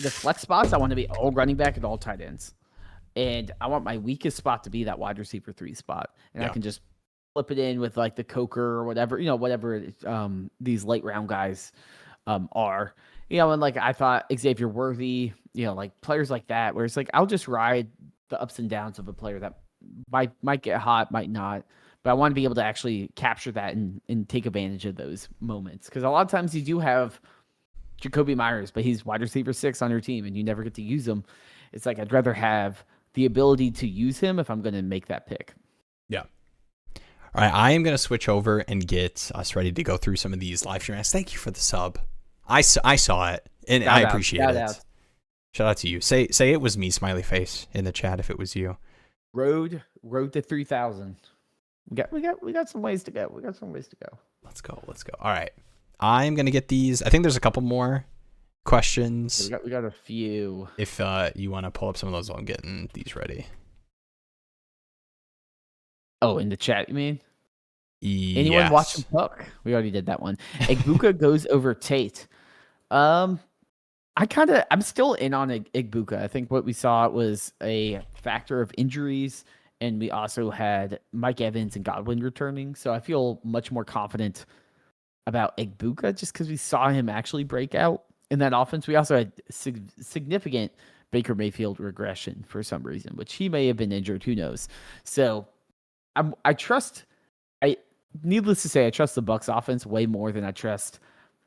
the flex spots, I want to be all running back and all tight ends. And I want my weakest spot to be that wide receiver 3 spot. And I can just flip it in with like the Coker or whatever, whatever these late round guys are. And like I thought Xavier Worthy, like players like that, where it's like I'll just ride the ups and downs of a player that might get hot, might not. But I want to be able to actually capture that and take advantage of those moments. Because a lot of times you do have Jacoby Myers, but he's wide receiver 6 on your team and you never get to use him. It's like I'd rather have the ability to use him if I'm going to make that pick. Yeah. All right, I am going to switch over and get us ready to go through some of these live streams. Thank you for the sub. I saw it, and I appreciate it. Shout out to you. Say it was me, smiley face, in the chat if it was you. Road to 3,000. We got some ways to go. Let's go. All right. I'm going to get these. I think there's a couple more questions. We got a few. If you want to pull up some of those while I'm getting these ready. Oh, in the chat, you mean? Yes. Anyone watching Puck? We already did that one. Igbuka goes over Tate. I'm still in on Igbuka. I think what we saw was a factor of injuries, and we also had Mike Evans and Godwin returning. So I feel much more confident about Igbuka just because we saw him actually break out in that offense. We also had significant Baker Mayfield regression for some reason, which he may have been injured. Who knows? So needless to say, I trust the Bucs offense way more than I trust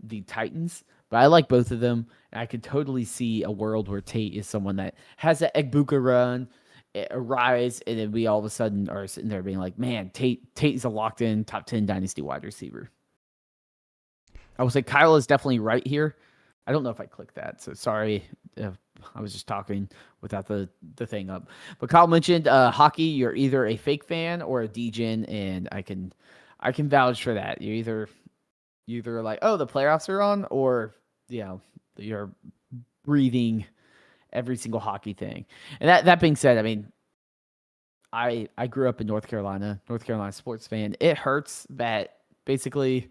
the Titans. But I like both of them. And I could totally see a world where Tate is someone that has an Igbuka run, a rise, and then we all of a sudden are sitting there being like, man, Tate is a locked-in top 10 dynasty wide receiver. I would say Kyle is definitely right here. I don't know if I clicked that, so sorry. I was just talking without the thing up. But Kyle mentioned hockey. You're either a fake fan or a degen, and I can vouch for that. You're either like, oh, the playoffs are on, or you're breathing every single hockey thing. And that being said, I mean, I grew up in North Carolina sports fan. It hurts that basically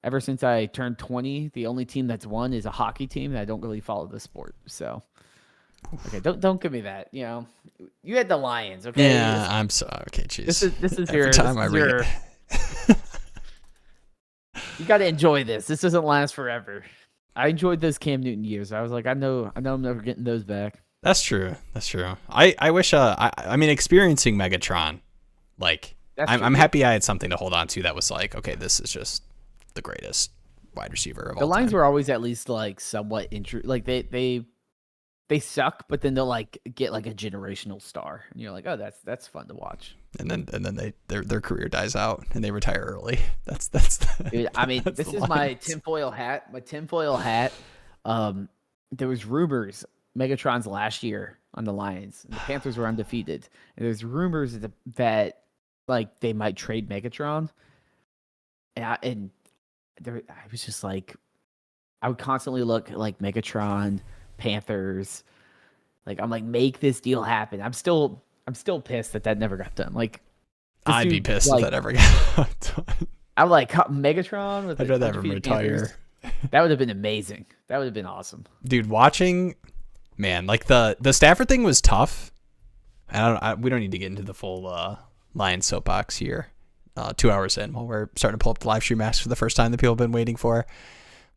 ever since I turned 20, the only team that's won is a hockey team, and I don't really follow the sport. So, okay, don't give me that. You had the Lions, okay? Yeah, I'm sorry. Okay, jeez. This is Every your time I read it. You got to enjoy this. This doesn't last forever. I enjoyed those Cam Newton years. I was like, I know I'm never getting those back. That's true. I wish. I mean, experiencing Megatron, like, I'm happy I had something to hold on to that was like, okay, this is just the greatest wide receiver of all time. The Lions were always at least like somewhat like they suck, but then they'll like get like a generational star, and you're like, oh, that's fun to watch. And then their career dies out and they retire early. That's Dude, I mean, this is my tinfoil hat. There was rumors Megatron's last year on the Lions, and the Panthers were undefeated, and there's rumors that like they might trade Megatron, and I was just like, I would constantly look like Megatron, Panthers, like I'm like, make this deal happen. I'm still pissed that never got done. Like, I'd be pissed if that ever got done. I'm like, Megatron with. I'd rather have him retire. That would have been amazing. That would have been awesome, dude. Watching, man, like the Stafford thing was tough. We don't need to get into the full Lions soapbox here. 2 hours in, while we're starting to pull up the live stream mask for the first time that people have been waiting for.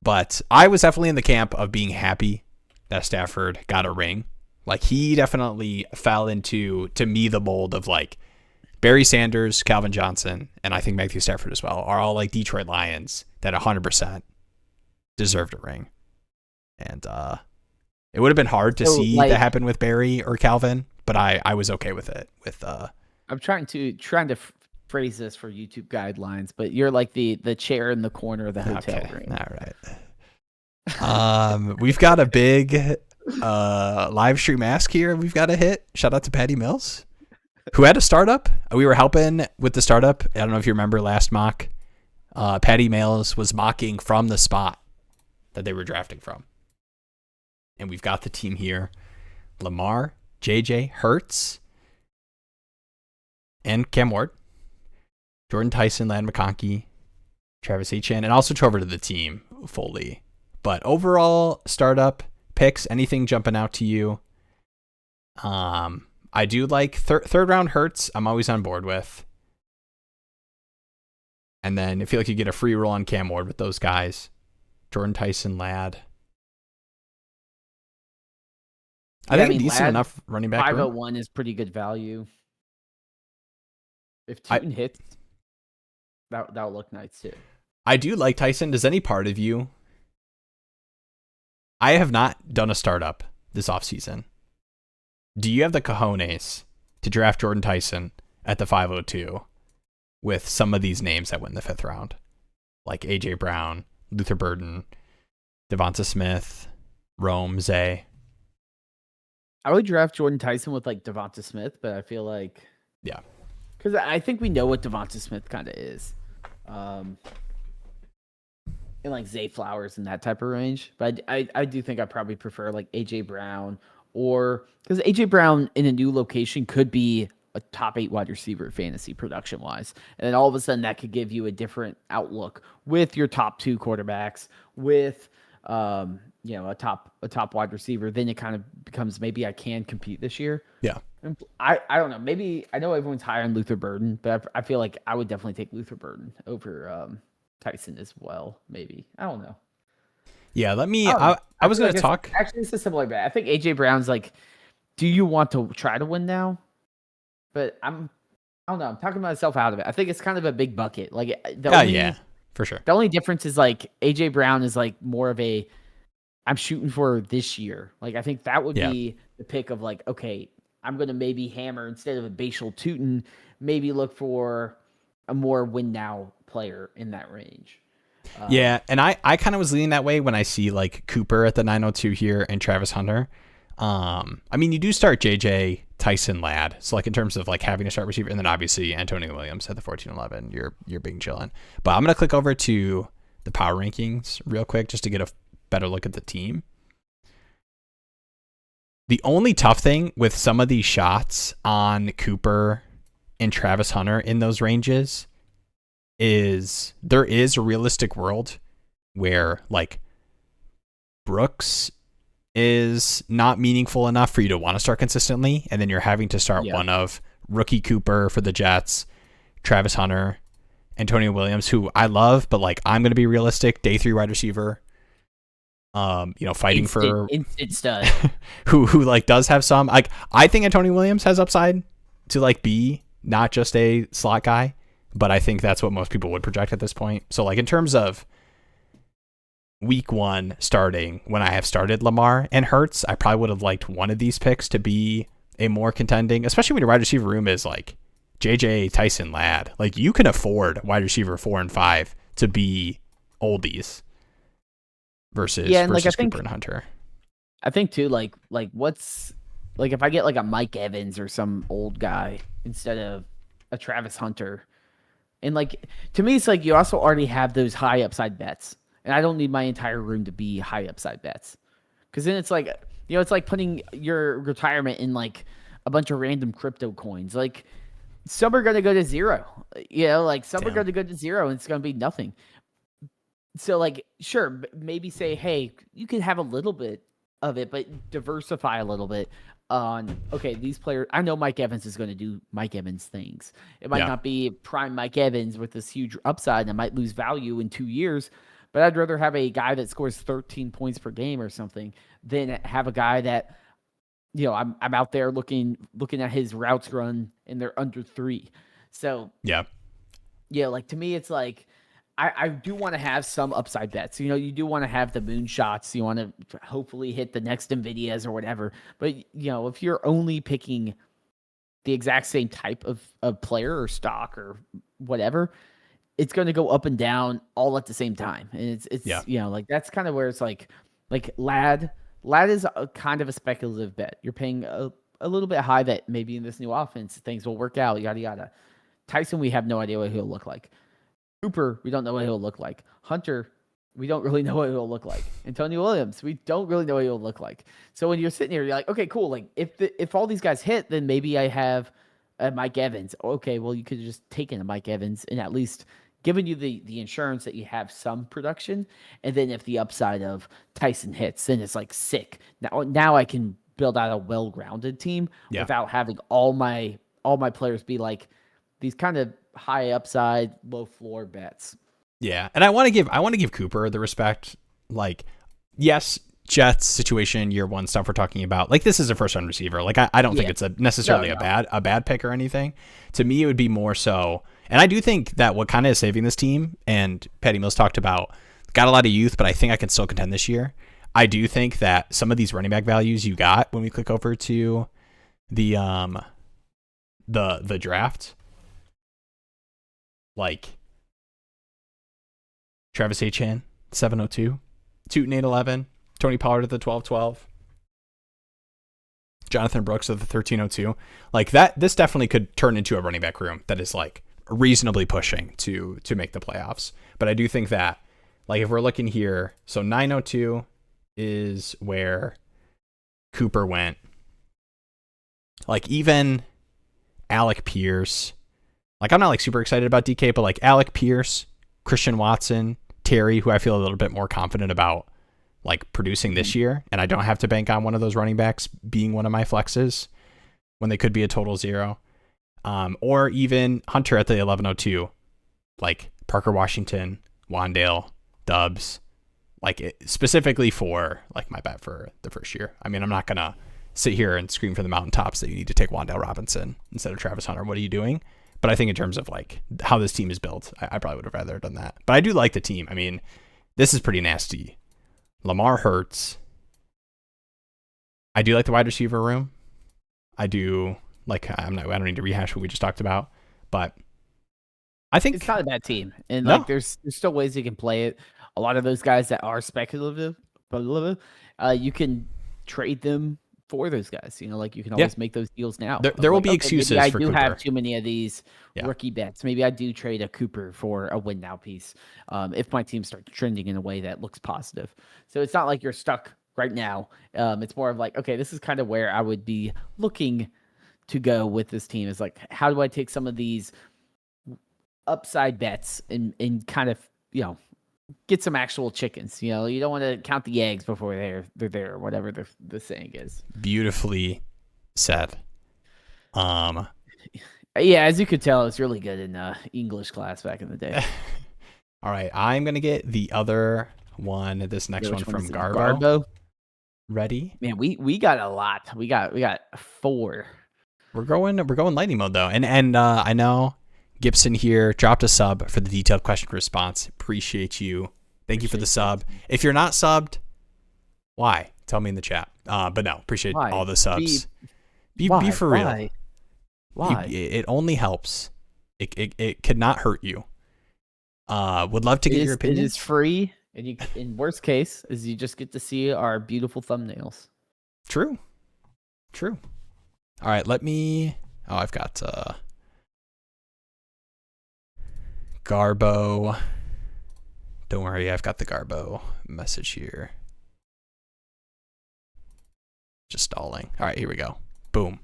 But I was definitely in the camp of being happy that Stafford got a ring. Like, he definitely fell into, to me, the mold of like Barry Sanders, Calvin Johnson, and I think Matthew Stafford as well are all like Detroit Lions that 100% deserved a ring. And it would have been hard to see that happen with Barry or Calvin, but I was okay with it. I'm trying to phrase this for YouTube guidelines, but you're like the chair in the corner of the hotel room. All right. We've got a big live stream ask here we've got to hit. Shout out to Patty Mills, who had a startup. We were helping with the startup. I don't know if you remember last mock. Patty Mills was mocking from the spot that they were drafting from. And we've got the team here. Lamar, JJ, Hurts, and Cam Ward. Jordan Tyson, Land McConkey, Travis Etienne, and I'll switch over to the team fully. But overall, startup picks, anything jumping out to you? I do like third round Hurts. I'm always on board with. And then I feel like you get a free roll on Cam Ward with those guys. Jordan Tyson, Ladd. I think decent Ladd, enough running back. 501 is pretty good value. If Tootin hits, that'll look nice too. I do like Tyson. Does any part of you? I have not done a startup this offseason. Do you have the cojones to draft Jordan Tyson at the 502 with some of these names that went in the 5th round? Like A.J. Brown, Luther Burden, Devonta Smith, Rome, Zay. I would draft Jordan Tyson with like Devonta Smith, but I feel like... Yeah. Because I think we know what Devonta Smith kind of is. And like Zay Flowers in that type of range. But I do think I probably prefer like A.J. Brown, or because A.J. Brown in a new location could be a top 8 wide receiver fantasy production wise. And then all of a sudden that could give you a different outlook with your top 2 quarterbacks, with a top wide receiver. Then it kind of becomes, maybe I can compete this year. Yeah. I don't know. Maybe I know everyone's high on Luther Burden, but I feel like I would definitely take Luther Burden over Tyson as well. Maybe. I don't know. Yeah, I was going to talk. Actually, it's a similar bet. I think A.J. Brown's like, do you want to try to win now? But I don't know. I'm talking myself out of it. I think it's kind of a big bucket. Like, yeah, for sure. The only difference is like A.J. Brown is like more of a, I'm shooting for this year. Like, I think that would be the pick of like, okay, I'm going to maybe hammer instead of a Bashal Tootin, maybe look for a more win now player in that range. Yeah, and I kind of was leaning that way when I see like Cooper at the 902 here and Travis Hunter. I mean, you do start JJ, Tyson, Ladd. So like in terms of like having a start receiver, and then obviously Antonio Williams at the 1411, you're being chillin'. But I'm gonna click over to the power rankings real quick just to get a better look at the team. The only tough thing with some of these shots on Cooper and Travis Hunter in those ranges is there is a realistic world where like Brooks is not meaningful enough for you to want to start consistently, and then you're having to start one of rookie Cooper for the Jets, Travis Hunter, Antonio Williams, who I love, but like I'm going to be realistic, day 3 wide receiver. Fighting for instant stud. who like does have some, like, I think Antonio Williams has upside to like be not just a slot guy, but I think that's what most people would project at this point. So like in terms of week 1 starting, when I have started Lamar and Hurts, I probably would have liked one of these picks to be a more contending, especially when your wide receiver room is like JJ, Tyson, Ladd. Like you can afford wide receiver 4 and 5 to be oldies. Versus like I think Cooper and Hunter. I think too, like what's like if I get like a Mike Evans or some old guy instead of a Travis Hunter, and like to me it's like you also already have those high upside bets, and I don't need my entire room to be high upside bets, because then it's like it's like putting your retirement in like a bunch of random crypto coins. Like some are gonna go to zero, like some are gonna go to zero, and it's gonna be nothing. So, like, sure, maybe say, hey, you can have a little bit of it, but diversify a little bit on, okay, these players, I know Mike Evans is going to do Mike Evans things. It might not be prime Mike Evans with this huge upside and might lose value in 2 years, but I'd rather have a guy that scores 13 points per game or something than have a guy that, I'm out there looking at his routes run and they're under 3. So, like, to me, it's like, I do want to have some upside bets. You do want to have the moonshots. You want to hopefully hit the next NVIDIAs or whatever. But, if you're only picking the exact same type of player or stock or whatever, it's going to go up and down all at the same time. And it's like that's kind of where it's like Ladd is a kind of a speculative bet. You're paying a little bit high that maybe in this new offense things will work out, yada, yada. Tyson, we have no idea what he'll look like. Cooper, we don't know what he'll look like. Hunter, we don't really know what he'll look like. Antonio Williams, we don't really know what he'll look like. So when you're sitting here, you're like, okay, cool. Like if all these guys hit, then maybe I have Mike Evans. Okay, well you could have just taken a Mike Evans and at least giving you the insurance that you have some production, and then if the upside of Tyson hits, then it's like sick. Now I can build out a well-grounded team without having all my players be like these kind of high upside, low floor bets. Yeah, and I want to give Cooper the respect. Like, yes, Jets situation, year one stuff we're talking about. Like, this is a first round receiver. Like, I don't think it's necessarily a bad pick or anything. To me, it would be more so. And I do think that what kind of is saving this team, and Patty Mills talked about, got a lot of youth, but I think I can still contend this year. I do think that some of these running back values you got when we click over to the draft, like Travis Etienne, 702, Tootin 811, Tony Pollard at the 1212, Jonathan Brooks at the 1302. Like that, this definitely could turn into a running back room that is like reasonably pushing to make the playoffs. But I do think that, like, if we're looking here, so 902 is where Cooper went. Like, even Alec Pierce, like, I'm not like super excited about DK, but like Alec Pierce, Christian Watson, Terry, who I feel a little bit more confident about like producing this year, and I don't have to bank on one of those running backs being one of my flexes when they could be a total zero. Or even Hunter at the 1102, like Parker Washington, Wandale, Dubs, like specifically for like my bet for the first year. I mean, I'm not going to sit here and scream from the mountaintops that you need to take Wandale Robinson instead of Travis Hunter. What are you doing? But I think in terms of like how this team is built, I probably would have rather done that. But I do like the team. I mean, this is pretty nasty. Lamar Hurts. I do like the wide receiver room. I do like, I don't need to rehash what we just talked about, but I think it's not a bad team. And like, there's still ways you can play it. A lot of those guys that are speculative, you can trade them for those guys. You know, like you can always make those deals now. There will be excuses maybe for I do Cooper. have too many of these rookie bets. Maybe I do trade a Cooper for a win now piece if my team starts trending in a way that looks positive. So it's not like you're stuck right now. It's more of like, okay, this is kind of where I would be looking to go with this team, is like, how do I take some of these upside bets and kind of, you know, get some actual chickens. You know, you don't want to count the eggs before they're there, or whatever the saying is. Beautifully said. Yeah, as you could tell, I was really good in English class back in the day. All right, I'm gonna get the other one. This next one from Garbo. Ready? Man, we got a lot. We got 4. We're going lightning mode though, and I know Gibson here dropped a sub for the detailed question response. Appreciate you. Thank you for the sub. If you're not subbed, why? Tell me in the chat. But no, appreciate all the subs. Be for real. Why? It only helps. It could not hurt you. Would love to get your opinion. It is free, and you, in worst case, is you just get to see our beautiful thumbnails. True. All right, let me. Oh, I've got Garbo. Don't worry, I've got the Garbo message here. Just stalling. All right, here we go. Boom.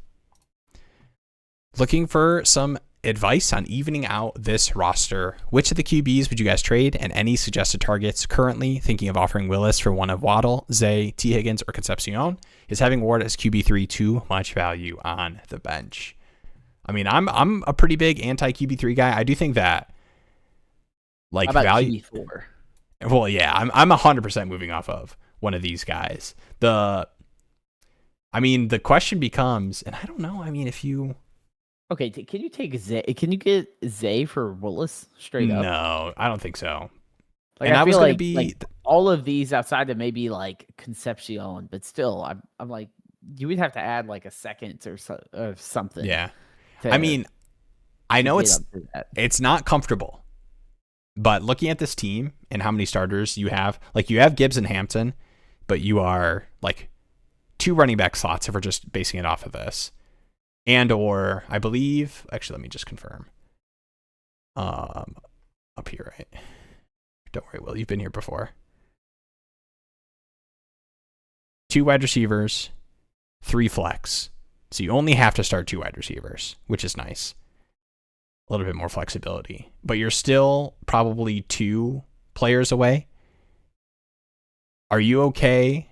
Looking for some advice on evening out this roster. Which of the QBs would you guys trade, and any suggested targets? Currently thinking of offering Willis for one of Waddle, Zay, T. Higgins, or Concepcion. Is having Ward as QB3 too much value on the bench? I mean, I'm a pretty big anti-QB3 guy. I do think that, like, how about value. QB4? Well, yeah, I'm 100% moving off of one of these guys. The question becomes, and I don't know. I mean, if you. Okay, can you take Zay? Can you get Zay for Willis straight up? No, I don't think so. Like, and I feel was like, all of these outside of maybe like Concepcion, but still, I'm like, you would have to add like a second or something. Yeah, I mean, I know it's not comfortable, but looking at this team and how many starters you have, like you have Gibbs and Hampton, but you are like 2 running back slots if we're just basing it off of this. And or I believe, actually, let me just confirm. Up here, right? Don't worry, Will. You've been here before. 2 wide receivers, 3 flex. So you only have to start 2 wide receivers, which is nice. a little bit more flexibility. But you're still probably 2 players away. Are you okay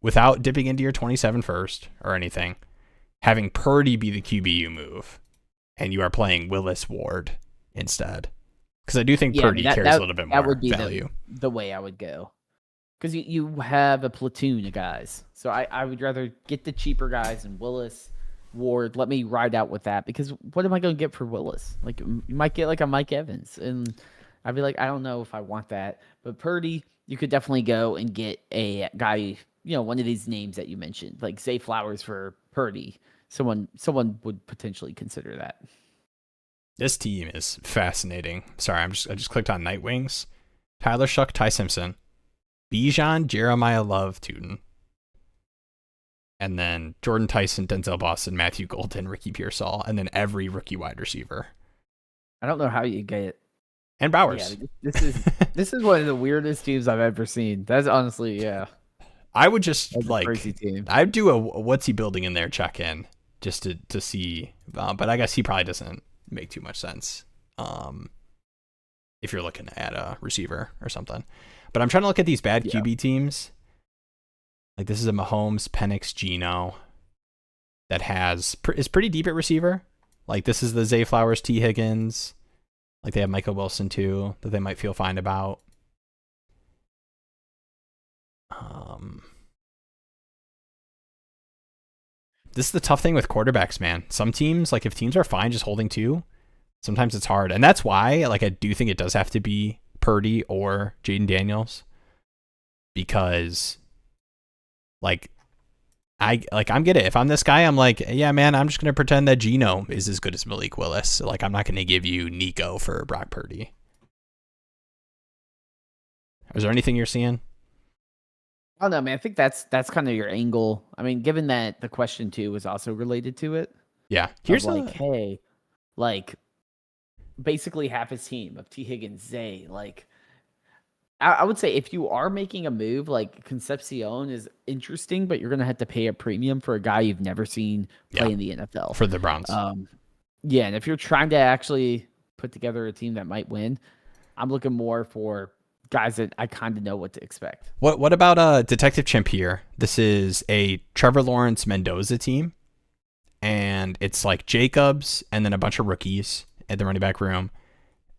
without dipping into your 27 first or anything, having Purdy be the QB you move, and you are playing Willis Ward instead? Because I do think Purdy carries a little bit more value. The way I would go. Because you have a platoon of guys. So I would rather get the cheaper guys and Willis, Ward. Let me ride out with that. Because what am I going to get for Willis? Like, you might get like a Mike Evans. And I'd be like, I don't know if I want that. But Purdy, you could definitely go and get a guy, one of these names that you mentioned. Like Zay Flowers for Purdy. Someone would potentially consider that. This team is fascinating. Sorry, I just clicked on Night Wings. Tyler Shuck, Ty Simpson, Bijan, Jeremiah Love, Tootin, and then Jordan Tyson, Denzel Boston, Matthew Golden, Ricky Pearsall, and then every rookie wide receiver. I don't know how you get it. And Bowers. Yeah, this is one of the weirdest teams I've ever seen. That's honestly, yeah. I would just crazy team. I'd do a what's he building in there check in just to see, but I guess he probably doesn't make too much sense if you're looking at a receiver or something. But I'm trying to look at these bad QB teams. Like this is a Mahomes, Penix, Geno that is pretty deep at receiver. Like this is the Zay Flowers, T. Higgins. Like they have Michael Wilson too that they might feel fine about. This is the tough thing with quarterbacks, man. Some teams, like if teams are fine just holding 2, sometimes it's hard. And that's why, like, I do think it does have to be Purdy or Jaden Daniels. Because, I'm get it. If I'm this guy, I'm like, yeah, man, I'm just going to pretend that Geno is as good as Malik Willis. So, like, I'm not going to give you Nico for Brock Purdy. Is there anything you're seeing? I don't know, man. I think that's kind of your angle. I mean, given that the question too was also related to it. Yeah. Here's hey, basically half his team of T. Higgins, Zay. Like, I would say if you are making a move, like Concepcion is interesting, but you're gonna have to pay a premium for a guy you've never seen play in the NFL for the Browns. Yeah, and if you're trying to actually put together a team that might win, I'm looking more for guys that I kind of know what to expect. What about Detective Chimp here? This is a Trevor Lawrence Mendoza team, and it's like Jacobs and then a bunch of rookies at the running back room,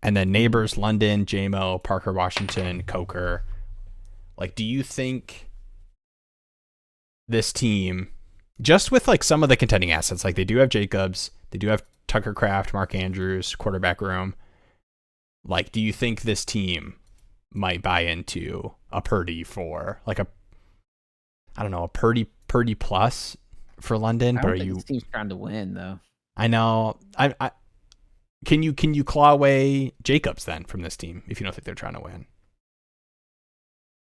and then Neighbors, London, JMO, Parker Washington, Coker. Like, do you think this team, just with like some of the contending assets, like they do have Jacobs, they do have Tucker Kraft, Mark Andrews, quarterback room. Like, do you think this team might buy into a Purdy for like a Purdy plus for London? But this team's trying to win though. I know. I can you claw away Jacobs then from this team if you don't think they're trying to win?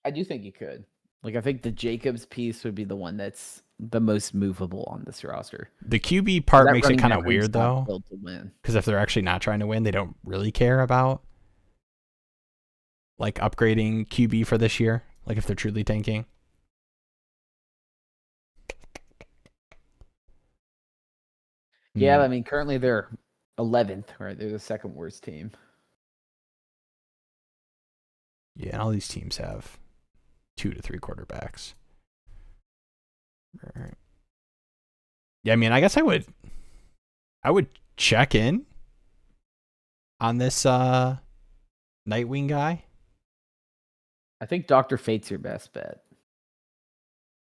I do think you could. Like, I think the Jacobs piece would be the one that's the most movable on this roster. The QB part makes it kind of weird though, because if they're actually not trying to win, they don't really care about like upgrading QB for this year, like if they're truly tanking. Yeah, I mean, currently they're 11th, right? They're the second worst team. Yeah, and all these teams have 2 to 3 quarterbacks. All right. Yeah, I mean, I guess I would check in on this Nightwing guy. I think Dr. Fate's your best bet.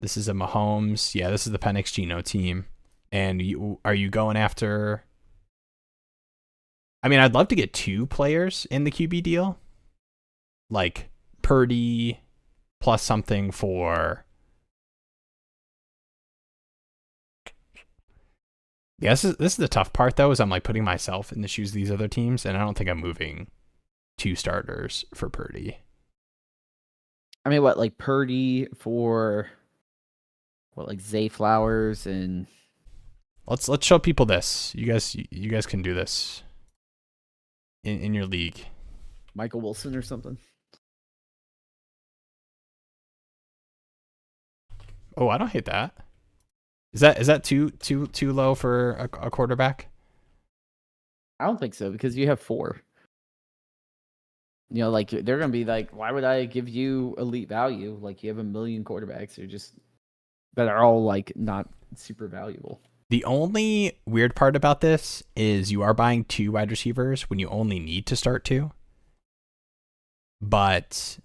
This is a Mahomes. Yeah, this is the Penix Geno team. And are you going after... I mean, I'd love to get 2 players in the QB deal. Like Purdy plus something for... Yeah, this is the tough part, though, is I'm like putting myself in the shoes of these other teams, and I don't think I'm moving 2 starters for Purdy. I mean, what, like Purdy for what, like Zay Flowers and... Let's show people this. You guys can do this in your league. Michael Wilson or something. Oh, I don't hate that. Is that too low for a quarterback? I don't think so because you have 4. You know, like they're gonna be like, why would I give you elite value? Like you have a million quarterbacks that are all like not super valuable. The only weird part about this is you are buying 2 wide receivers when you only need to start 2. But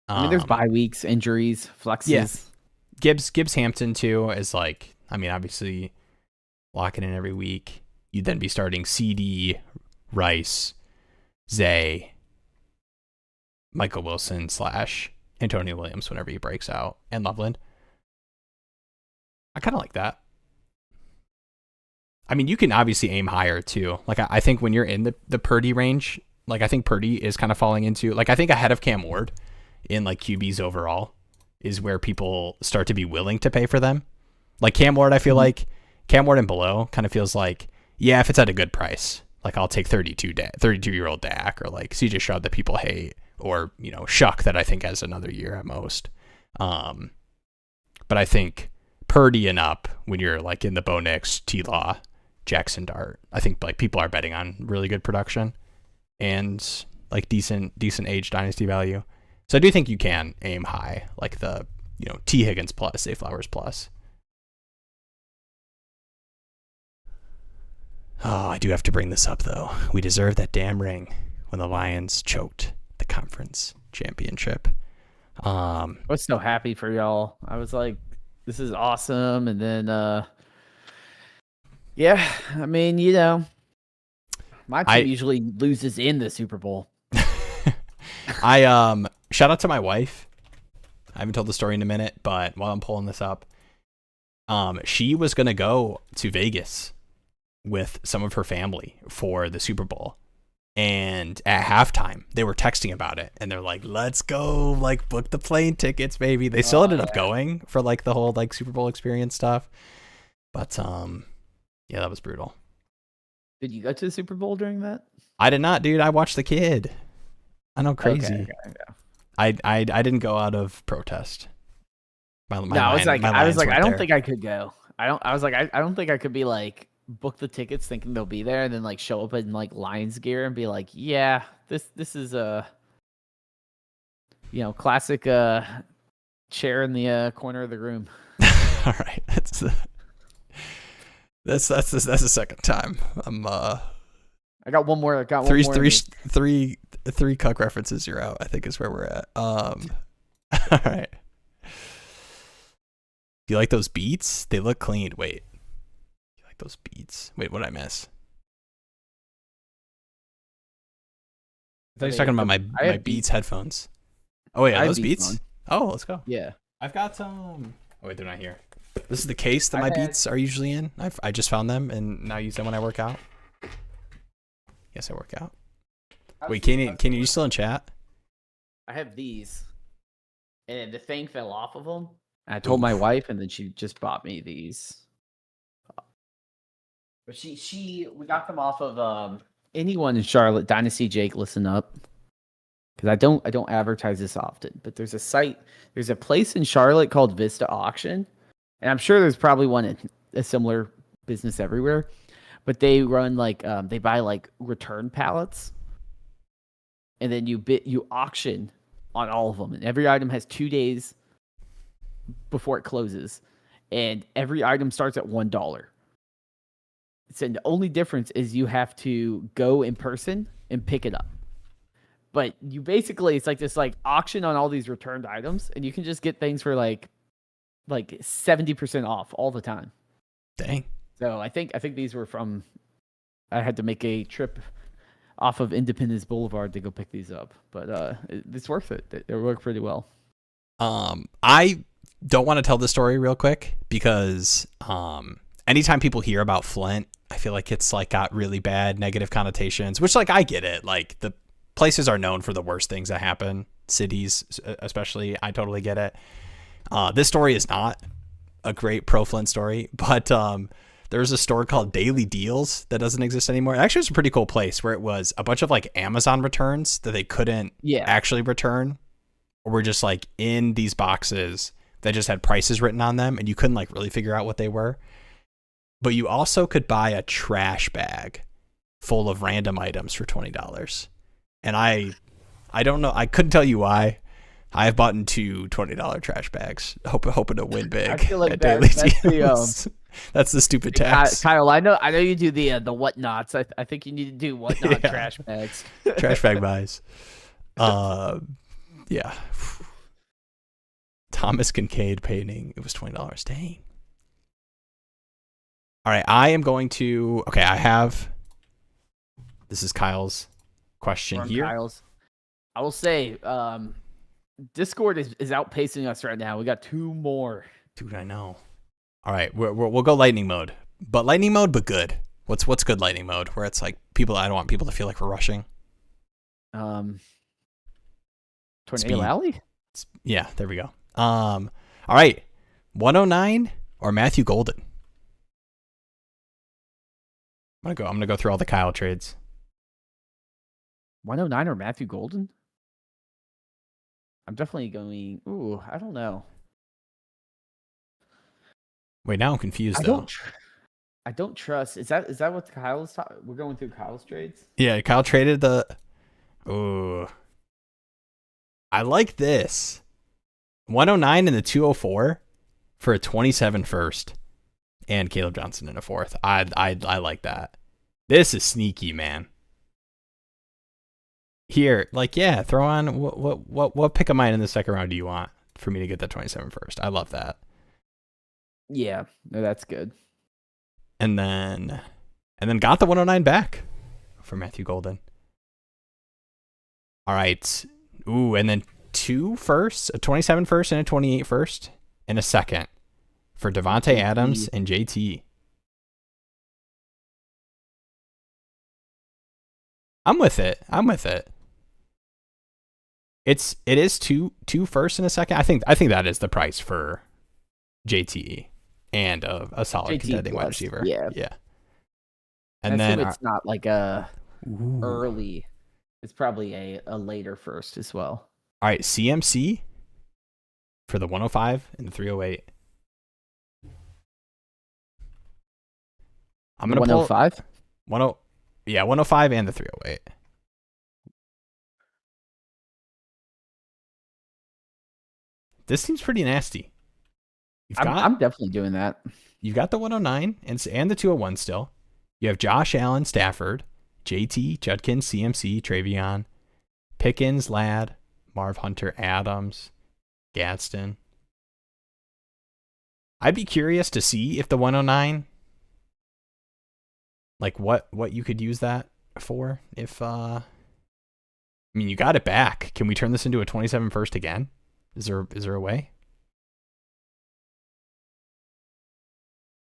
I mean, there's bye weeks, injuries, flexes. Yeah. Gibbs Hampton too is like, I mean, obviously locking in every week. You'd then be starting CD, Rice, Zay, Michael Wilson / Antonio Williams whenever he breaks out, and Loveland. I kind of like that. I mean, you can obviously aim higher too. Like I think when you're in the Purdy range, like I think Purdy is kind of falling into, like I think ahead of Cam Ward in like QBs overall is where people start to be willing to pay for them. Like Cam Ward, I feel like Cam Ward and below kind of feels like, yeah, if it's at a good price, like I'll take 32-year-old Dak, or like CJ Stroud that people hate, or, you know, Shuck that I think has another year at most. But I think Purdy and up, when you're like in the Bo Nix, T-Law, Jackson Dart, I think like people are betting on really good production and like decent age dynasty value. So I do think you can aim high, like the, you know, T Higgins plus, Zay Flowers plus. Oh, I do have to bring this up though. We deserve that damn ring when the Lions choked the conference championship. I was so happy for y'all. I was like, this is awesome. And then, yeah, I mean, you know, my team usually loses in the Super Bowl. Shout out to my wife. I haven't told the story in a minute, but while I'm pulling this up, she was going to go to Vegas with some of her family for the Super Bowl. And at halftime, they were texting about it, and they're like, let's go, like, book the plane tickets, baby. They still ended up going for, like, the whole, like, Super Bowl experience stuff. But, yeah, that was brutal. Did you go to the Super Bowl during that? I did not, dude. I watched the kid. I know, crazy. Okay. I didn't go out of protest. I was like, I don't think I could go. I don't think I could be like, book the tickets thinking they'll be there and then like show up in like Lions gear and be like, yeah, this is a, you know, classic chair in the corner of the room. All right, that's the second time. I got one more. Three cuck references. You're out, I think, is where we're at. All right. Do you like those beats? They look clean. Wait. Those beats. Wait, what did I miss? I thought he was talking about my Beats headphones. Oh yeah, those Beats. Oh, let's go. Yeah, I've got some. Oh wait, they're not here. This is the case that my Beats are usually in. I just found them and now use them when I work out. Yes, I work out. Wait, can you still in chat? I have these, and the thing fell off of them. I told my wife, and then she just bought me these. But we got them off of anyone in Charlotte. Dynasty Jake, listen up, because I don't advertise this often. But there's a place in Charlotte called Vista Auction, and I'm sure there's probably one in a similar business everywhere. But they run like they buy like return pallets, and then you auction on all of them, and every item has 2 days before it closes, and every item starts at $1. So the only difference is you have to go in person and pick it up. But you basically, it's like this like auction on all these returned items, and you can just get things for like 70% off all the time. Dang. So I think these were from. I had to make a trip off of Independence Boulevard to go pick these up, but it's worth it. They work pretty well. I don't want to tell the story real quick because anytime people hear about Flint, I feel like it's like got really bad negative connotations, which like I get it. Like the places are known for the worst things that happen, cities especially. I totally get it. This story is not a great pro Flint story, but there's a store called Daily Deals that doesn't exist anymore. Actually, it's a pretty cool place where it was a bunch of like Amazon returns that they couldn't actually return, or were just like in these boxes that just had prices written on them, and you couldn't like really figure out what they were. But you also could buy a trash bag full of random items for $20. And I don't know. I couldn't tell you why. I have bought into $20 trash bags, hoping to win big. I feel like at daily that's teams. That's the stupid tax. Kyle, I know you do the whatnots. I think you need to do whatnot trash bags. Trash bag buys. Yeah. Thomas Kincaid painting. It was $20. Dang. All right, I am going to. Okay, I have. This is Kyle's question here. Kyle's. I will say, Discord is outpacing us right now. We got 2 more. Dude, I know. All right, we'll go lightning mode, but good. What's good lightning mode? Where it's like I don't want people to feel like we're rushing. Tornado Speed. Alley. Yeah, there we go. All right, 109 or Matthew Golden. I'm gonna go through all the Kyle trades. 109 or Matthew Golden? I'm definitely going. Ooh, I don't know. Wait, now I'm confused though. I don't trust. Is that what Kyle's talking? We're going through Kyle's trades? Yeah, Kyle traded the. Ooh. I like this. 109 and the 204 for a 27 first and Caleb Johnson in a fourth. I like that. This is sneaky, man. Here, throw on what pick of mine in the second round do you want for me to get that 27 first? I love that. Yeah, no, that's good. And then got the 109 back for Matthew Golden. All right. Ooh, and then 2 firsts, a 27 first and a 28 first, and a second for Devontae Adams and JT. I'm with it. It is two firsts and a second. I think that is the price for JT and a solid contending wide receiver. Yeah. And then it's not like a early. It's probably a later first as well. All right, CMC for the 105 and the 308. I'm gonna 105. 105 and the 308. This seems pretty nasty. I'm definitely doing that. You've got the 109 and the 201 still. You have Josh Allen, Stafford, JT, Judkins, CMC, Travion, Pickens, Ladd, Marv Hunter, Adams, Gadsden. I'd be curious to see if the 109, like what you could use that for. If I mean, you got it back. Can we turn this into a 27 first again? Is there a way?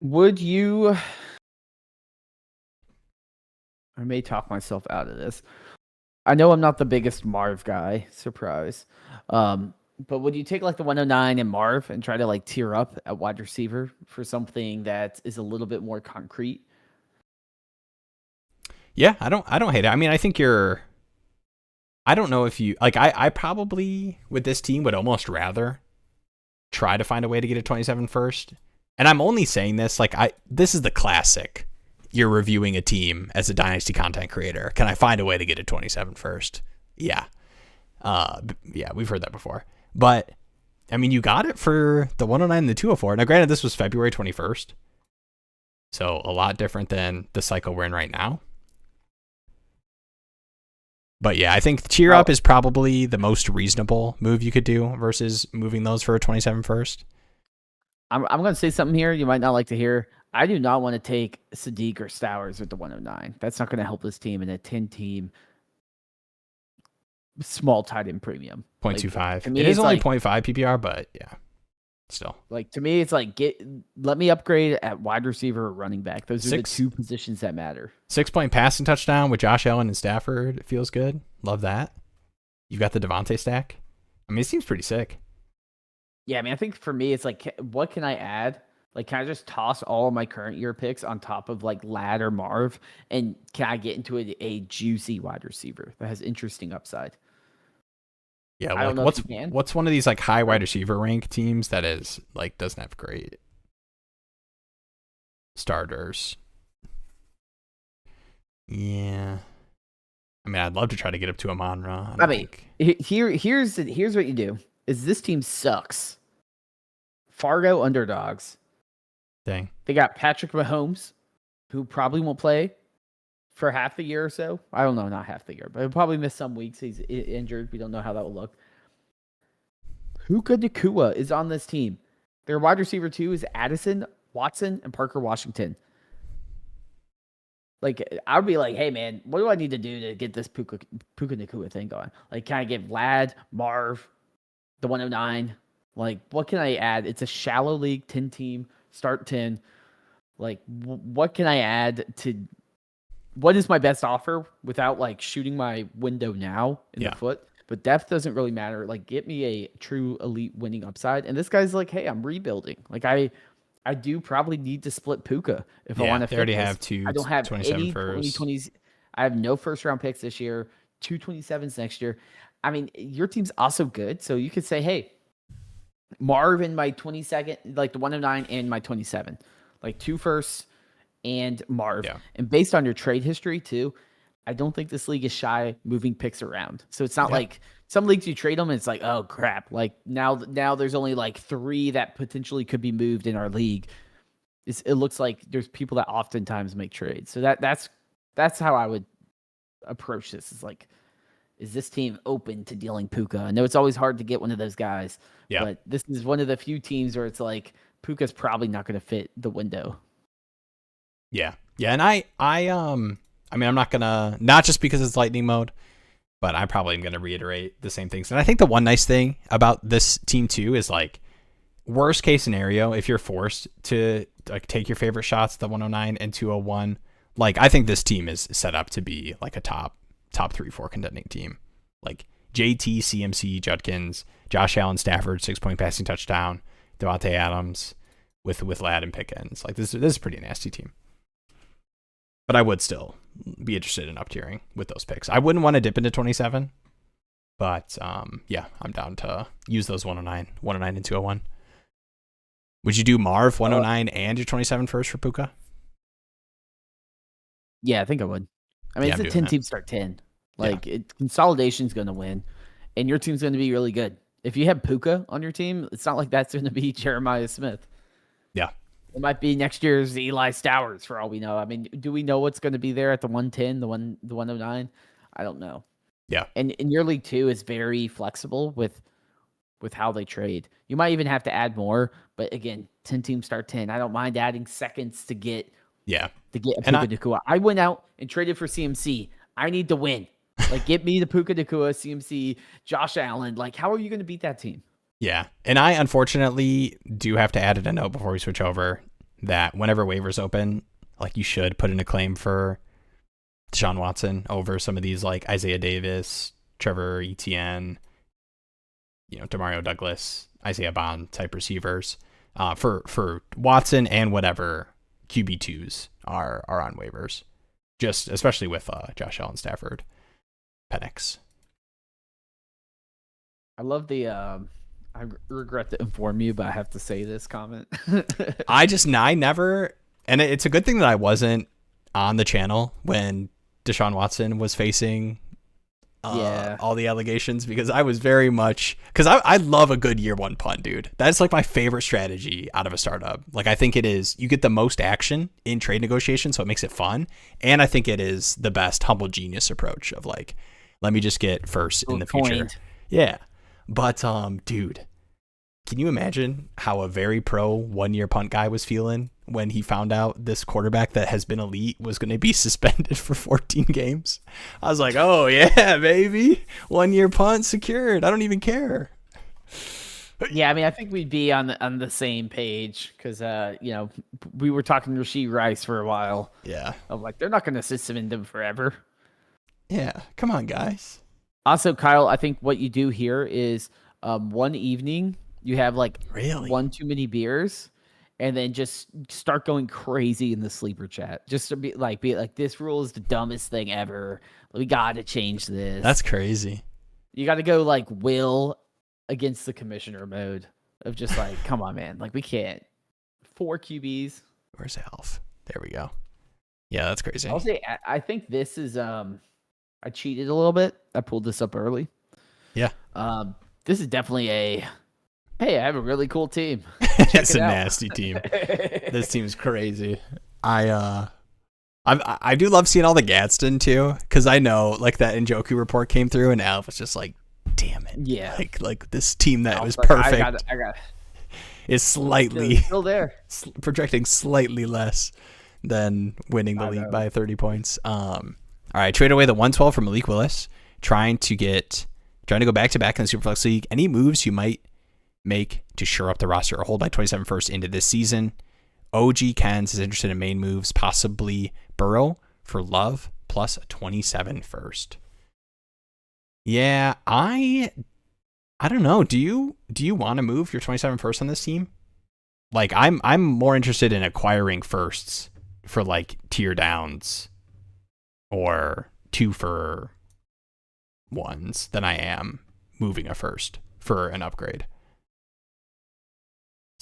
Would you? I may talk myself out of this. I know I'm not the biggest Marv guy. Surprise. But would you take like the 109 and Marv and try to like tier up at wide receiver for something that is a little bit more concrete? Yeah, I don't hate it. I mean, I think I don't know if you like. I probably with this team would almost rather try to find a way to get a 27 first. And I'm only saying this this is the classic. You're reviewing a team as a Dynasty content creator. Can I find a way to get a 27 first? Yeah. Yeah, we've heard that before. But, I mean, you got it for the 109 and the 204. Now, granted, this was February 21st. So, a lot different than the cycle we're in right now. But, yeah, I think tier up is probably the most reasonable move you could do versus moving those for a 27 first. I'm going to say something here you might not like to hear. I do not want to take Sadiq or Stowers with the 109. That's not going to help this team in a 10-team small tight end premium. 0.25. It is only 0.5 PPR, but yeah, still. Like, to me, it's like, let me upgrade at wide receiver or running back. Those are the 2 positions that matter. 6-point passing touchdown with Josh Allen and Stafford. It feels good. Love that. You've got the Devontae stack. I mean, it seems pretty sick. Yeah, I mean, I think for me, it's like, what can I add? Like, can I just toss all of my current year picks on top of like Ladd or Marv? And can I get into a juicy wide receiver that has interesting upside? Yeah, I don't know if you can. What's one of these like high wide receiver rank teams that is like doesn't have great starters? Yeah. I mean, I'd love to try to get up to a Monra. I mean, here's what you do: is this team sucks. Fargo underdogs. Dang. They got Patrick Mahomes, who probably won't play for half the year or so. I don't know, not half the year, but he'll probably miss some weeks. He's injured. We don't know how that will look. Puka Nacua is on this team. Their wide receiver 2 is Addison, Watson, and Parker Washington. Like, I would be like, hey, man, what do I need to do to get this Puka Nacua thing going? Like, can I get Vlad, Marv, the 109? Like, what can I add? It's a shallow league, 10-team, start 10. Like, what can I add to... What is my best offer without, like, shooting my window now in the foot? But depth doesn't really matter. Like, get me a true elite winning upside. And this guy's like, hey, I'm rebuilding. Like, I do probably need to split Puka if I want to. They already have two. I don't have 27 any first. 2020s. I have no first round picks this year. 2 27s next year. I mean, your team's also good, so you could say, hey, Marv in my 22nd, like the 109 and my 27, like 2 firsts and Marv. Yeah. And based on your trade history too, I don't think this league is shy moving picks around. So it's not like some leagues you trade them and it's like, oh crap. Like now there's only like 3 that potentially could be moved in our league. It looks like there's people that oftentimes make trades. So that's how I would approach this. Is like, is this team open to dealing Puka? I know it's always hard to get one of those guys, but this is one of the few teams where it's like Puka's probably not going to fit the window. Yeah. Yeah. And I mean, I'm not going to, not just because it's lightning mode, but I probably am going to reiterate the same things. And I think the one nice thing about this team too is like, worst case scenario, if you're forced to like take your favorite shots, the 109 and 201, like I think this team is set up to be like a top 3-4 contending team. Like JT, CMC, Judkins, Josh Allen, Stafford, 6-point passing touchdown, Devontae Adams with Ladd and Pickens. Like this is a pretty nasty team. But I would still be interested in up tiering with those picks. I wouldn't want to dip into 27, but yeah, I'm down to use those 109 and 201. Would you do Marv 109 and your 27 first for Puka? Yeah, I think I would. I mean, it's a 10-team start 10. Like consolidation's going to win, and your team's going to be really good. If you have Puka on your team, it's not like that's going to be Jeremiah Smith. Yeah. It might be next year's Eli Stowers for all we know. I mean, do we know what's going to be there at the 110, the 109? I don't know. Yeah. And in your league too is very flexible with how they trade. You might even have to add more, but again, 10-team start 10. I don't mind adding seconds to get a Puka Nacua. I went out and traded for CMC. I need to win. Like, get me the Puka Nacua, CMC, Josh Allen. Like, how are you going to beat that team? Yeah. And I unfortunately do have to add a note before we switch over that whenever waivers open, like you should put in a claim for Deshaun Watson over some of these like Isaiah Davis, Trevor Etienne, Demario Douglas, Isaiah Bond type receivers for Watson and whatever QB2s are on waivers, just especially with Josh Allen, Stafford, Penix. I love the I regret to inform you, but I have to say this comment. I never, and it's a good thing that I wasn't on the channel when Deshaun Watson was facing all the allegations, because I was very much, because I love a good year one punt, dude. That's like my favorite strategy out of a startup. Like, I think it is, you get the most action in trade negotiations, so it makes it fun. And I think it is the best humble genius approach of like, let me just get first in the future. Yeah. But, dude, can you imagine how a very pro 1 year punt guy was feeling when he found out this quarterback that has been elite was going to be suspended for 14 games? I was like, oh yeah, baby, 1 year punt secured. I don't even care. Yeah, I mean, I think we'd be on the same page because, we were talking to Rashee Rice for a while. Yeah. Of like, they're not going to suspend him forever. Yeah, come on, guys. Also, Kyle, I think what you do here is one evening you have like one too many beers, and then just start going crazy in the sleeper chat. Just to be like, this rule is the dumbest thing ever. We got to change this. That's crazy. You got to go like Will against the commissioner mode of just like, come on, man. Like, we can't. 4 QBs. Where's Alf? There we go. Yeah, that's crazy. I'll say I think this is I cheated a little bit. I pulled this up early. Yeah. This is definitely a hey, I have a really cool team. It's a nasty team. This team's crazy. I do love seeing all the Gadsden too, because I know like that Njoku report came through and Alf was just like, damn it. Yeah. Like this team that was like, perfect I got is slightly still there. projecting slightly less than winning the league by 30 points. All right, trade away the 112 from Malik Willis, trying to go back to back in the Superflex League. Any moves you might make to shore up the roster or hold by 27 first into this season? OG Kens is interested in main moves, possibly Burrow for Love plus a 27 first. Yeah, I don't know. Do you want to move your 27 first on this team? Like I'm more interested in acquiring firsts for like tier downs or 2 for 1s than I am moving a first for an upgrade.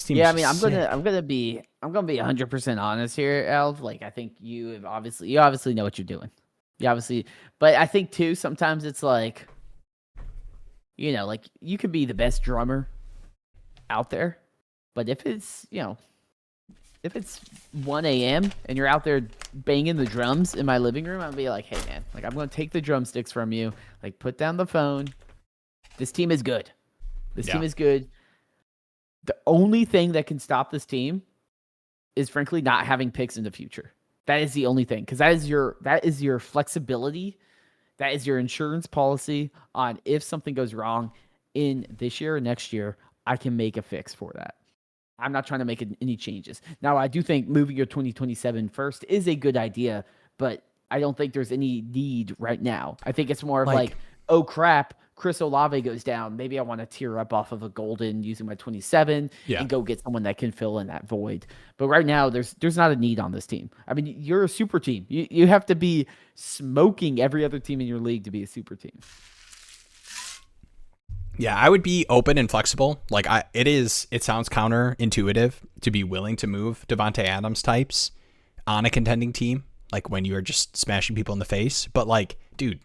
Yeah, I mean, I'm gonna be 100% honest here, Alv. Like, I think you obviously know what you're doing. But I think too sometimes it's like, you know, like you could be the best drummer out there, but if it's 1 a.m. and you're out there banging the drums in my living room, I'll be like, hey man, like I'm gonna take the drumsticks from you, like put down the phone. This team is good. Team is good. The only thing that can stop this team is frankly not having picks in the future. That is the only thing, because that is your flexibility. That is your insurance policy on if something goes wrong in this year or next year, I can make a fix for that. I'm not trying to make any changes. Now, I do think moving your 2027 first is a good idea, but I don't think there's any need right now. I think it's more of like oh crap, Chris Olave goes down. Maybe I want to tier up off of a golden using my 27 and go get someone that can fill in that void. But right now, there's not a need on this team. I mean, you're a super team. You have to be smoking every other team in your league to be a super team. Yeah, I would be open and flexible. Like it sounds counterintuitive to be willing to move Devontae Adams types on a contending team, like when you are just smashing people in the face. But like, dude,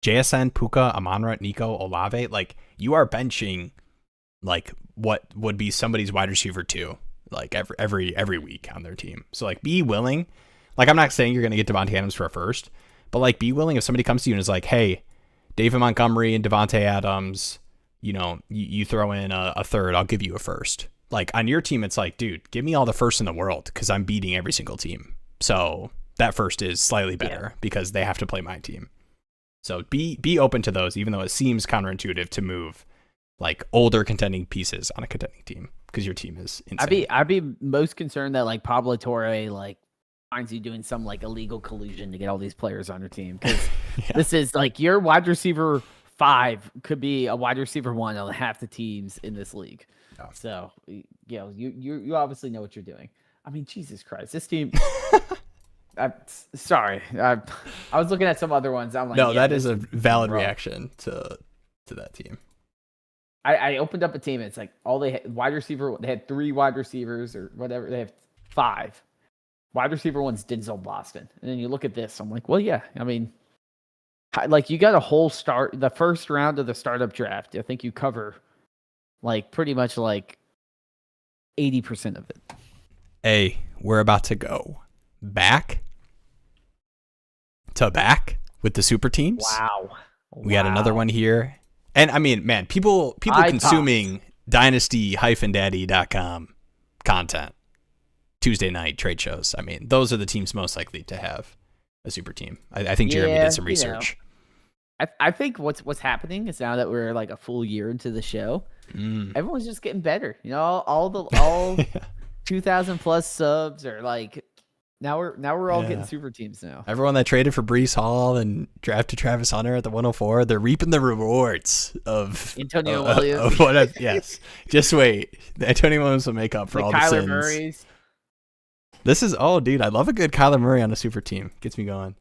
JSN, Puka, Amon-Ra, Nico, Olave, like you are benching like what would be somebody's wide receiver 2, like every week on their team. So like be willing. Like I'm not saying you're gonna get Devontae Adams for a first, but like be willing if somebody comes to you and is like, hey, David Montgomery and Devontae Adams, you know, you throw in a third, I'll give you a first. Like on your team, it's like, dude, give me all the firsts in the world because I'm beating every single team. So that first is slightly better because they have to play my team. So be open to those, even though it seems counterintuitive to move like older contending pieces on a contending team because your team is insane. I'd be most concerned that like Pablo Torre like finds you doing some like illegal collusion to get all these players on your team because this is like your wide receiver 5 could be a wide receiver 1 on half the teams in this league. Oh. So you obviously know what you're doing. I mean, Jesus Christ, this team. I'm sorry. I was looking at some other ones. I'm like, no, that is a valid reaction to that team. I opened up a team. And it's like all they had wide receiver. They had 3 wide receivers or whatever. They have 5 wide receiver 1's Denzel Boston. And then you look at this. I'm like, well, yeah. I mean, like you got a whole start. The first round of the startup draft. I think you cover like pretty much like 80% of it. Hey, we're about to go back to back with the super teams. Wow. We got another one here. And I mean, man, people consuming dynasty-daddy.com content Tuesday night trade shows. I mean, those are the teams most likely to have a super team. I think Jeremy did some research. I think what's happening is now that we're like a full year into the show, everyone's just getting better. You know, all 2,000 plus subs are like now we're all getting super teams now. Everyone that traded for Breece Hall and drafted Travis Hunter at the 104, they're reaping the rewards of Antonio Williams. Yes, just wait. Antonio Williams will make up for all the sins. Kyler Murray's. This is dude, I love a good Kyler Murray on a super team. Gets me going.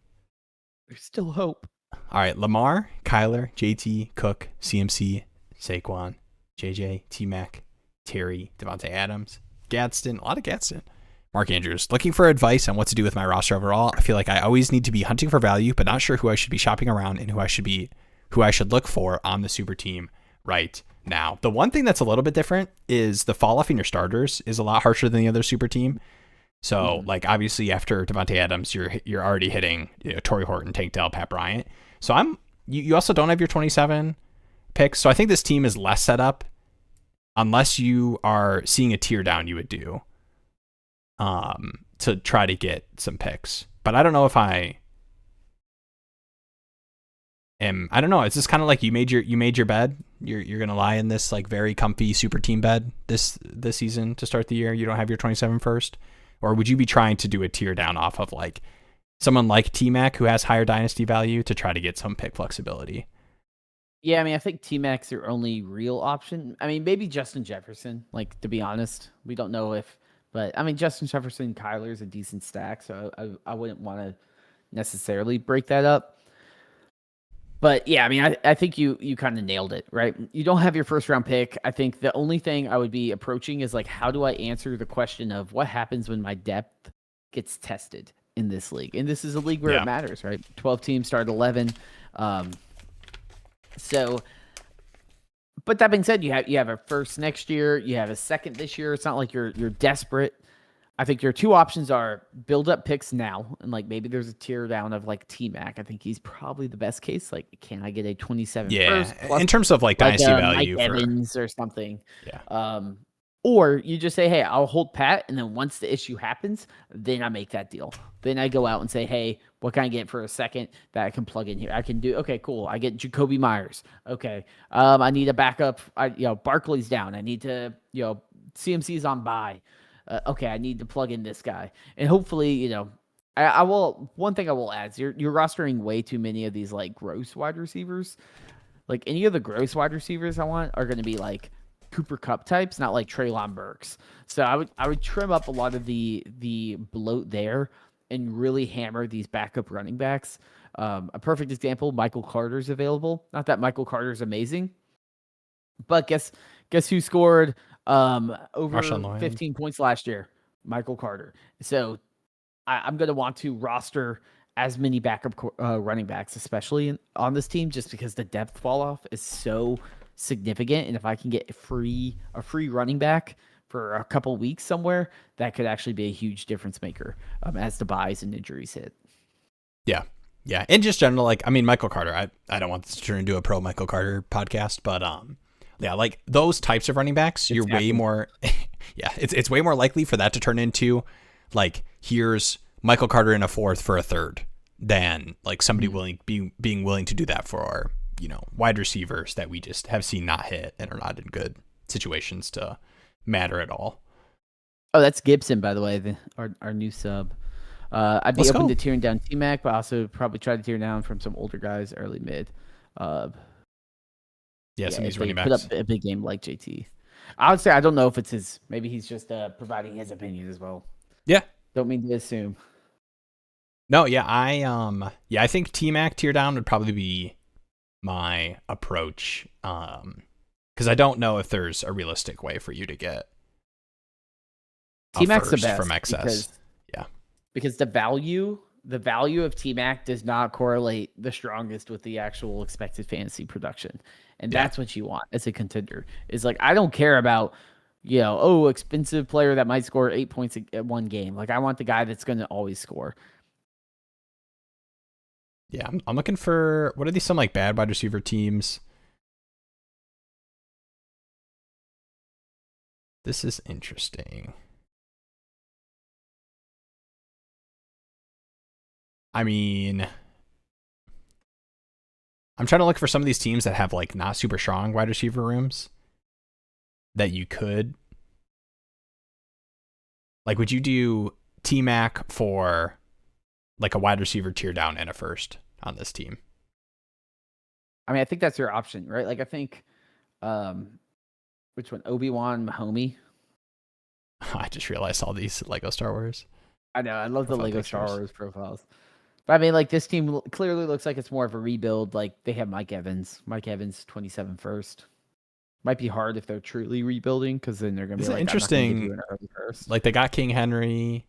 There's still hope. All right, Lamar, Kyler, JT, Cook, CMC, Saquon, JJ, T-Mac, Terry, Devontae Adams, Gadsden, a lot of Gadsden, Mark Andrews, looking for advice on what to do with my roster overall. I feel like I always need to be hunting for value, but not sure who I should be shopping around and who I should look for on the super team right now. The one thing that's a little bit different is the fall off in your starters is a lot harsher than the other super team. So like obviously after Devontae Adams, you're already hitting Torrey Horton, Tank Dell, Pat Bryant. So you also don't have your 27 picks. So I think this team is less set up unless you are seeing a tier down you would do to try to get some picks. But I don't know if I don't know. It's just kind of like you made your bed. You're gonna lie in this like very comfy super team bed this season to start the year. You don't have your 27 first, or would you be trying to do a tier down off of like someone like T-Mac who has higher dynasty value to try to get some pick flexibility? Yeah, I mean, I think T-Mac's your only real option. I mean, maybe Justin Jefferson. Like, to be honest, we don't know if, but I mean, Justin Jefferson, Kyler's a decent stack, so I wouldn't want to necessarily break that up. But yeah, I mean, I think you kind of nailed it, right? You don't have your first round pick. I think the only thing I would be approaching is like, how do I answer the question of what happens when my depth gets tested in this league? And this is a league where it matters, right? 12 teams start 11. So, but that being said, you have a first next year, you have a second this year. It's not like you're desperate. I think your two options are build up picks now, and like maybe there's a tier down of like T-Mac. I think he's probably the best case. Like, can I get a 27 first plus, in terms of like dynasty value Mike Evans or something? Yeah. Or you just say, hey, I'll hold pat, and then once the issue happens, then I make that deal. Then I go out and say, hey, what can I get for a second that I can plug in here? I can do, okay, cool. I get Jacoby Myers. Okay. I need a backup. Barkley's down. I need to, CMC's on bye. Okay, I need to plug in this guy. And hopefully, I will, one thing I will add is you're rostering way too many of these like gross wide receivers. Like any of the gross wide receivers I want are going to be like Cooper Kupp types, not like Treylon Burks. So I would trim up a lot of the bloat there and really hammer these backup running backs. A perfect example, Michael Carter's available. Not that Michael Carter's amazing, but guess who scored over 15 points last year? Michael Carter. So I'm going to want to roster as many backup running backs, especially on this team, just because the depth fall off is so significant. And if I can get a free running back for a couple weeks somewhere, that could actually be a huge difference maker as the buys and injuries hit. Yeah. And just general, like, I mean, Michael Carter, I don't want this to turn into a pro Michael Carter podcast, but yeah, like those types of running backs, you're way more, it's way more likely for that to turn into like, here's Michael Carter in a fourth for a third than like somebody being willing to do that for our, wide receivers that we just have seen not hit and are not in good situations to matter at all. Oh, that's Gibson, by the way, our new sub. I'd be open to tearing down T-Mac, but also probably try to tear down from some older guys, early mid. Some of these running backs. Put up a big game like JT. I would say I don't know if it's his. Maybe he's just providing his opinion as well. Yeah. Don't mean to assume. No, yeah, I think T-Mac tear down would probably be my approach. Because I don't know if there's a realistic way for you to get T-Mac's the best from excess. Because the value of T-Mac does not correlate the strongest with the actual expected fantasy production. And that's what you want as a contender. Is like, I don't care about, expensive player that might score 8 points at one game. Like, I want the guy that's going to always score. Yeah, I'm looking for, what are these, some like bad wide receiver teams? This is interesting. I mean, I'm trying to look for some of these teams that have like not super strong wide receiver rooms that you could. Like, would you do T-Mac for like a wide receiver tier down and a first on this team? I mean, I think that's your option, right? Like, I think, which one? Obi-Wan Mahomey. I just realized all these Lego Star Wars. I know. I love the Lego Star Wars profiles. But I mean, like, this team clearly looks like it's more of a rebuild. Like, they have Mike Evans. Mike Evans, 27 first. Might be hard if they're truly rebuilding because then they're gonna This be is like, I'm not gonna give interesting. you an early first. Like they got King Henry,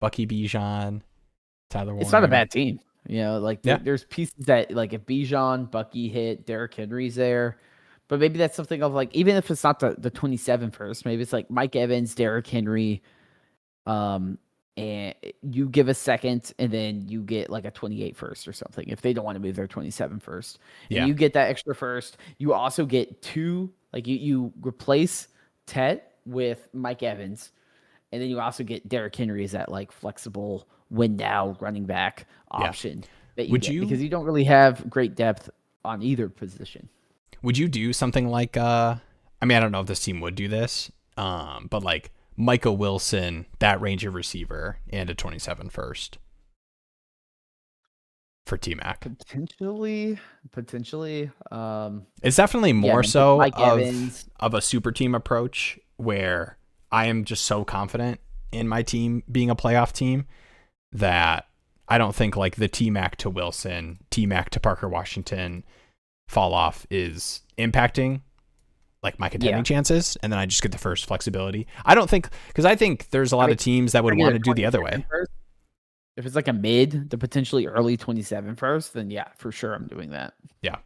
Bucky Bijan, Tyler Warren. It's not a bad team. You know, like Yeah. there's pieces that like if Bijan, Bucky hit, Derrick Henry's there. But maybe that's something of like, even if it's not the 27 first, maybe it's like Mike Evans, Derrick Henry, and you give a second and then you get like a 28 first or something if they don't want to move their 27 first. And Yeah. you get that extra first. You also get two, like you replace Tet with Mike Evans. And then you also get Derrick Henry as that like flexible win now running back option that you get because you don't really have great depth on either position. Would you do something like I mean, I don't know if this team would do this, but like Michael Wilson, that range of receiver, and a 27 first for T-Mac? Potentially. It's definitely more so Mike Evans. of a super team approach where I am just so confident in my team being a playoff team that I don't think like the T-Mac to Wilson, T-Mac to Parker Washington fall off is impacting like my contending chances, and then I just get the first flexibility. I don't think, because I think there's a lot of teams that would want to do the other way. If it's like a mid, the potentially early 27 first, then yeah, for sure I'm doing that. Yeah.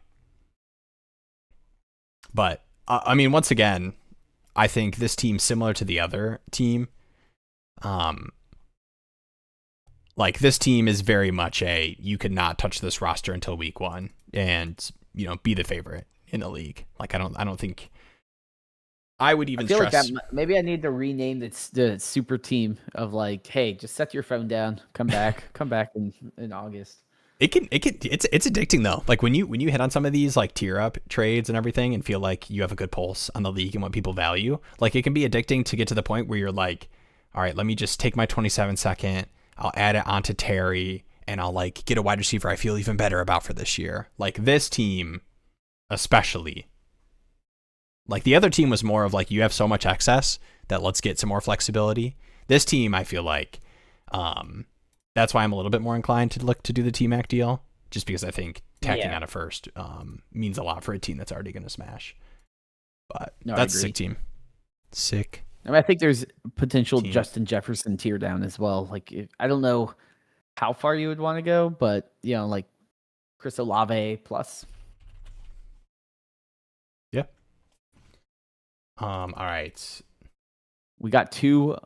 But I mean, once again, I think this team, similar to the other team, like this team is very much you could not touch this roster until week 1 and, you know, be the favorite in the league. Like, I don't think I would even stress. Like that, maybe I need to rename the super team of like, hey, just set your phone down, come back in August. It's addicting though. Like when you hit on some of these like tier up trades and everything and feel like you have a good pulse on the league and what people value, like it can be addicting to get to the point where you're like, all right, let me just take my 27 second, I'll add it onto Terry, and I'll like get a wide receiver I feel even better about for this year. Like this team, especially. Like the other team was more of like, you have so much excess that let's get some more flexibility. This team, I feel like, that's why I'm a little bit more inclined to look to do the T-Mac deal, just because I think tacking on a first means a lot for a team that's already going to smash. But that's a sick team. Sick. I mean, I think there's potential Justin Jefferson tier down as well. Like, I don't know how far you would want to go, but you know, like Chris Olave plus. Yeah. All right. We got 2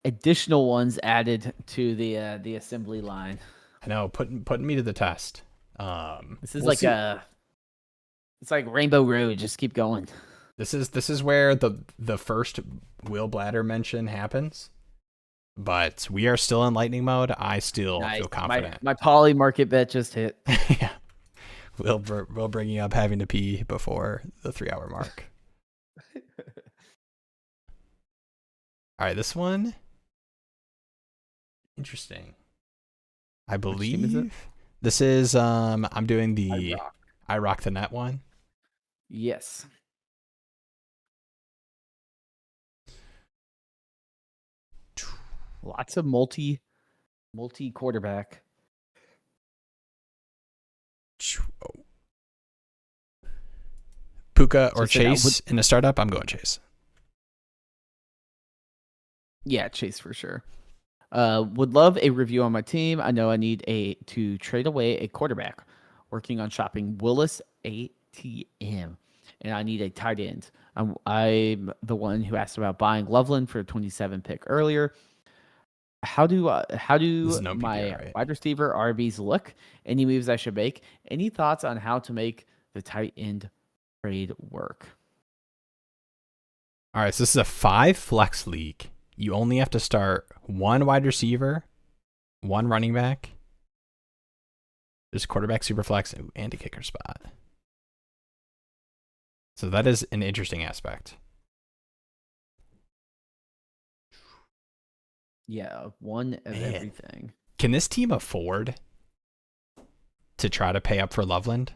additional ones added to the assembly line. I know, putting me to the test. This is it's like Rainbow Road. Just keep going. This is where the first Will Bladder mention happens. But we are still in lightning mode. I still feel confident. My poly market bet just hit. Yeah. We'll bring you up having to pee before the 3-hour mark. All right, this one. Interesting. I believe this is I'm doing the I rock the net one. Yes. Lots of multi quarterback. Puka or Chase in a startup? I'm going Chase. Yeah, Chase for sure. Would love a review on my team. I know I need to trade away a quarterback. Working on shopping Willis ATM, and I need a tight end. I'm the one who asked about buying Loveland for a 27 pick earlier. How do my wide receiver RBs look? Any moves I should make? Any thoughts on how to make the tight end trade work? All right, so this is a 5 flex league. You only have to start 1 wide receiver, 1 running back. There's quarterback, super flex, and a kicker spot. So that is an interesting aspect. Yeah, 1 of everything. Can this team afford to try to pay up for Loveland?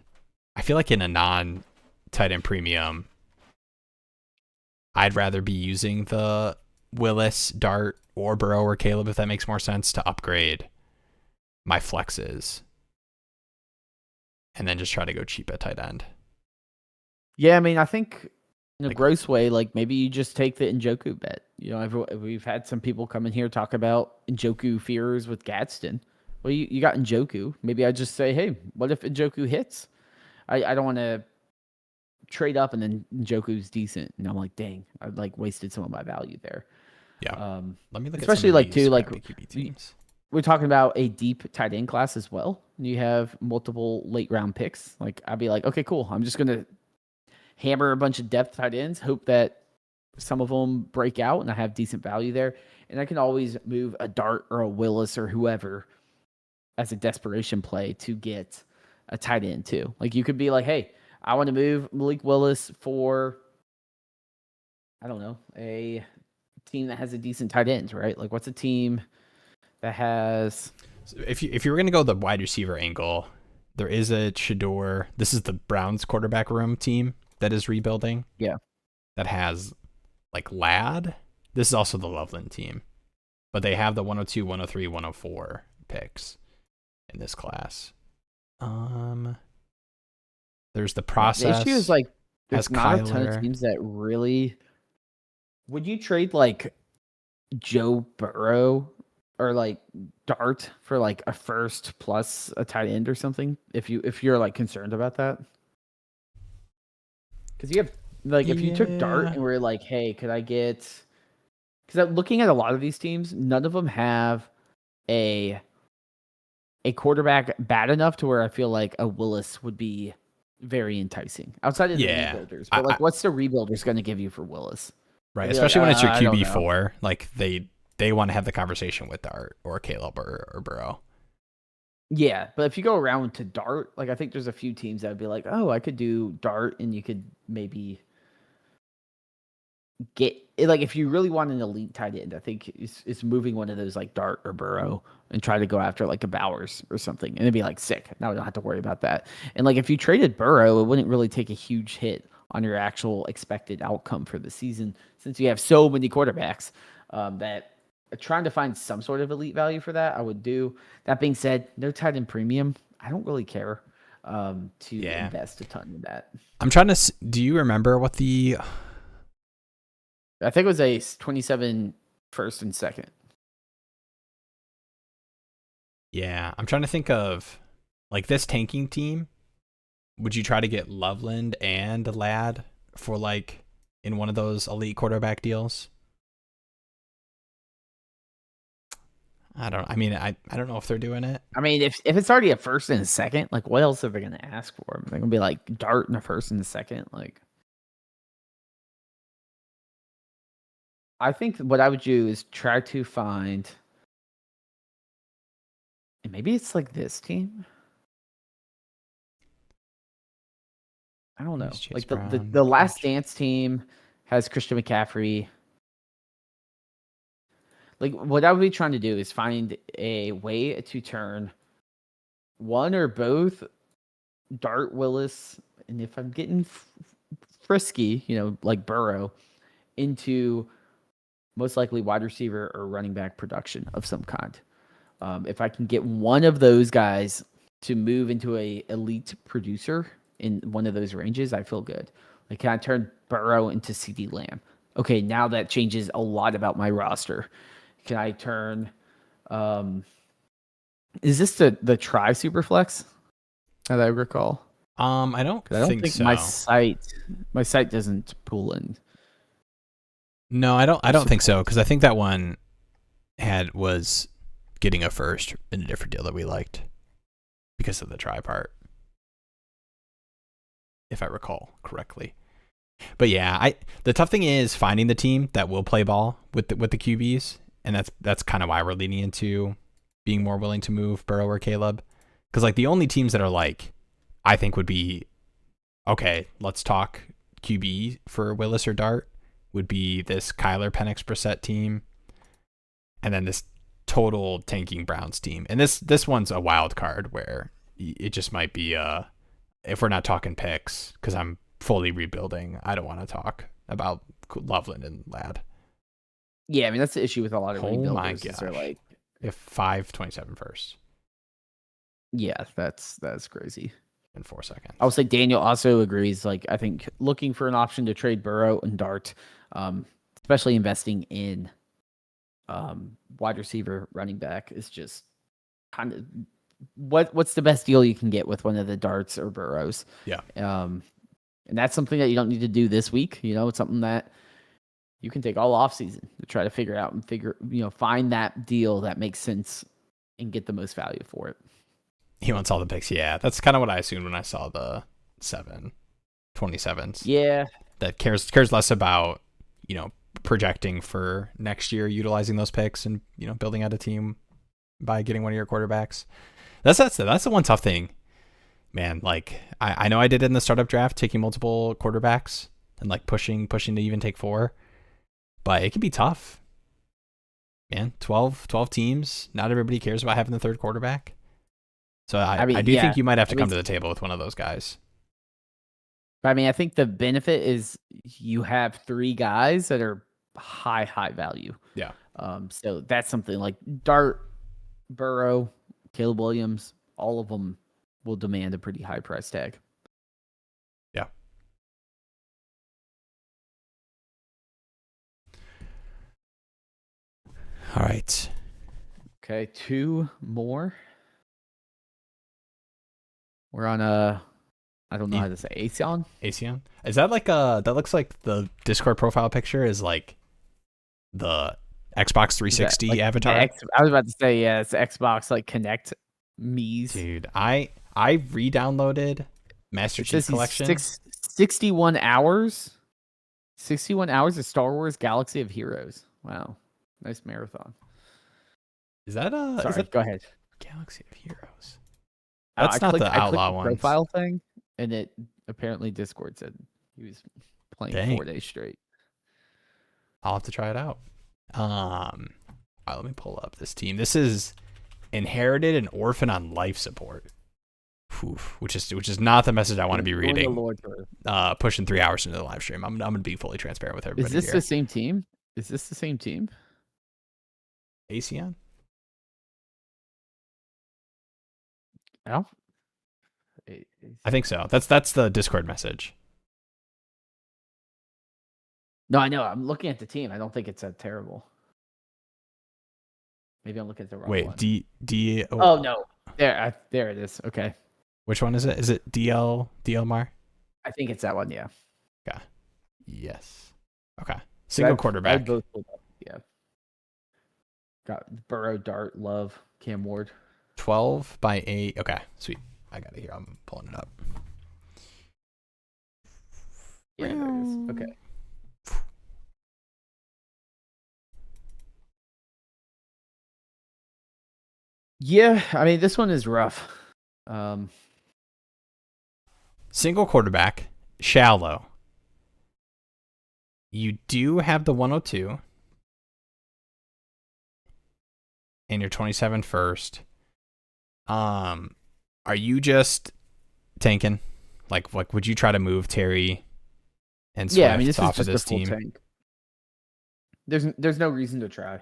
I feel like in a non-tight end premium, I'd rather be using the Willis, Dart, or Burrow or Caleb, if that makes more sense, to upgrade my flexes. And then just try to go cheap at tight end. Yeah, I mean, I think in a gross way, like maybe you just take the Njoku bet. You know, we've had some people come in here talk about Njoku fears with Gadsden. Well, you got Njoku. Maybe I just say, hey, what if Njoku hits? I don't want to trade up and then Njoku's decent, and I'm like, dang, I like wasted some of my value there. Yeah. Let me look especially at some of like these too like QB teams. we're talking about a deep tight end class as well. You have multiple late round picks. Like I'd be like, okay, cool. I'm just gonna hammer a bunch of depth tight ends, hope that some of them break out, and I have decent value there. And I can always move a Dart or a Willis or whoever as a desperation play to get a tight end too. Like you could be like, hey, I want to move Malik Willis for, I don't know, a team that has a decent tight end, right? Like what's a team that has... So if you were going to go the wide receiver angle, there is a Shador. This is the Browns quarterback room team that is rebuilding. Yeah. That has like Ladd. This is also the Loveland team. But they have the 102, 103, 104 picks in this class. There's the process. The issue is like there's not Kyler. a ton of teams that really... Would you trade like Joe Burrow or like Dart for like a first plus a tight end or something if you're like concerned about that? Because you have like if you took Dart and we're like, hey, could I get... Because looking at a lot of these teams, none of them have a quarterback bad enough to where I feel like a Willis would be very enticing outside of the rebuilders. But like, what's the rebuilders going to give you for Willis? Right, especially when it's your QB4. Like they want to have the conversation with Dart or Caleb or Burrow. Yeah, but if you go around to Dart, like I think there's a few teams that would be like, oh, I could do Dart, and you could maybe get like if you really want an elite tight end, I think it's moving one of those like Dart or Burrow and try to go after like a Bowers or something, and it'd be like sick. Now we don't have to worry about that. And like if you traded Burrow, it wouldn't really take a huge hit on your actual expected outcome for the season, since you have so many quarterbacks that trying to find some sort of elite value for that, I would do. That being said, no tight end premium. I don't really care to invest a ton in that. I'm trying to. Do you remember what the? I think it was a 27 first and second. Yeah, I'm trying to think of like this tanking team. Would you try to get Loveland and Ladd for like in one of those elite quarterback deals? I don't know if they're doing it. I mean, if it's already a first and a second, like what else are they going to ask for? They're going to be like Dart in a first and a second. Like, I think what I would do is try to find, and maybe it's like this team. I don't know. Like the Last Dance team has Christian McCaffrey. Like what I would be trying to do is find a way to turn one or both Dart, Willis, and if I'm getting frisky, like Burrow, into most likely wide receiver or running back production of some kind. If I can get one of those guys to move into a elite producer in one of those ranges, I feel good. Like, can I turn Burrow into CD Lamb? Okay, now that changes a lot about my roster. Can I turn... is this the Try Superflex that I recall? I don't think so. My site doesn't pull in. No, I don't think so, because I think that one was getting a first in a different deal that we liked because of the try part, if I recall correctly. But yeah, the tough thing is finding the team that will play ball with the QBs, and that's kind of why we're leaning into being more willing to move Burrow or Caleb, because like the only teams that are like I think would be okay, let's talk QB for Willis or Dart would be this Kyler Penix Brissett team, and then this total tanking Browns team. And this one's a wild card where it just might be if we're not talking picks, because I'm fully rebuilding, I don't want to talk about Loveland and Ladd. Yeah, I mean that's the issue with a lot of rebuilders. Oh my gosh. They're like if 527 first. Yeah, that's crazy. in 4 seconds. I would say Daniel also agrees. Like, I think looking for an option to trade Burrow and Dart, especially investing in wide receiver, running back, is just kind of what's the best deal you can get with one of the Darts or Burrows. Yeah. And that's something that you don't need to do this week. It's something that you can take all off season to try to figure out and find that deal that makes sense and get the most value for it. He wants all the picks. Yeah, that's kind of what I assumed when I saw the 27s. Yeah. That cares less about, projecting for next year, utilizing those picks and, building out a team by getting one of your quarterbacks. That's the one tough thing, man. Like, I know I did it in the startup draft, taking multiple quarterbacks and like pushing to even take 4, but it can be tough, man. 12 teams. Not everybody cares about having the third quarterback. So I do think you might have to come to the table with one of those guys. I think the benefit is you have 3 guys that are high value. Yeah. So that's something like Dart, Burrow, Caleb Williams, all of them will demand a pretty high price tag. Yeah. All right. Okay, 2 more. We're on I don't know how to say Aeson. Aeson? Is that like that looks like the Discord profile picture is like the Xbox 360 like avatar? I was about to say, yeah, it's Xbox like Connect Me's. Dude, I re-downloaded Master Chief Collection. 61 hours. 61 hours of Star Wars Galaxy of Heroes. Wow. Nice marathon. Is that go ahead. Galaxy of Heroes? That's not the Outlaw one. Profile thing, and it apparently Discord said he was playing 4 days straight. I'll have to try it out. All right, let me pull up this team. This is Inherited and Orphan on life support. Oof, which is not the message I want to be reading. Pushing 3 hours into the live stream. I'm gonna be fully transparent with everybody. Is this the same team? Is this the same team? Aeson? Oh. I think so. That's the Discord message. No, I know. I'm looking at the team. I don't think it's that terrible. Maybe I'm looking at the wrong one. Wait, D. Oh no, there it is. Okay. Which one is it? Is it DL Mar? I think it's that one. Yeah. Okay. Yes. Okay. Single quarterback. Both pulled up. Yeah. Got Burrow, Dart, Love, Cam Ward. 12 by 8. Okay, sweet. I got it here. I'm pulling it up. Yeah, there it is. Okay. Yeah, this one is rough. Single quarterback, shallow. You do have the 102. And you're 27 first. Are you just tanking? Like would you try to move Terry and Swift this off is of this team? Tank. There's no reason to try.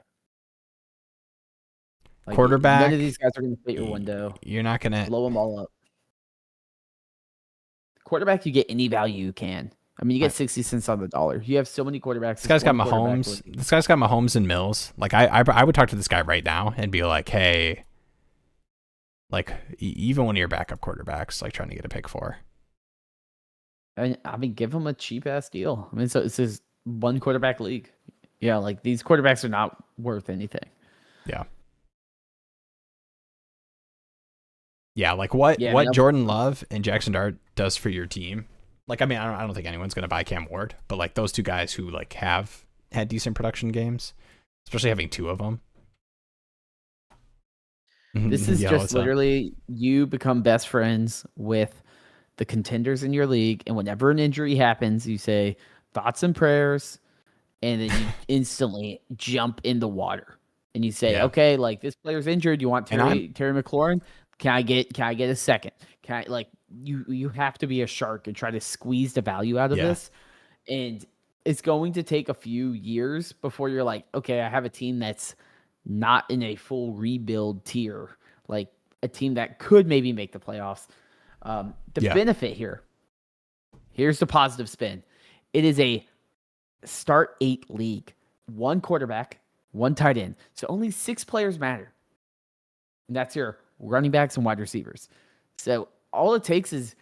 Like, quarterback. None of these guys are going to fit your window. You're not going to blow them all up. Quarterback, you get any value you can. You get 60 cents on the dollar. You have so many quarterbacks. This guy's got Mahomes. This guy's got Mahomes and Mills. Like I would talk to this guy right now and be like, hey, like even one of your backup quarterbacks, like trying to get a pick 4. Give him a cheap ass deal. So it's his 1 quarterback league. Yeah, like these quarterbacks are not worth anything. Yeah. Yeah, like what Jordan Love and Jackson Dart does for your team. Like, I don't think anyone's going to buy Cam Ward, but like those 2 guys who like have had decent production games, especially having 2 of them. This is just literally you become best friends with the contenders in your league, and whenever an injury happens, you say thoughts and prayers, and then you instantly jump in the water, and you say, okay, like this player's injured. You want Terry McLaurin? Can I get a second? Can I like you have to be a shark and try to squeeze the value out of this, and it's going to take a few years before you're like, okay, I have a team that's not in a full rebuild tier, like a team that could maybe make the playoffs. The benefit here, here's the positive spin. It is a start 8 league. 1 quarterback, 1 tight end. So only 6 players matter. And that's your running backs and wide receivers. So all it takes is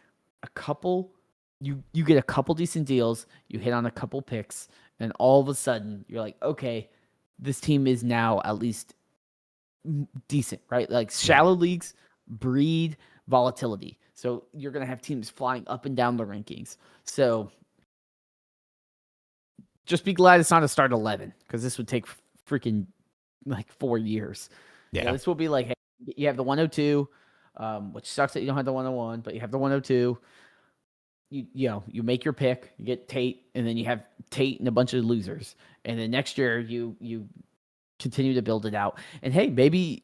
a couple, you get a couple decent deals, you hit on a couple picks, and all of a sudden you're like, okay, this team is now at least decent, right? Like shallow leagues breed volatility. So you're going to have teams flying up and down the rankings. So just be glad it's not a start 11, because this would take freaking like 4 years. Yeah. This will be like, hey, you have the 102, which sucks that you don't have the 101, but you have the 102. You make your pick, you get Tate, and then you have Tate and a bunch of losers. And then next year you continue to build it out. And hey, maybe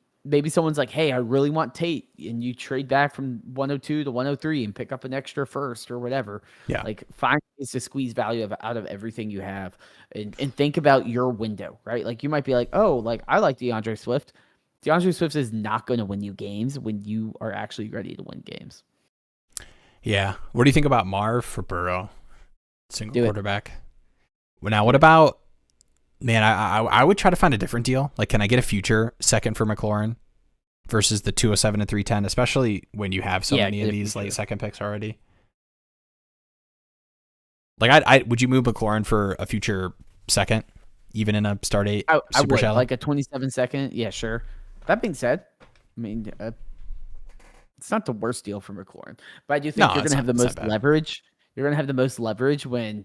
someone's like, hey, I really want Tate, and you trade back from 102 to 103 and pick up an extra first or whatever. Yeah. Like find ways to squeeze value out of everything you have, and think about your window, right? Like you might be like, oh, like I like DeAndre Swift. DeAndre Swift is not going to win you games when you are actually ready to win games. Yeah. What do you think about Marv for Burrow? Single quarterback. Well, now what about, man, I would try to find a different deal. Like, can I get a future second for McLaurin versus the 207 and 310, especially when you have so many of these late second picks already? Like, I would you move McLaurin for a future second, even in a start 8 I super would, shallow? like a 27 second. Yeah, sure. That being said, I mean, it's not the worst deal for McLaurin, but I do think you're going to have the most leverage. You're going to have the most leverage when,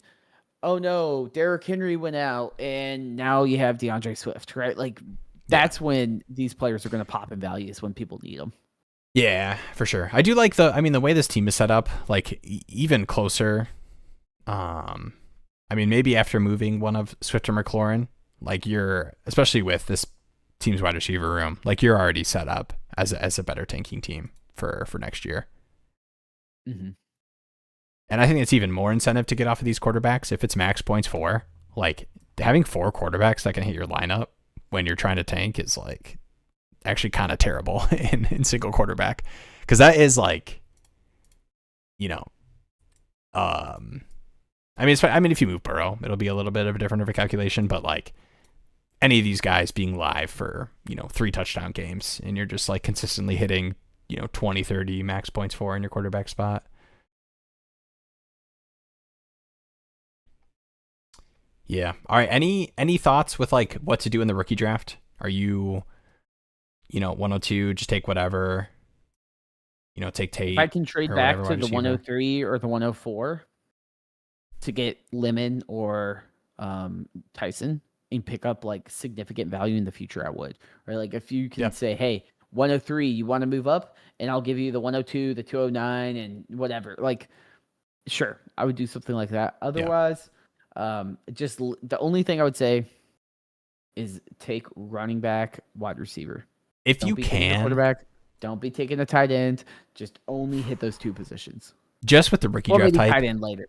oh no, Derrick Henry went out and now you have DeAndre Swift, right? Like that's when these players are going to pop in value, is when people need them. Yeah, for sure. I do like the way this team is set up, like even closer. I mean, maybe after moving one of Swift or McLaurin, like especially with this team's wide receiver room, like you're already set up as a better tanking team for next year. Mm-hmm. And I think it's even more incentive to get off of these quarterbacks if it's max points 4. Like having 4 quarterbacks that can hit your lineup when you're trying to tank is like actually kind of terrible in single quarterback, because that is like, I mean, if you move Burrow, it'll be a little bit of a different of a calculation, but like any of these guys being live for 3 touchdown games, and you're just like consistently hitting 20, 30 max points 4 in your quarterback spot. Yeah. All right. Any thoughts with like what to do in the rookie draft? Are you, 102, just take whatever, take Tate? If I can trade back to the 103 or the 104 to get Lemon or Tyson and pick up like significant value in the future, I would. Right? Like if you can say, hey, 103, you want to move up, and I'll give you the 102, the 209, and whatever. Like, sure, I would do something like that. Otherwise, just the only thing I would say is take running back, wide receiver. If you can, quarterback, don't be taking a tight end. Just only hit those 2 positions. Just with the rookie draft type, tight end later.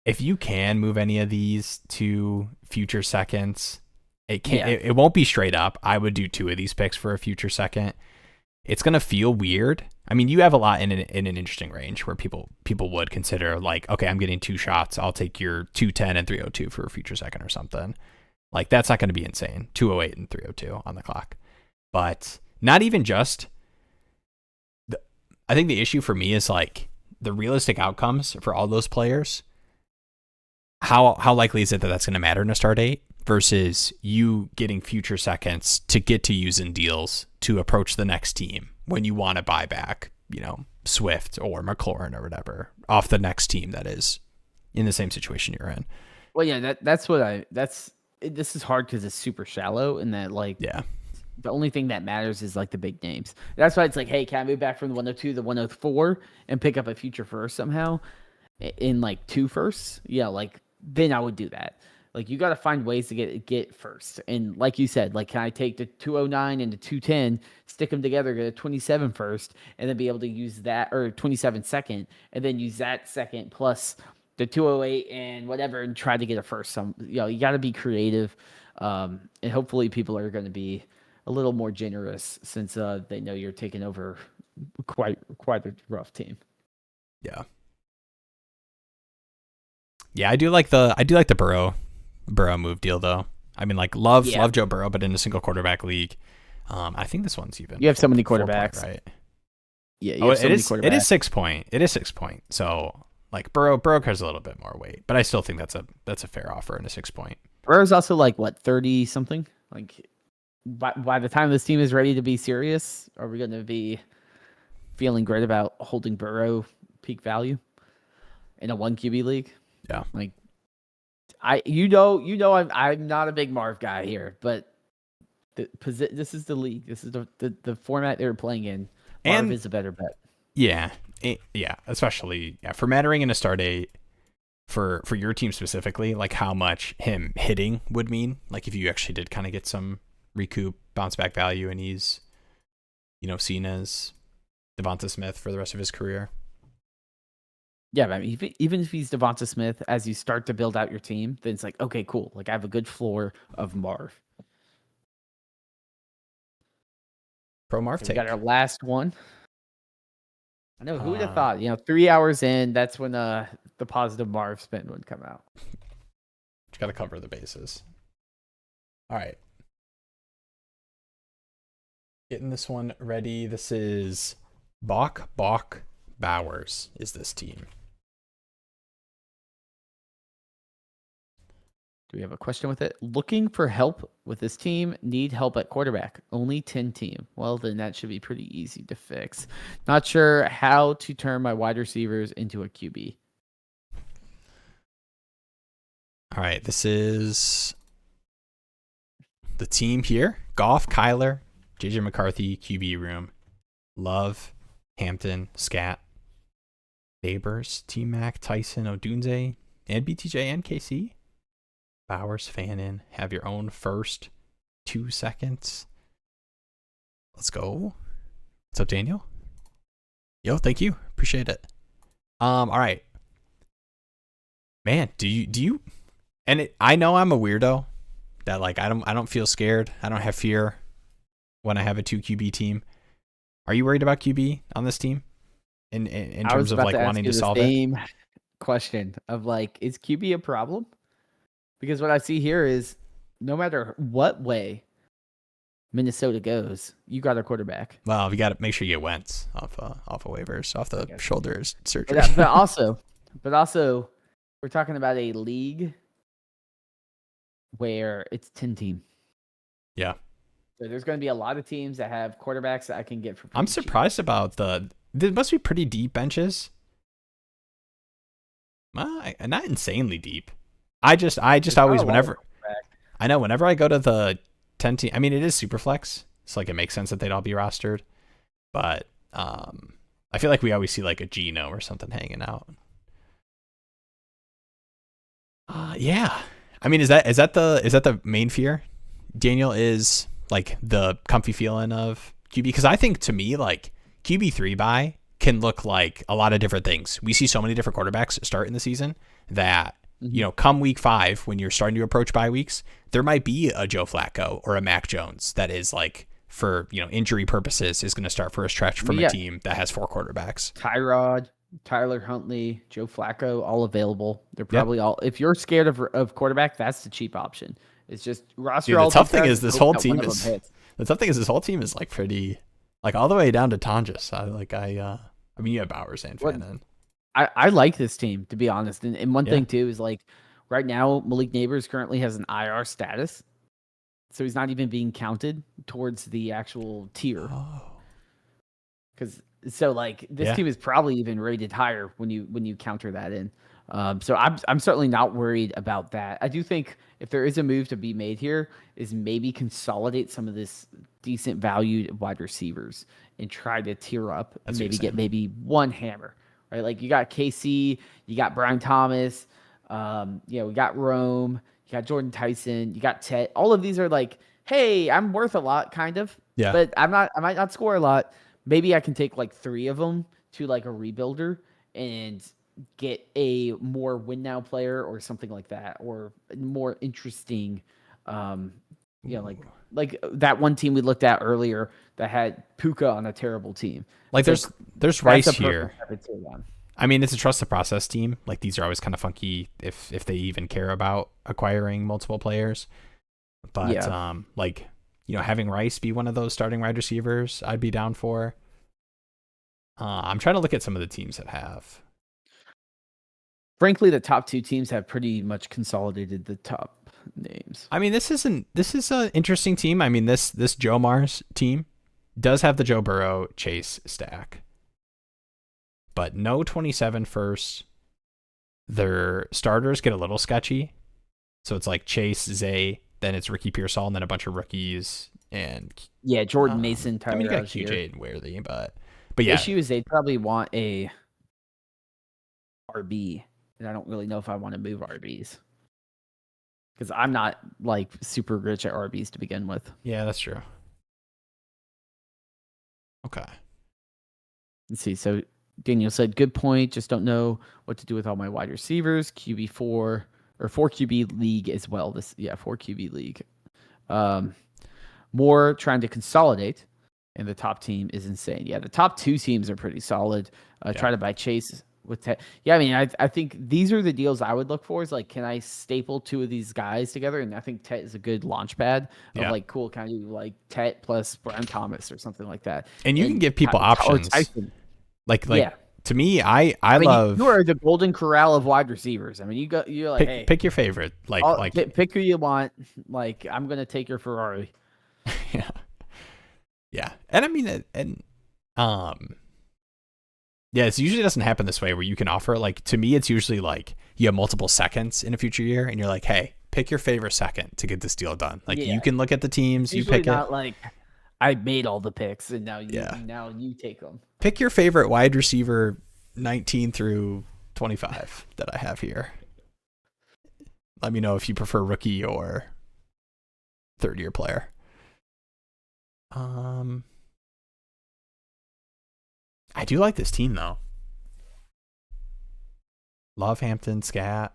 If you can move any of these to future seconds, it won't be straight up. I would do 2 of these picks for a future second. It's gonna feel weird. I mean, you have a lot in an interesting range where people would consider like, okay, I'm getting 2 shots. I'll take your 210 and 302 for a future second or something. Like that's not going to be insane. 208 and 302 on the clock, but not even just. I think the issue for me is like the realistic outcomes for all those players. How likely is it that that's going to matter in a start 8 versus you getting future seconds to get to use in deals to approach the next team when you want to buy back, Swift or McLaurin or whatever off the next team that is in the same situation you're in. Well, yeah, this is hard because it's super shallow, and that like the only thing that matters is like the big names. That's why it's like, hey, can I move back from the 102 to the 104 and pick up a future first somehow in like 2 firsts? Yeah, like then I would do that. Like you got to find ways to get first. And like you said, like can I take the 209 and the 210, stick them together, get a 27 first, and then be able to use that, or 27 second, and then use that second plus the 208 and whatever, and try to get a first. You got to be creative, and hopefully people are going to be a little more generous since they know you're taking over quite a rough team. Yeah. Yeah, I do like the Burrow move deal though. I mean, like love Joe Burrow, but in a single quarterback league, I think this one's even. You have so many 4 quarterbacks, point, right? Yeah, you have so many quarterbacks. It is 6 point. It is 6 point. So like Burrow carries a little bit more weight, but I still think that's a fair offer in a 6 point. Burrow's also like what 30 something. Like by the time this team is ready to be serious, are we going to be feeling great about holding Burrow peak value in a 1 QB league? Yeah, like I'm not a big Marv guy here, but this is the league. This is the format they're playing in. Marv is a better bet. Yeah, especially formatting in a start 8 for your team specifically, like how much him hitting would mean. Like if you actually did kind of get some recoup bounce back value, and he's seen as Devonta Smith for the rest of his career. Yeah, but I mean, even if he's Devonta Smith, as you start to build out your team, then it's like, okay, cool. Like I have a good floor of Marv. Pro Marv take. We got our last one. I know, who would have thought? 3 hours in, that's when the positive Marv spin would come out. Just got to cover the bases. All right. Getting this one ready. This is Bach Bowers is this team. Do we have a question with it? Looking for help with this team. Need help at quarterback. Only 10 team. Well, then that should be pretty easy to fix. Not sure how to turn my wide receivers into a QB. All right. This is the team here. Goff, Kyler, JJ McCarthy, QB room. Love, Hampton, Scat, Neighbors, T-Mac, Tyson, Odunze, and BTJ and KC. Bowers, Fannin, have your own first 2 seconds. Let's go. What's up, Daniel? Yo, thank you. Appreciate it. All right. Man, do you and I know I'm a weirdo that like I don't feel scared. I don't have fear when I have a 2 QB team. Are you worried about QB on this team? In terms of like wanting to solve it? Same question of like, is QB a problem? Because what I see here is no matter what way Minnesota goes, you got a quarterback. Well, you got to make sure you get Wentz off of waivers, off the shoulders surgery. But also, we're talking about a league where it's 10 team. Yeah. So there's going to be a lot of teams that have quarterbacks that I can get for. I'm surprised about there must be pretty deep benches. Not insanely deep. I just always whenever I go to the 10 team, I mean it is super flex. It's like it makes sense that they'd all be rostered. But I feel like we always see like a Geno or something hanging out. Yeah. I mean is that the main fear? Daniel is like the comfy feeling of QB, because I think to me like QB3 buy can look like a lot of different things. We see so many different quarterbacks start in the season that come week 5, when you're starting to approach bye weeks, there might be a Joe Flacco or a Mac Jones that is like, for injury purposes, is going to start for a stretch from a team that has 4 quarterbacks. Tyrod, Tyler Huntley, Joe Flacco, all available. They're probably all. If you're scared of quarterback, that's the cheap option. It's just roster. Dude, the tough thing is this whole team is like pretty, like all the way down to Tonjes. I mean, you have Bowers and Fannin. I like this team, to be honest. And one thing, too, is like right now, Malik Neighbors currently has an IR status. So he's not even being counted towards the actual tier. This team is probably even rated higher when you counter that in. So I'm certainly not worried about that. I do think if there is a move to be made here, is maybe consolidate some of this decent valued wide receivers and try to tier up and maybe get one hammer. Right, like you got KC, you got Brian Thomas, we got Rome, you got Jordan Tyson, you got Ted. All of these are like, hey, I'm worth a lot, kind of. Yeah. But I might not score a lot. Maybe I can take like 3 of them to like a rebuilder and get a more win now player or something like that, or more interesting, like that one team we looked at earlier that had Puka on a terrible team. Like there's Rice here. I mean, it's a trust the process team. Like, these are always kind of funky if they even care about acquiring multiple players. But like, you know, having Rice be one of those starting wide receivers, I'd be down for. I'm trying to look at some of the teams that have. Frankly, the top 2 teams have pretty much consolidated the top names. I mean, this is an interesting team. I mean, this Joe Mars team does have the Joe Burrow Chase stack, but no 27 first. Their starters get a little sketchy. So it's like Chase, Zay, then it's Ricky Pearsall, and then a bunch of rookies. And yeah, Jordan Mason, I mean, you got Algier. QJ and Worthy, but The yeah. issue is they probably want a RB, and I don't really know if I want to move RBs because I'm not like super rich at RBs to begin with. Yeah, that's true. Okay. Let's see. So Daniel said, good point. Just don't know what to do with all my wide receivers. QB4 or 4 QB league as well. 4 QB league. More trying to consolidate, and the top team is insane. Yeah, the top 2 teams are pretty solid. Try to buy Chase with Tet. Yeah, I mean, I think these are the deals I would look for. Is like, can I staple 2 of these guys together? And I think Tet is a good launch pad of like, cool, kind of like Tet plus Brian Thomas or something like that. And you can give people options. Like to me, I mean, love. You are the golden corral of wide receivers. I mean, you're like, hey, pick your favorite. Pick who you want. Like, I'm gonna take your Ferrari. Yeah. And I mean, yeah, it usually doesn't happen this way where you can offer, like, to me, it's usually like you have multiple seconds in a future year and you're like, hey, pick your favorite second to get this deal done. Like, you can look at the teams, you pick not like I made all the picks and now you take them. Pick your favorite wide receiver 19 through 25 that I have here. Let me know if you prefer rookie or third-year player. I do like this team though. Love Hampton, Scat,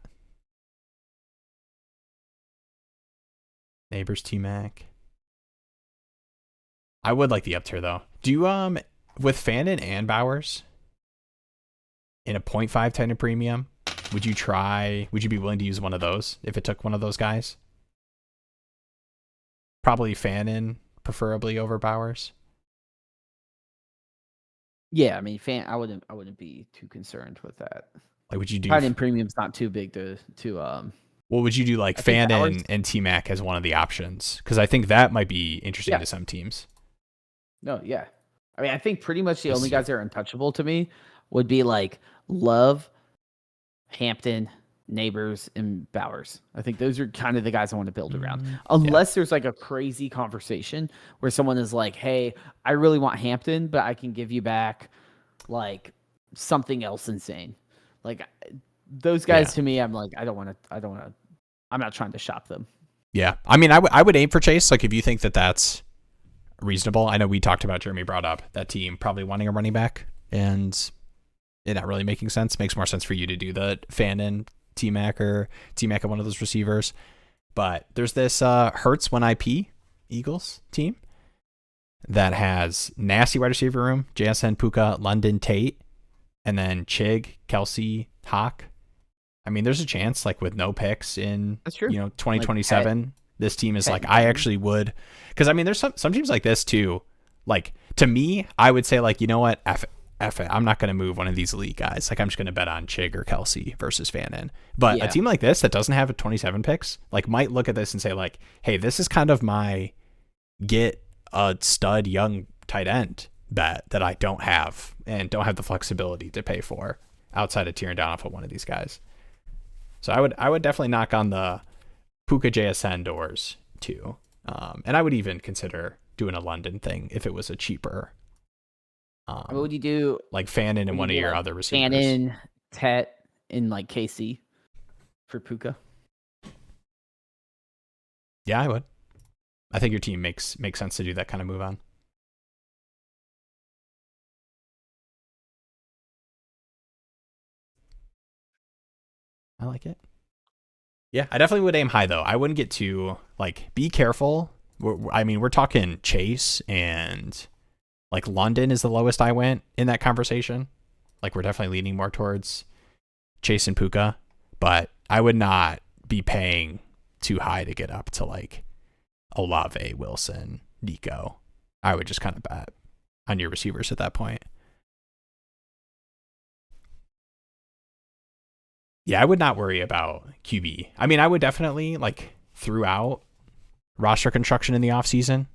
Neighbors, T-Mac. I would like the up tier though. Do you with Fannin and Bowers in a 0.5 tight end premium? Would you be willing to use one of those if it took one of those guys? Probably Fannin, preferably over Bowers. Yeah, I mean, I wouldn't be too concerned with that. Like, would you do tight end premium's not too big to What would you do, like Fannin and T-Mac as one of the options? Because I think that might be interesting to some teams. No, yeah. I mean, I think pretty much the only guys that are untouchable to me would be like Love, Hampton, Neighbors, and Bowers. I think those are kind of the guys I want to build around. Unless there's like a crazy conversation where someone is like, hey, I really want Hampton, but I can give you back like something else insane. Like those guys to me, I'm like, I'm not trying to shop them. Yeah. I mean, I would aim for Chase. Like if you think that that's reasonable. I know we talked about, Jeremy brought up that team probably wanting a running back and it not really making sense. Makes more sense for you to do the Fannin, T-Mac or T-Mac at one of those receivers. But there's this Hurts 1IP Eagles team that has nasty wide receiver room, JSN, Puka, London, Tate, and then Chig, Kelsey, Hawk. I mean, there's a chance, like with no picks in 2027, like this team is like, I actually would, because I mean, there's some teams like this too. Like to me, I would say like, you know what, F it, I'm not going to move one of these elite guys. Like I'm just going to bet on Chig or Kelsey versus Fannin. But a team like this that doesn't have a 27 picks, like might look at this and say like, hey, this is kind of my get a stud young tight end bet that I don't have and don't have the flexibility to pay for outside of tearing down off of one of these guys. So I would definitely knock on the Puka JSN doors too. And I would even consider doing a London thing if it was a cheaper. What would you do? Like Fannin and one of your other receivers. Fannin, Tet, and like KC for Puka. Yeah, I would. I think your team makes sense to do that kind of move on. I like it. Yeah, I definitely would aim high though. I wouldn't get too like. Be careful. We're talking Chase and like London is the lowest I went in that conversation. Like we're definitely leaning more towards Chase and Puka, but I would not be paying too high to get up to like Olave, Wilson, Nico. I would just kind of bet on your receivers at that point. Yeah, I would not worry about QB. I mean, I would definitely like throughout roster construction in the offseason.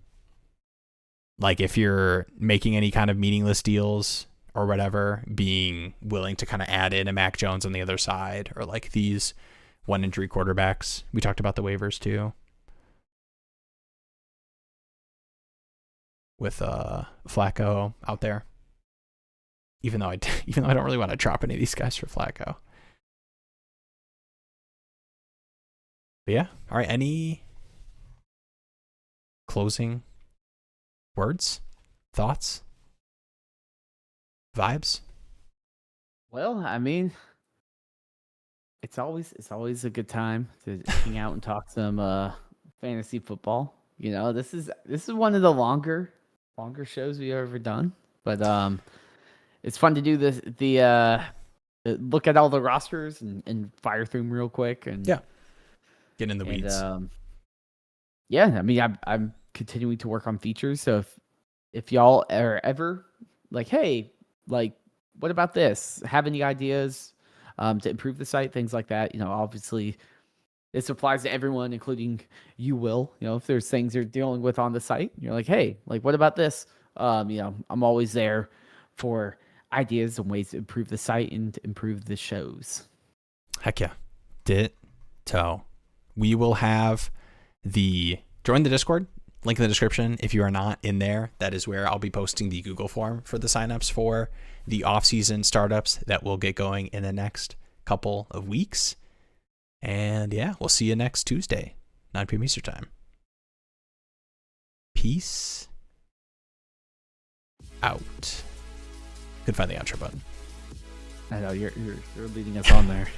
Like if you're making any kind of meaningless deals or whatever, being willing to kind of add in a Mac Jones on the other side, or like these 1 injury quarterbacks. We talked about the waivers too. With Flacco out there. Even though I don't really want to drop any of these guys for Flacco. But yeah. All right. Any closing words, thoughts, vibes? Well, I mean, it's always a good time to hang out and talk some fantasy football. You know, this is one of the longer shows we've ever done, but it's fun to do this. Look at all the rosters and fire through them real quick and get in the weeds. Yeah, I mean, I'm continuing to work on features. So if y'all are ever like, hey, like, what about this? Have any ideas to improve the site, things like that? You know, obviously, this applies to everyone, including you, Will. You know, if there's things you're dealing with on the site, you're like, hey, like, what about this? You know, I'm always there for ideas and ways to improve the site and to improve the shows. Heck yeah. Ditto. We will have join the Discord, link in the description. If you are not in there, that is where I'll be posting the Google form for the signups for the off-season startups that will get going in the next couple of weeks. And yeah, we'll see you next Tuesday, 9 p.m. Eastern time. Peace out. Could find the outro button. I know you're leading us on there.